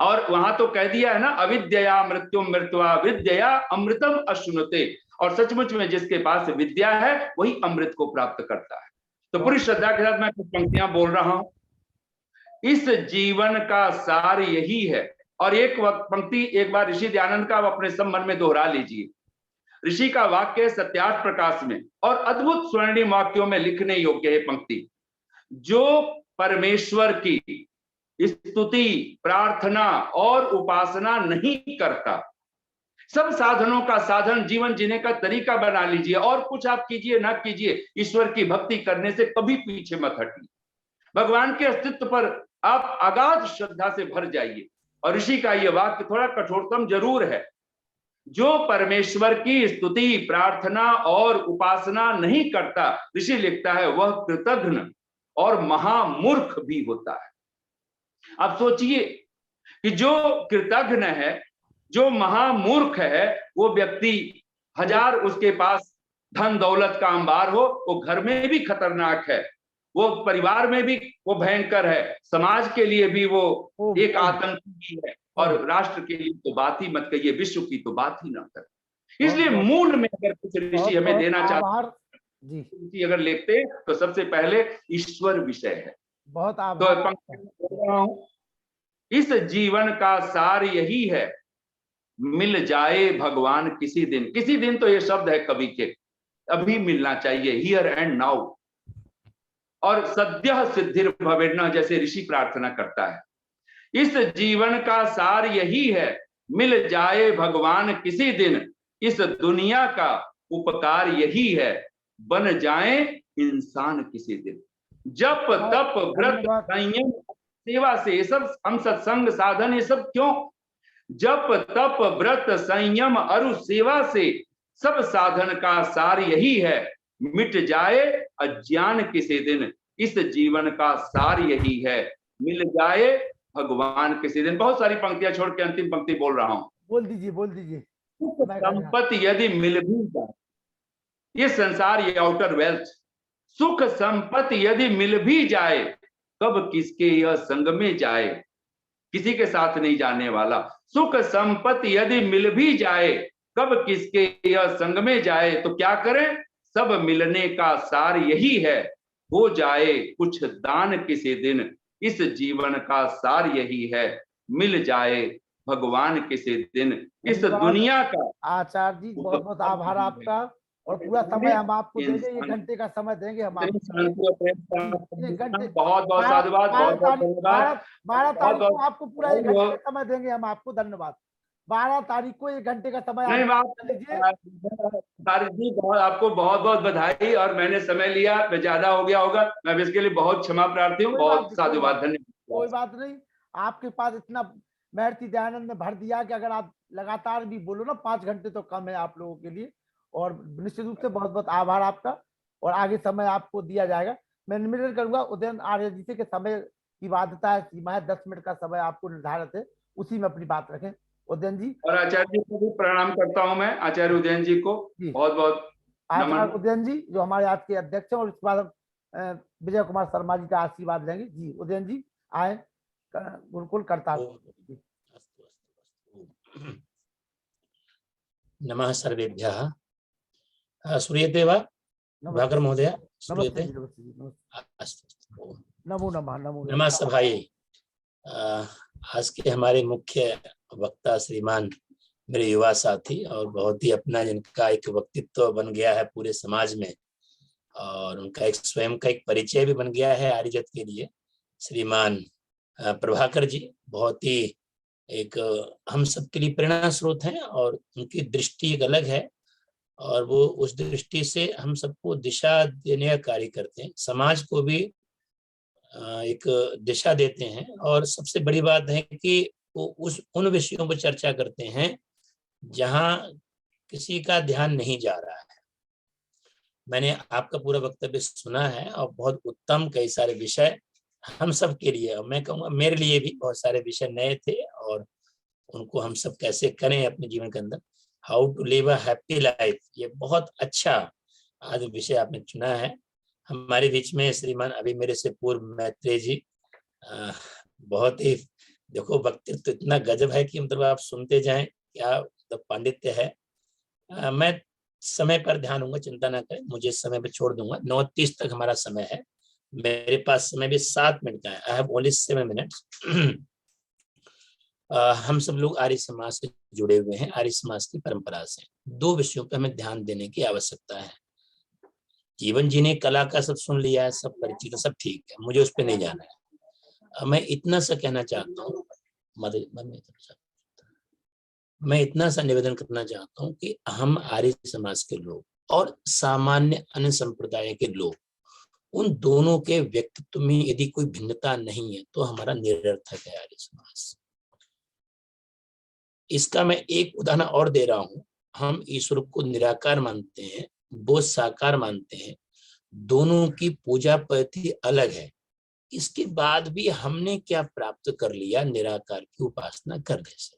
और वहां तो कह दिया है ना, अविद्या मृत्यु मृत्वा विद्या अमृतम अश्नुते, और सचमुच में जिसके पास विद्या है वही अमृत को प्राप्त करता है। तो पूरी श्रद्धा के साथ मैं कुछ पंक्तियां बोल रहा हूं। इस जीवन का सार यही है, और एक पंक्ति एक बार ऋषि दयानंद का अपने सब मन में दोहरा लीजिए। ऋषि का वाक्य सत्यार्थ प्रकाश में, और अद्भुत स्वर्णिम वाक्यों में लिखने योग्य है पंक्ति। जो परमेश्वर की स्तुति, प्रार्थना और उपासना नहीं करता, सब साधनों का साधन जीवन जीने का तरीका बना लीजिए, और कुछ आप कीजिए ना कीजिए, ईश्वर की भक्ति करने से कभी पीछे मत हटिए। भगवान के अस्तित्व पर आप अगाध श्रद्धा से भर जाइए। और ऋषि का यह वाक्य थोड़ा कठोरतम जरूर है, जो परमेश्वर की स्तुति, प्रार्थना और उपासना नहीं करता, ऋषि लिखता है, वह कृतघ्न और महामूर्ख भी होता है। आप सोचिए कि जो कृतघ्न है, जो महामूर्ख है, वो व्यक्ति हजार उसके पास धन दौलत का अंबार हो, वो घर में भी खतरनाक है, वो परिवार में भी वो भयंकर है, समाज के लिए भी वो एक आतंकी है, और राष्ट्र के लिए तो बात ही मत कहिए, विश्व की तो बात ही ना कर। इसलिए मूल में अगर कुछ ऋषि हमें देना चाहते, अगर लिखते तो सबसे पहले ईश्वर विषय है। बहुत आभार। तो इस जीवन का सार यही है, मिल जाए भगवान किसी दिन। किसी दिन तो ये शब्द है कवि के, अभी मिलना चाहिए, हियर एंड नाउ, और सद्यः सिद्धिर भवेन्न, जैसे ऋषि प्रार्थना करता है। इस जीवन का सार यही है, मिल जाए भगवान किसी दिन, इस दुनिया का उपकार यही है, बन जाए इंसान किसी दिन। जप तप व्रत संयम सेवा से, ये सब हम सत्संग साधन, ये सब क्यों? जप तप व्रत संयम अरु सेवा से सब साधन का सार यही है, मिट जाए अज्ञान किसी दिन, इस जीवन का सार यही है, मिल जाए भगवान किसी दिन। बहुत सारी पंक्तियां छोड़ के अंतिम पंक्ति बोल रहा हूं। बोल दीजिए, बोल दीजिए। सुख संपत्ति यदि मिल भी जाए, ये संसार, ये आउटर वेल्थ, सुख संपत्ति यदि मिल भी जाए, कब किसके यह संग में जाए, किसी के साथ नहीं जाने वाला। सुख संपत्ति यदि मिल भी जाए, कब किसके यह संग में जाए, तो क्या करें? सब मिलने का सार यही है, हो जाए कुछ दान किसी दिन, इस जीवन का सार यही है, मिल जाए भगवान किसी दिन, इस दुनिया का। आचार्य जी बहुत बहुत आभार आपका। और पूरा समय हम आपको देंगे, 1 इंसान घंटे का समय देंगे हम इतनी आपको। शांति और प्रेम से जी, 1 घंटे, बहुत बहुत साधुवाद, बहुत बहुत धन्यवाद। 12 बहुत तारीख को बहुत आपको पूरा 1 घंटे का समय देंगे हम आपको। धन्यवाद। 12 तारीख को 1 घंटे का समय नहीं, आप लीजिए। तारिक जी, बहुत आपको बहुत बहुत बधाई। और मैंने समय लिया, मैं ज्यादा हो गया होगा, मैं इसके लिए बहुत क्षमा प्रार्थी हूँ। कोई बात बहुत नहीं, साधुवाद, कोई धन्यवाद। बात नहीं। आपके पास इतना महर्षि दयानंद ने भर दिया कि अगर आप लगातार भी बोलो ना, 5 घंटे तो कम है आप लोगों के लिए। और निश्चित रूप से बहुत बहुत आभार आपका। और आगे समय आपको दिया जाएगा। मैं निवेदन करूंगा उदयन आर्य जी से कि समय की बाध्यता है, सीमा है, 10 मिनट का समय आपको निर्धारित है, उसी में अपनी बात रखें। उदयन जी। और आचार्य जी को भी प्रणाम करता हूँ मैं, आचार्य उदयन जी को जी, बहुत बहुत नमन। आचार्य उदयन जी जो हमारे आज के अध्यक्ष हैं। और इसके बाद हम विजय कुमार शर्मा जी का आशीर्वाद लेंगे। जी उदयन जी आए, गुरुकुल करता। नमः सर्वेभ्यः। श्रूयते वा भाकर महोदय? नमस्ते श्रूयते? जी, नमस्ते जी, नमस्ते। अस्तु। नमो नमः, नमो नमः सभायै। आज के हमारे मुख्य वक्ता श्रीमान मेरे युवा साथी और बहुत ही अपना, जिनका एक व्यक्तित्व बन गया है पूरे समाज में और उनका एक स्वयं का एक परिचय भी बन गया है आर्यजत के लिए, श्रीमान प्रभाकर जी। बहुत ही एक हम सबके लिए प्रेरणा स्रोत हैं और उनकी दृष्टि एक अलग है और वो उस दृष्टि से हम सबको दिशा देने का कार्य करते हैं, समाज को भी एक दिशा देते हैं। और सबसे बड़ी बात है कि वो उन विषयों पर चर्चा करते हैं जहां किसी का ध्यान नहीं जा रहा है। मैंने आपका पूरा वक्तव्य सुना है और बहुत उत्तम, कई सारे विषय हम सब के लिए, मैं कहूँगा मेरे लिए भी बहुत सारे विषय नए थे और उनको हम सब कैसे करें अपने जीवन के अंदर, how to live a happy life, ये बहुत अच्छा आज विषय आपने चुना है। हमारे बीच में श्रीमान अभी मेरे से पूर्व मैत्रेय जी, बहुत ही देखो व्यक्तित्व इतना गजब है कि मतलब आप सुनते जाएं, क्या मतलब पांडित्य है। मैं समय पर ध्यान दूंगा, चिंता ना करें, मुझे समय पे छोड़ दूंगा। 9:30 तक हमारा समय है, मेरे पास समय भी 7 मिनट का है। I have only 7 minutes. हम सब लोग आर्य समाज से जुड़े हुए हैं, आर्य समाज की परंपरा से 2 विषयों पर हमें ध्यान देने की आवश्यकता है। जीवन जीने कला का सब सुन लिया है, सब परिचित, सब ठीक है, मुझे उस पर नहीं जाना है। मैं इतना सा कहना चाहता हूँ, मैं इतना सा निवेदन करना चाहता हूँ कि हम आर्य समाज के लोग और सामान्य अन्य संप्रदाय के लोग, उन दोनों के व्यक्तित्व में यदि कोई भिन्नता नहीं है तो हमारा निरर्थक है आर्य समाज। इसका मैं एक उदाहरण और दे रहा हूं। हम ईश्वर को निराकार मानते हैं, वो साकार मानते हैं, दोनों की पूजा पद्धति अलग है। इसके बाद भी हमने क्या प्राप्त कर लिया निराकार की उपासना करने से?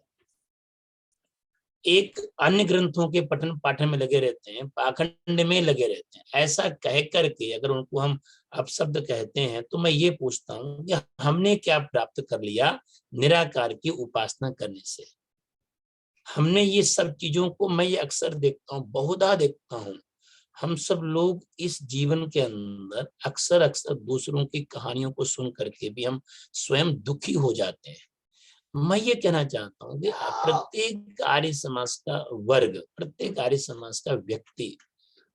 एक अन्य ग्रंथों के पठन पाठन में लगे रहते हैं, पाखंड में लगे रहते हैं। ऐसा कह करके अगर उनको हम अपशब्द कहते हैं तो मैं ये पूछता हूँ कि हमने क्या प्राप्त कर लिया निराकार की उपासना करने से? हमने ये सब चीजों को, मैं ये अक्सर देखता हूँ, बहुधा देखता हूँ, हम सब लोग इस जीवन के अंदर अक्सर दूसरों की कहानियों को सुन करके भी हम स्वयं दुखी हो जाते हैं। मैं ये कहना चाहता हूँ कि प्रत्येक आर्य समाज का वर्ग, प्रत्येक आर्य समाज का व्यक्ति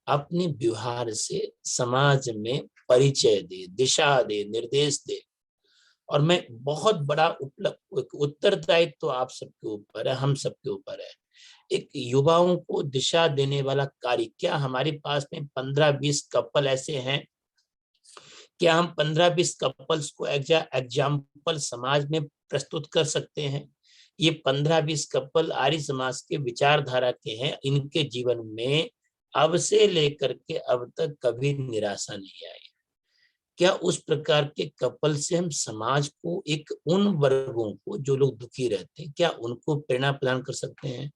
अपने व्यवहार से समाज में परिचय दे, दिशा दे, निर्देश दे। और मैं बहुत बड़ा उत्तरदायित्व तो आप सबके ऊपर है, हम सबके ऊपर है, एक युवाओं को दिशा देने वाला कार्य। क्या हमारे पास में 15-20 कपल ऐसे हैं? क्या हम 15-20 कपल्स को एग्जाम्पल समाज में प्रस्तुत कर सकते हैं? ये 15-20 कपल आर्य समाज के विचारधारा के हैं। इनके जीवन में अब से लेकर के अब तक कभी निराशा नहीं आई। क्या उस प्रकार के कपल से हम समाज को, एक उन वर्गों को जो लोग दुखी रहते हैं, क्या उनको प्रेरणा प्रदान कर सकते हैं?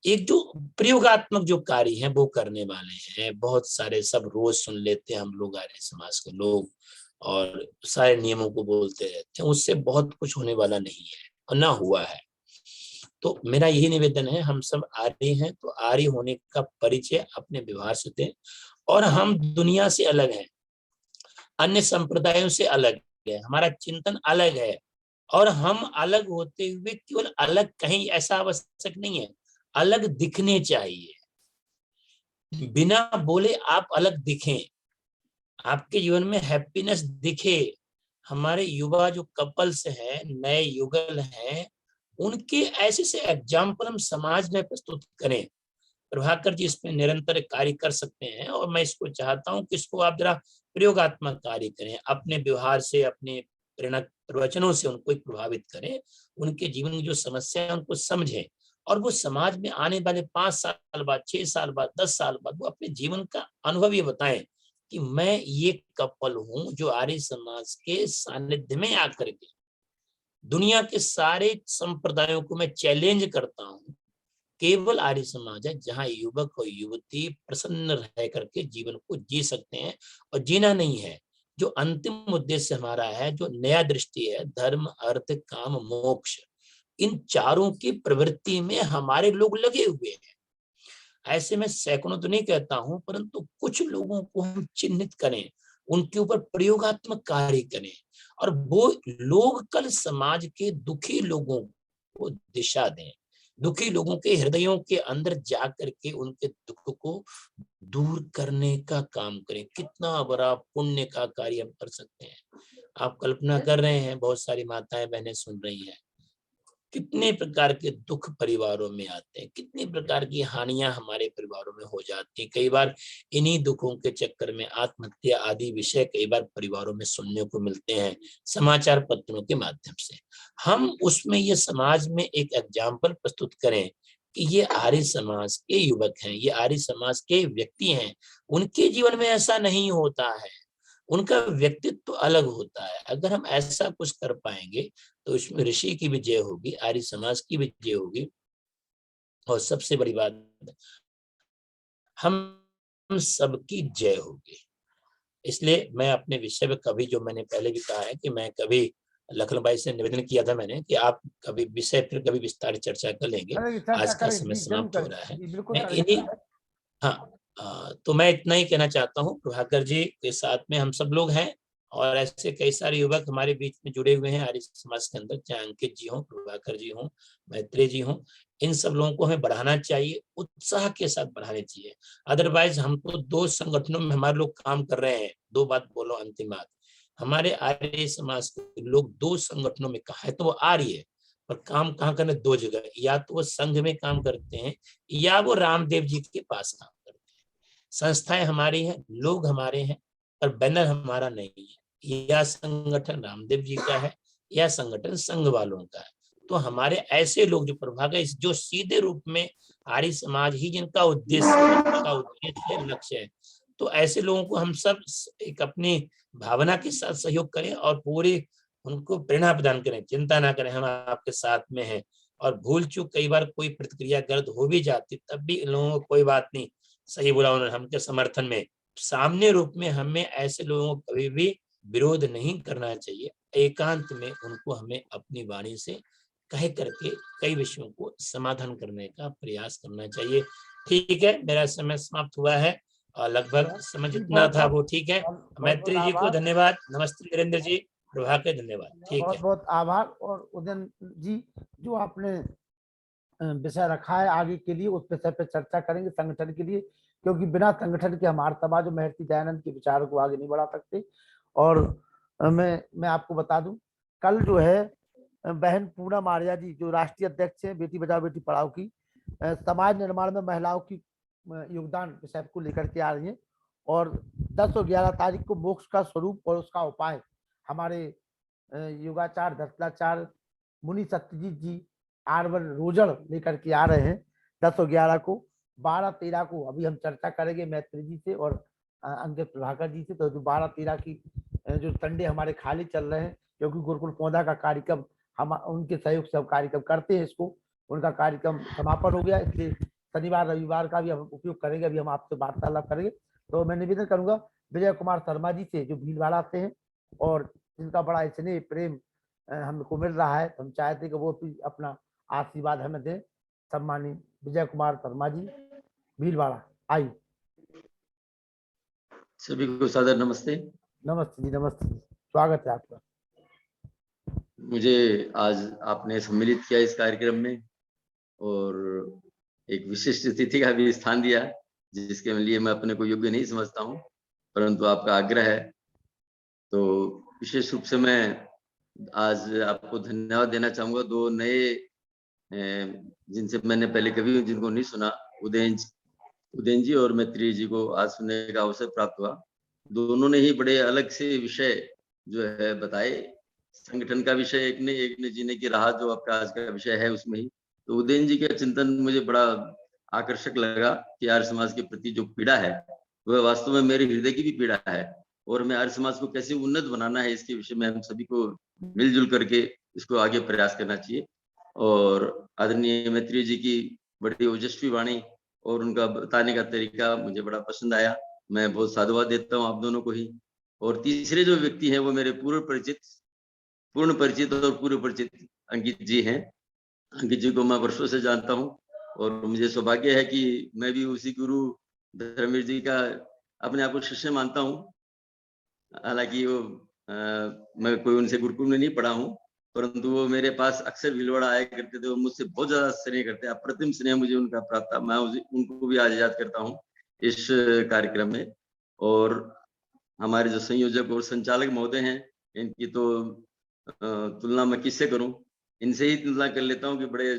एक जो प्रयोगात्मक जो कार्य है वो करने वाले हैं बहुत सारे, सब रोज सुन लेते हैं हम लोग आर्य समाज के लोग और सारे नियमों को बोलते रहते हैं, उससे बहुत कुछ होने वाला नहीं है और ना हुआ है। तो मेरा यही निवेदन है, हम सब आर्य हैं तो आर्य होने का परिचय अपने व्यवहार से दें। और हम दुनिया से अलग हैं, अन्य संप्रदायों से अलग है, हमारा चिंतन अलग है। और हम अलग होते हुए केवल अलग कहीं ऐसा आवश्यक नहीं है, अलग दिखने चाहिए। बिना बोले आप अलग दिखें, आपके जीवन में हैप्पीनेस दिखे। हमारे युवा जो कपल्स हैं, नए युगल हैं, उनके ऐसे से एग्जाम्पल हम समाज में प्रस्तुत करें। प्रभाकर जी इसमें निरंतर कार्य कर सकते हैं और मैं इसको चाहता हूं कि इसको आप जरा प्रयोगात्मक कार्य करें, अपने व्यवहार से, अपने प्रेरक प्रवचनों से उनको प्रभावित करें, उनके जीवन की जो समस्या है उनको समझें और वो समाज में आने वाले 5 साल बाद, 6 साल बाद, 10 साल बाद वो अपने जीवन का अनुभव ये बताएं कि मैं ये कपल हूं जो आर्य समाज के सानिध्य में आकर के दुनिया के सारे संप्रदायों को मैं चैलेंज करता हूं। केवल आर्य समाज है जहां युवक और युवती प्रसन्न रह करके जीवन को जी सकते हैं और जीना नहीं है। जो अंतिम उद्देश्य हमारा है, जो नया दृष्टि है, धर्म, अर्थ, काम, मोक्ष, इन चारों की प्रवृत्ति में हमारे लोग लगे हुए हैं। ऐसे में सैकड़ों तो नहीं कहता हूं, परंतु कुछ लोगों को हम चिन्हित करें, उनके ऊपर प्रयोगात्मक कार्य करें और वो लोग कल समाज के दुखी लोगों को दिशा दें, दुखी लोगों के हृदयों के अंदर जा करके उनके दुख को दूर करने का काम करें। कितना बड़ा पुण्य का कार्य हम कर सकते हैं। आप कल्पना कर रहे हैं, बहुत सारी माताएं बहनें सुन रही हैं, कितने प्रकार के दुख परिवारों में आते हैं, कितनी प्रकार की हानियां हमारे परिवारों में हो जाती हैं। कई बार इन्हीं दुखों के चक्कर में आत्महत्या आदि विषय कई बार परिवारों में सुनने को मिलते हैं समाचार पत्रों के माध्यम से। हम उसमें ये समाज में एक एग्जाम्पल प्रस्तुत करें कि ये आर्य समाज के युवक हैं, ये आर्य समाज के व्यक्ति हैं, उनके जीवन में ऐसा नहीं होता है, उनका व्यक्तित्व तो अलग होता है। अगर हम ऐसा कुछ कर पाएंगे तो इसमें ऋषि की विजय होगी, आर्य समाज की विजय होगी और सबसे बड़ी बात, हम सबकी जय होगी। इसलिए मैं अपने विषय में कभी, जो मैंने पहले भी कहा है कि मैं कभी लखन भाई से निवेदन किया था मैंने कि आप कभी विषय फिर कभी विस्तारित चर्चा कर लेंगे, करेंगे, चर्चा आज का करेंगे समय जी, जरूर समाप्त हो करेंगे रहा है। जी, बिल्कुल मैं करेंगे। इन्हीं हाँ, तो मैं इतना ही कहना चाहता हूँ, प्रभाकर जी के साथ में हम सब लोग हैं और ऐसे कई सारे युवक हमारे बीच में जुड़े हुए हैं आर्य समाज के अंदर, चाहे अंकित जी हों, प्रभाकर जी हों, मैत्री जी हों, इन सब लोगों को हमें बढ़ाना चाहिए, उत्साह के साथ बढ़ाने चाहिए। अदरवाइज हम तो 2 संगठनों में हमारे लोग काम कर रहे हैं। 2 बात बोलो, अंतिम बात, हमारे आर्य समाज के लोग 2 संगठनों में कहा है तो वो आर्य है, पर काम कहाँ करने, 2 जगह, या तो वो संघ में काम करते हैं या वो रामदेव जी के पास काम करते हैं। संस्थाएं हमारी हैं, लोग हमारे हैं, पर बैनर हमारा नहीं है। या संगठन रामदेव जी का है या संगठन संघ वालों का है। तो हमारे ऐसे लोग जो प्रभाकर, जो सीधे रूप में आर्य समाज ही जिनका उद्देश्य है, लक्ष्य है, तो ऐसे लोगों को हम सब एक अपनी भावना के साथ सहयोग करें और पूरे उनको प्रेरणा प्रदान करें। चिंता ना करें, हम आपके साथ में हैं और भूल चूक कई बार कोई प्रतिक्रिया गलत हो भी जाती, तब भी इन लोगों को कोई बात नहीं, सही बुरा उन्होंने हमके समर्थन में, सामने रूप में हमें ऐसे लोगों को कभी भी विरोध नहीं करना चाहिए। एकांत में उनको हमें अपनी वाणी से कह करके कई विषयों को समाधान करने का प्रयास करना चाहिए। ठीक है, मेरा समय समाप्त हुआ है और लगभग समय जी, जितना था वो ठीक है। बहुत मैत्री जी को आभार, धन्यवाद, नमस्ते वीरेंद्र जी, प्रभाकर धन्यवाद। ठीक बहुत है, बहुत आभार। और उदयन जी, जो आपने विषय रखा है आगे के लिए, उस विषय पे चर्चा करेंगे संगठन के लिए, क्योंकि बिना संगठन के हम आर्तवाद जो महर्षि दयानंद के विचारों को आगे नहीं बढ़ा सकते। और मैं आपको बता दूं, कल जो है बहन पूनम आर्या जी, जो राष्ट्रीय अध्यक्ष हैं बेटी बचाओ बेटी पढ़ाओ की, समाज निर्माण में महिलाओं की योगदान विषय को लेकर के आ रही हैं। और 10 और 11 तारीख को मोक्ष का स्वरूप और उसका उपाय हमारे योगाचार्य धर्तलाचार्य मुनि सत्यजीत जी आरवन रोजड़ लेकर के आ रहे हैं 10 और 11 को। 12-13 को अभी हम चर्चा करेंगे मैत्री जी से और अंकित प्रभाकर जी से। तो जो 12-13 की जो संडे हमारे खाली चल रहे हैं, क्योंकि गुरुकुल पौधा का कार्यक्रम हम उनके सहयोग से कार्यक्रम करते हैं, इसको उनका कार्यक्रम समापन हो गया, इसलिए शनिवार रविवार का भी हम उपयोग करेंगे। अभी हम आपसे वार्तालाप करेंगे। तो मैं निवेदन करूंगा विजय कुमार शर्मा जी से, जो भीलवाड़ा से हैं और जिनका बड़ा स्नेह प्रेम हमको मिल रहा है, हम चाहते हैं कि वो भी अपना आशीर्वाद हमें दें। सम्मानित विजय कुमार शर्मा जी, भीलवाड़ा, आइए। सभी को सादर नमस्ते। नमस्ते जी, नमस्ते जी, स्वागत है आपका। मुझे आज आपने सम्मिलित किया इस कार्यक्रम में और एक विशिष्ट तिथि का भी स्थान दिया। जिसके लिए मैं अपने को योग्य नहीं समझता हूँ, परंतु आपका आग्रह है तो विशेष रूप से मैं आज आपको धन्यवाद देना चाहूंगा। 2 नए जिनसे मैंने पहले कभी जिनको नहीं सुना, उदयन जी और मैत्री जी को आज सुनने का अवसर प्राप्त हुआ। दोनों ने ही बड़े अलग से विषय जो है बताए। संगठन का विषय एक ने जीने की राह जो आपका आज का विषय है उसमें ही। तो उदयन जी का चिंतन मुझे बड़ा आकर्षक लगा कि आर्य समाज के प्रति जो पीड़ा है वह वास्तव में मेरे हृदय की भी पीड़ा है, और मैं आर्य समाज को कैसे उन्नत बनाना है इसके विषय में हम सभी को मिलजुल करके इसको आगे प्रयास करना चाहिए। और आदरणीय मैत्री जी की बड़ी ओजस्वी वाणी और उनका बताने का तरीका मुझे बड़ा पसंद आया। मैं बहुत साधुवाद देता हूँ आप दोनों को ही। और तीसरे जो व्यक्ति हैं वो मेरे पूर्ण परिचित और पूर्व परिचित अंकित जी हैं। अंकित जी को मैं वर्षों से जानता हूँ और मुझे सौभाग्य है कि मैं भी उसी गुरु धर्मवीर जी का अपने आप को शिष्य मानता हूँ। हालांकि वो मैं कोई उनसे गुरुकुल में नहीं पढ़ा हूँ, परंतु वो मेरे पास अक्सर भीलवाड़ा आया करते थे और मुझसे बहुत ज्यादा स्नेह करते, अप्रतिम स्नेह मुझे उनका प्राप्त था। मैं उनको भी आज याद करता हूँ इस कार्यक्रम में। और हमारे जो संयोजक और संचालक महोदय हैं, इनकी तो तुलना मैं किससे करूं, इनसे ही तुलना कर लेता हूं कि बड़े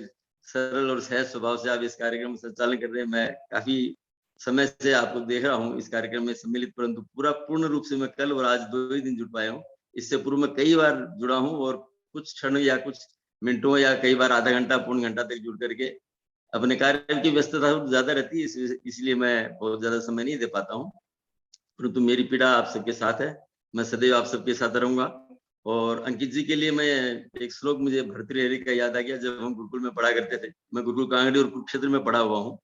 सरल और सहज स्वभाव से आप इस कार्यक्रम का संचालन कर रहे हैं। मैं काफी समय से आपको देख रहा हूं इस कार्यक्रम में सम्मिलित, परंतु पूर्ण रूप से मैं कल और आज 2 ही दिन जुड़ पाया हूं। इससे पूर्व में कई बार जुड़ा हूं और कुछ क्षण या कुछ मिनटों या कई बार आधा घंटा पौन घंटा तक जुड़ करके अपने कार्य की व्यस्तता ज्यादा रहती है, इसलिए मैं बहुत ज्यादा समय नहीं दे पाता हूँ। परंतु मेरी पीड़ा आप सबके साथ है, मैं सदैव आप सबके साथ रहूंगा। और अंकित जी के लिए मैं एक श्लोक, मुझे भर्तृहरि का याद आ गया। जब हम गुरुकुल में पढ़ा करते थे, मैं गुरुकुल कांगड़ी और कुरुक्षेत्र में पढ़ा हुआ हूँ।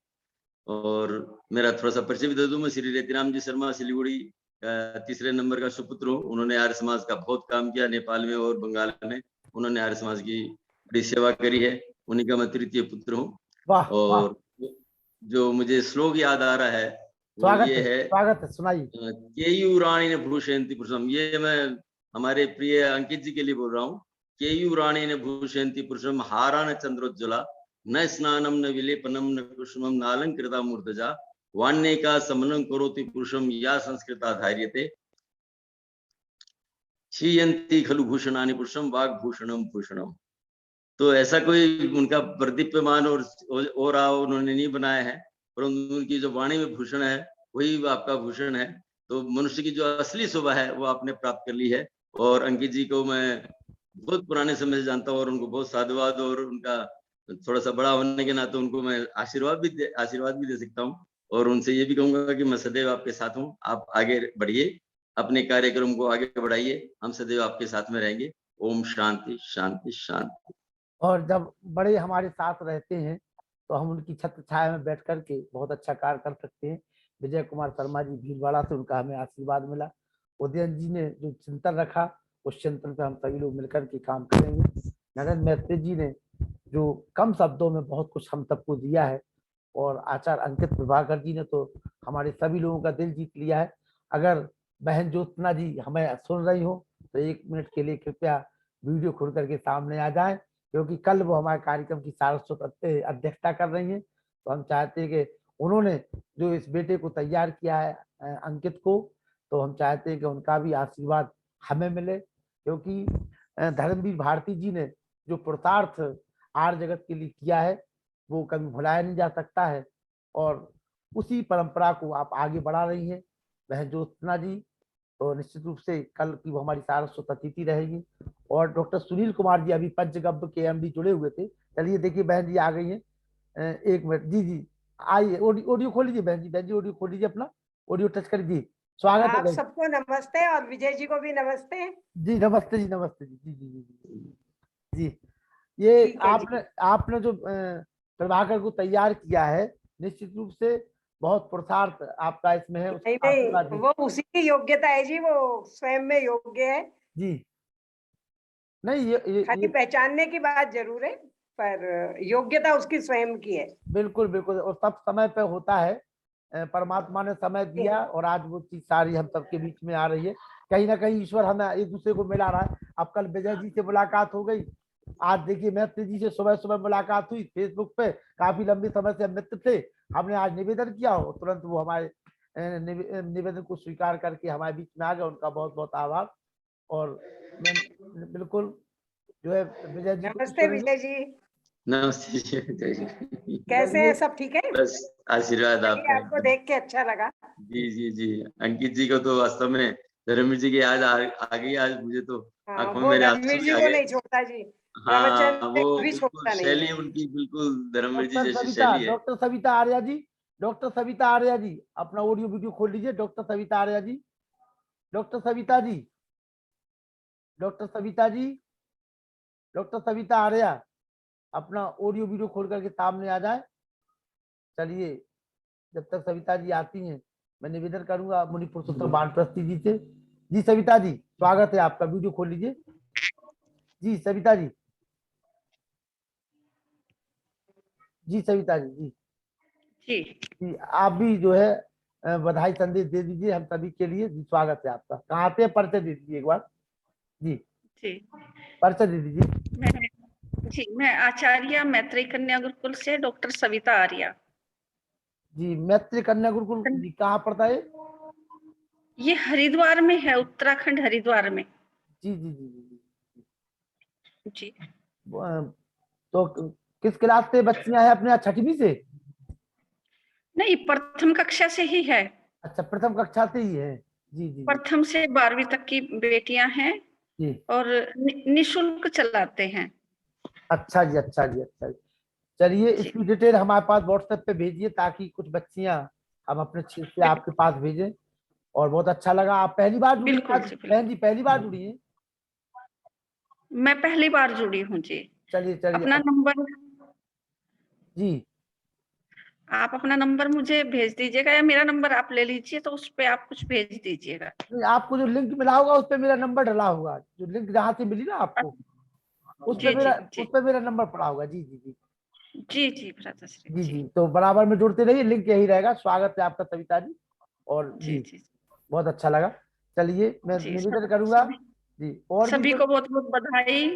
और मेरा थोड़ा सा परिचय भी दे दूं, मैं श्री रेतीराम जी शर्मा सिलीगुड़ी तीसरे नंबर का सुपुत्र हूँ। उन्होंने आर्य समाज का बहुत काम किया नेपाल में और बंगाल में, उन्होंने आर्य समाज की बड़ी सेवा करी है। उन्हीं का मैं तृतीय पुत्र हूँ। वाह वाह, और जो मुझे श्लोक याद आ रहा है वो ये है, स्वागत है, सुनाइए। केयूराणी ने भूषयंती पुरुषम। ये मैं हमारे प्रिय अंकित जी के लिए बोल रहा हूँ। केयूराणी ने भूषयंती पुरुषम हारान चंद्रोज्ज्वला, न स्नानम न विलेपनम न कुसुमम नालंकृता मूर्धजा, वाण्येका समनं करोति पुरुषम या संस्कृता धार्यते, क्षीयंती खलु भूषणानि पुरुषम वाग्भूषणम भूषणम। तो ऐसा कोई उनका प्रदीप्यमान और उन्होंने नहीं बनाया है, परंतु उनकी जो वाणी में भूषण है वही आपका भूषण है। तो मनुष्य की जो असली शोभा है वो आपने प्राप्त कर ली है। और अंकित जी को मैं बहुत पुराने समय से जानता हूँ और उनको बहुत साधुवाद, और उनका थोड़ा सा बड़ा होने के नाते उनको मैं आशीर्वाद भी दे सकता हूँ। और उनसे ये भी कहूंगा कि मैं सदैव आपके साथ हूँ, आप आगे बढ़िए, अपने कार्यक्रम को आगे बढ़ाइए, हम सदैव आपके साथ में रहेंगे। ओम शांति शांति शांति। और जब बड़े हमारे साथ रहते हैं तो हम उनकी छत्र छाया में बैठ करके बहुत अच्छा कार्य कर सकते हैं। विजय कुमार शर्मा जी भीलवाड़ा से, उनका हमें आशीर्वाद मिला। उदयन जी ने जो चिंतन रखा उस चिंतन पे हम सभी लोग मिलकर के काम करेंगे। नरेंद्र मैत्री जी ने जो कम शब्दों में बहुत कुछ हम सबको दिया है, और आचार्य अंकित प्रभाकर जी ने तो हमारे सभी लोगों का दिल जीत लिया है। अगर बहन ज्योत्सना जी हमें सुन रही हो तो 1 मिनट के लिए कृपया वीडियो खोल करके सामने आ जाएं, क्योंकि कल वो हमारे कार्यक्रम की सारस्वत अध्यक्षता कर रही हैं। तो हम चाहते हैं कि उन्होंने जो इस बेटे को तैयार किया है अंकित को, तो हम चाहते हैं कि उनका भी आशीर्वाद हमें मिले, क्योंकि धर्मवीर भारती जी ने जो पुरुषार्थ आर्य जगत के लिए किया है वो कभी भुलाया नहीं जा सकता है। और उसी परंपरा को आप आगे बढ़ा रही हैं बहन ज्योत्सना जी, तो निश्चित रूप से कल की वो हमारी सारस्वत अतिथि रहेगी। और डॉक्टर सुनील कुमार जी अभी पंचगव्य के एमडी जुड़े हुए थे। चलिए देखिए बहन जी आ गई हैं, 1 मिनट। जी जी आइए, ऑडियो खोल लीजिए बहन जी ऑडियो खोल लीजिए, अपना ऑडियो टच कर दीजिए। स्वागत है आप सबको नमस्ते और विजय जी को भी नमस्ते। जी नमस्ते जी, नमस्ते जी। जी जी जी जी, ये आपने जो प्रभाकर को तैयार किया है, निश्चित रूप से बहुत पुरुषार्थ आपका इसमें है। नहीं, वो उसी की योग्यता है जी, वो स्वयं में योग्य है जी। नहीं खाली पहचानने की बात जरूर है, पर योग्यता उसकी स्वयं की है। बिल्कुल बिल्कुल, और सब समय पे होता है। परमात्मा ने समय दिया और आज वो चीज सारी हम सबके बीच में आ रही है। कहीं ना कहीं ईश्वर हमें एक दूसरे को मिला रहा है। अब कल विजय जी से मुलाकात हो गई आज देखिए मैत्री जी से सुबह सुबह मुलाकात हुई फेसबुक पे, काफी लंबी समय से हम मित्र थे। हमने आज निवेदन किया हो, तुरंत वो हमारे निवेदन को स्वीकार करके हमारे बीच में आ गए। उनका बहुत बहुत आभार। और मैं बिल्कुल जो है विजय जी को भी नमस्ते सुनेंगे। विजय जी, नमस्ते जी, जय जी। कैसे हैं? सब ठीक है? बस आशीर्वाद चलिए, आपका आपको एकदम। देख के अच्छा लगा। जी जी जी, अंकित जी को तो वास्तव में धर्मवीर जी की याद आ गई आज मुझे तो। हाँ, आंखों में वो मेरे आंसू धर्मवीर भी जी आ को गए। नहीं छोड़ता जी, प्रवचन हाँ, में वो कभी बिल्कुल छोड़ता नहीं शैली है। उनकी बिल्कुल धर्मवीर जी डॉक्टर जैसी सविता, शैली है। डॉक्टर सविता आर्या जी, डॉक्टर सविता आर्या जी अपना ऑडियो वीडियो खोल लीजिए। Doctor Savita Arya ji, doctor Savita ji, doctor Savita ji, doctor Savita Arya अपना ऑडियो वीडियो खोल करके सामने आ जाए। चलिए, जब तक सविता जी आती हैं मैं निवेदन करूंगा मुनि पुरुषोत्तम वानप्रस्थी जी से। जी सविता जी, स्वागत है आपका, वीडियो खोल लीजिए। जी सविता जी, जी सविता जी, जी जी जी आप भी जो है बधाई संदेश दे दीजिए हम सभी के लिए। जी स्वागत है आपका। कहाँ पे परिचय दे दीजिए एक बार। जी जी परिचय दे दीजिए। मैं आचार्य मैत्री कन्या गुरुकुल से डॉक्टर सविता आर्या। जी मैत्री कन्या गुरुकुल जी कहाँ पड़ता है? ये हरिद्वार में है, उत्तराखंड हरिद्वार में। जी जी जी जी जी तो किस क्लास से बच्चियां हैं अपने यहाँ, छठवीं से? नहीं, प्रथम कक्षा से ही है। अच्छा, प्रथम कक्षा से ही है। जी जी जी प्रथम से 12वीं तक की बेटियां हैं जी। और निशुल्क चलाते हैं। अच्छा जी, अच्छा जी, अच्छा जी। चलिए, जी इसकी डिटेल हमारे पास व्हाट्सएप पे भेजिए ताकि कुछ बच्चियां हम अपने क्षेत्र से आपके पास भेजें। और बहुत अच्छा लगा, आप पहली बार जुड़ी हैं बिल्कुल आज जी, बिल्कुल। बहन जी, पहली बार जुड़ी हैं? मैं पहली बार जुड़ी हूँ जी। चलिए चलिए अपना नंबर, जी आप अपना नंबर मुझे भेज दीजिएगा या मेरा नंबर आप ले लीजिए, तो उस पे आप कुछ भेज दीजिएगा। नहीं, आपको जो लिंक मिला होगा उस पे मेरा नंबर डला होगा। जो लिंक जहाँ से मिली ना आपको, जी जी उस जी पे मेरा नंबर पड़ा होगा। जी जी जी जी जी भ्राताश्री जी जी जी तो बराबर में जुड़ते रहिए, लिंक यही रहेगा। स्वागत है आपका सविता जी। और जी जी जी बहुत अच्छा लगा। चलिए, मैं जी निवेदन करूंगा। जी और भी सभी कोई? को बहुत बहुत बधाई।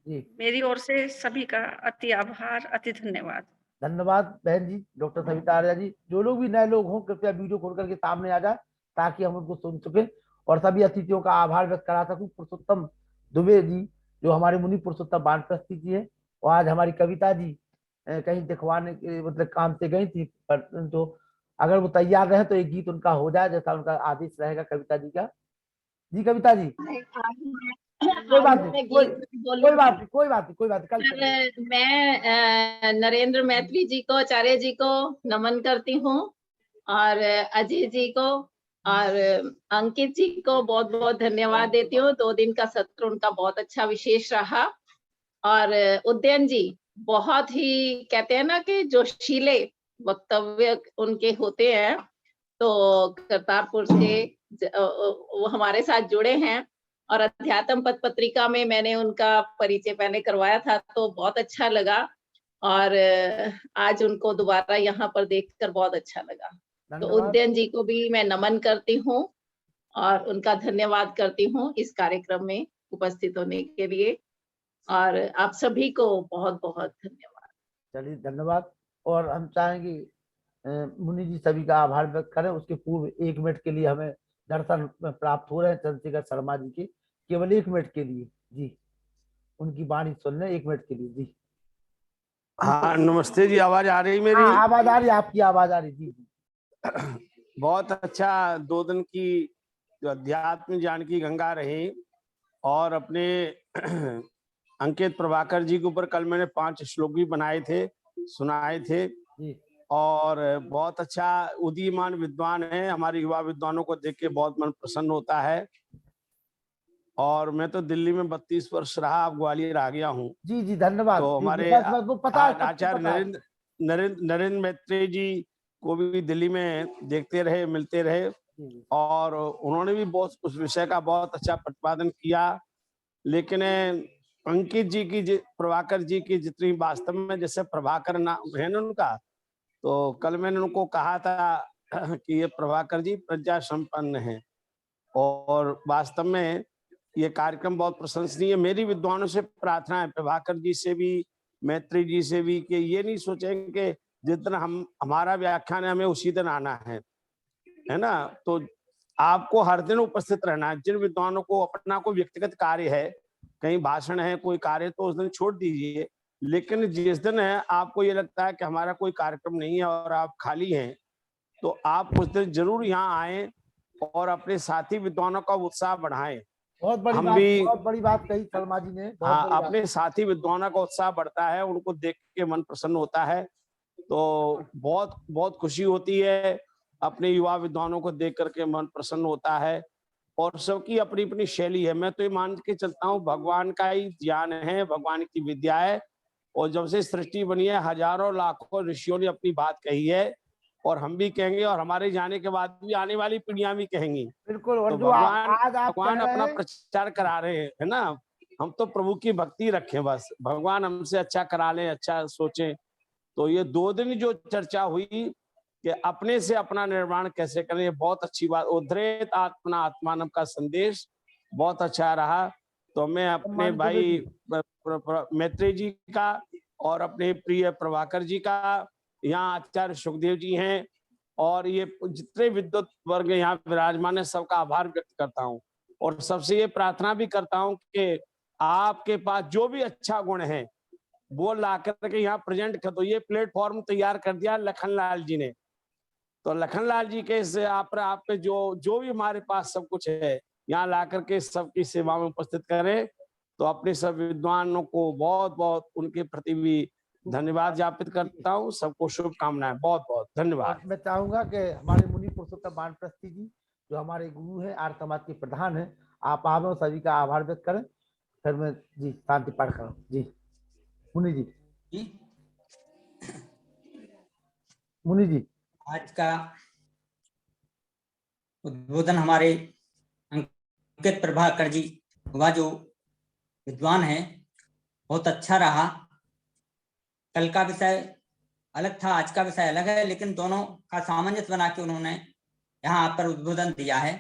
जी मेरी ओर से सभी का अति आभार, अति धन्यवाद। धन्यवाद बहन जी, डॉक्टर सविता आर्या जी। जो लोग भी नए लोग हों कृपया वीडियो खोल करके सामने आ जाए ताकि हम उनको सुन सकें और सभी अतिथियों का आभार व्यक्त करा सकूं। पुरुषोत्तम दुबे जी जो हमारे मुनि पुरुषोत्तम वानप्रस्थी जी है, और आज हमारी कविता जी कहीं दिखवाने के मतलब काम से गई थी, पर तो अगर वो तैयार रहे तो एक गीत उनका हो जाए, जैसा उनका आदेश रहेगा कविता जी का। जी कविता जी, कोई आज बात नहीं, मैं कोई गीत कोई बात बोलूंगी। नहीं, कोई बात नहीं, कोई बात नहीं, कल चलेगा। पर मैं नरेंद्र मैत्री जी को, आचार्य जी को नमन करती हूँ, और अजय जी को और अंकित जी को बहुत बहुत धन्यवाद देती हूँ। 2 दिन का सत्र उनका बहुत अच्छा विशेष रहा। और उदयन जी बहुत ही, कहते हैं ना कि जोशीले वक्तव्य उनके होते हैं। तो करतारपुर से वो हमारे साथ जुड़े हैं, और अध्यात्म पथ पत्रिका में मैंने उनका परिचय पहले करवाया था, तो बहुत अच्छा लगा। और आज उनको दोबारा यहाँ पर देखकर बहुत अच्छा लगा। तो धन्यवाद। उदयन जी को भी मैं नमन करती हूँ और उनका धन्यवाद करती हूँ इस कार्यक्रम में उपस्थित होने के लिए। और आप सभी को बहुत बहुत धन्यवाद। चलिए धन्यवाद। और हम चाहेंगे मुनि जी सभी का आभार व्यक्त करें। उसके पूर्व 1 मिनट के लिए हमें दर्शन प्राप्त हो रहे हैं चंद्रशेखर शर्मा जी के, केवल 1 मिनट के लिए। जी उनकी वाणी सुन लें 1 मिनट के लिए। जी हाँ नमस्ते जी, आवाज आ रही मेरी? हाँ आवाज आ रही है, आपकी आवाज आ रही। जी जी बहुत अच्छा 2 दिन की जो अध्यात्म ज्ञान की गंगा रही, और अपने अंकित प्रभाकर जी के ऊपर कल मैंने 5 श्लोक भी बनाए थे, सुनाए थे। जी और बहुत अच्छा उदीयमान विद्वान है। हमारे युवा विद्वानों को देख के बहुत मन प्रसन्न होता है। और मैं तो दिल्ली में 32 वर्ष रहा, अब ग्वालियर आ गया हूँ। जी जी धन्यवाद। तो जी, हमारे बस वो पता है, सबको आचार्य पता है। नरेंद्र मैत्री जी को भी दिल्ली में देखते रहे, मिलते रहे, जी जी और उन्होंने भी बहुत उस विषय का बहुत अच्छा प्रतिपादन किया। लेकिन अंकित जी की, प्रभाकर जी की जितनी वास्तव में, जैसे प्रभाकर नाम है ना उनका, तो कल मैंने उनको कहा था कि ये प्रभाकर जी प्रज्ञा संपन्न है, और वास्तव में ये कार्यक्रम बहुत प्रशंसनीय है। मेरी विद्वानों से प्रार्थना है, प्रभाकर जी से भी, मैत्री जी से भी, कि ये नहीं सोचें कि जिस दिन हमारा व्याख्यान है हमें उसी दिन आना है ना। तो आपको हर दिन उपस्थित रहना है। जिन विद्वानों को अपना कोई व्यक्तिगत कार्य है, कहीं भाषण है, कोई कार्य, तो उस दिन छोड़ दीजिए। लेकिन जिस दिन है आपको ये लगता है कि हमारा कोई कार्यक्रम नहीं है और आप खाली हैं, तो आप उस दिन जरूर यहाँ आए और अपने साथी विद्वानों का उत्साह बढ़ाएं। बहुत बड़ी बात कही शर्मा जी ने। हाँ, अपने साथी विद्वानों का उत्साह बढ़ता है, उनको देख के मन प्रसन्न होता है, तो बहुत बहुत खुशी होती है। अपने युवा विद्वानों को देख करके मन प्रसन्न होता है, और सबकी अपनी अपनी शैली है। मैं तो ये मान के चलता हूँ भगवान का ही ज्ञान है, भगवान की विद्या है, और जब से सृष्टि बनी है हजारों लाखों ऋषियों ने अपनी बात कही है, और हम भी कहेंगे, और हमारे जाने के बाद भी आने वाली पीढ़ियां भी कहेंगी। बिल्कुल। तो भगवान अपना प्रचार करा रहे हैं, है ना। हम तो प्रभु की भक्ति रखें, बस भगवान हमसे अच्छा करा लें, अच्छा सोचें। तो ये 2 दिन जो चर्चा हुई कि अपने से अपना निर्माण कैसे करें, ये बहुत अच्छी बात। उद्धरेत आत्मना आत्मानम का संदेश बहुत अच्छा रहा। तो मैं अपने भाई मैत्री जी का और अपने प्रिय प्रभाकर जी का, यहाँ आचार्य सुखदेव जी हैं, और ये जितने विद्वत वर्ग यहाँ विराजमान है, सबका आभार व्यक्त करता हूँ। और सबसे ये प्रार्थना भी करता हूँ कि आपके पास जो भी अच्छा गुण है वो ला करके यहाँ प्रेजेंट कर दो। ये प्लेटफॉर्म तैयार कर दिया लखनलाल जी ने, तो लखनलाल जी के से आप पे जो भी हमारे पास सब कुछ है यहाँ ला करके सबकी सेवा में उपस्थित करें। तो अपने सब विद्वानों को बहुत बहुत उनके प्रति भी धन्यवाद ज्ञापित करता हूँ। सबको शुभकामनाएं, बहुत बहुत धन्यवाद। मैं चाहूंगा कि हमारे मुनि पुरुषोत्तम वानप्रस्थी जी जो हमारे गुरु हैं, आर्य समाज के प्रधान हैं, आप आप सभी का आभार व्यक्त करें, फिर मैं जी शांति पाठ करूं। जी मुनि जी। मुनि जी, आज का उद्बोधन हमारे अंकित प्रभाकर जी वह जो विद्वान है बहुत अच्छा रहा। कल का विषय अलग था, आज का विषय अलग है, लेकिन दोनों का सामंजस्य बना के उन्होंने यहाँ पर उद्बोधन दिया है।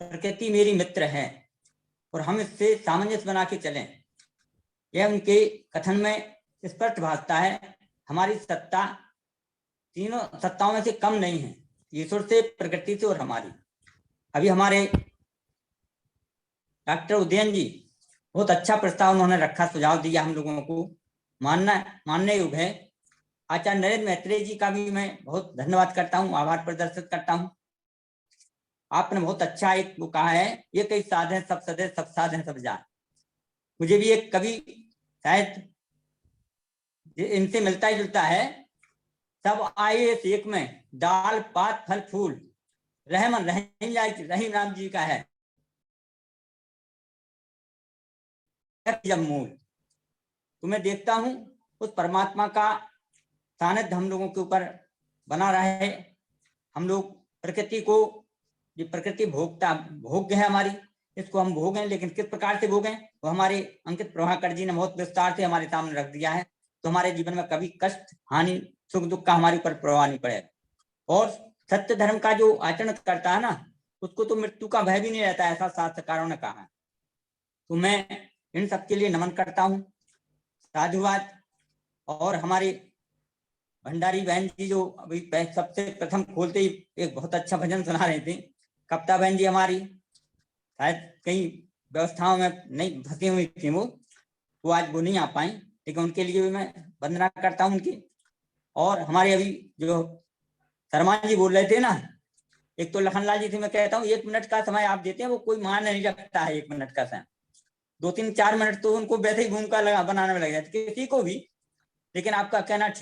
प्रकृति मेरी मित्र है और हम इससे सामंजस्य बना के चलें, यह उनके कथन में स्पष्ट भासता है। हमारी सत्ता तीनों सत्ताओं में से कम नहीं है, ईश्वर से, प्रकृति से और हमारी। अभी हमारे डॉक्टर उदयन जी बहुत अच्छा प्रस्ताव उन्होंने रखा, सुझाव दिया हम लोगों को, मानने योग्य है। आचार्य नरेंद्र मैत्री जी का भी मैं बहुत धन्यवाद करता हूँ, आभार प्रदर्शित करता हूँ। आपने बहुत अच्छा एक वो कहा है, ये कई साध हैं सब सदे, सब साध हैं सब जान। मुझे भी एक कवि शायद इनसे मिलता ही जुलता है, सब आए इस एक में, दाल पात फल फूल, रहमन रहीम राम जी का है जब मूल। तो मैं देखता हूं उस परमात्मा का सानिध्य हम लोगों के ऊपर बना रहे। हम लोग प्रकृति को, ये प्रकृति भोग्य है हमारी, इसको हम भोगें, लेकिन किस प्रकार से भोगें वो हमारे अंकित प्रभाकर जी ने बहुत विस्तार से हमारे सामने रख दिया है। तो हमारे जीवन में कभी कष्ट, हानि, सुख दुख का हमारे ऊपर प्रभाव नहीं पड़ेगा। और सत्य धर्म का जो आचरण करता है ना, उसको तो मृत्यु का भय भी नहीं रहता, ऐसा शास्त्रकारों ने कहा है। तो मैं इन सबके लिए नमन करता हूँ, साधुवाद। और हमारे भंडारी बहन जी जो अभी सबसे प्रथम खोलते ही एक बहुत अच्छा भजन सुना रहे थे, कविता बहन जी हमारी शायद कई व्यवस्थाओं में नहीं फंसी हुई थी, वो आज वो नहीं आ पाई, लेकिन उनके लिए भी मैं वंदना करता हूँ उनकी। और हमारे अभी जो शर्मा जी बोल रहे थे ना, एक तो लखनलाल जी से मैं कहता हूँ 1 मिनट का समय आप देते हैं, वो कोई मान नहीं रखता है 1 मिनट का समय। 2-3-4 मिनट तो उनको वैसे ही भूमिका बनाने में लग जाती किसी को भी, लेकिन आपका कहना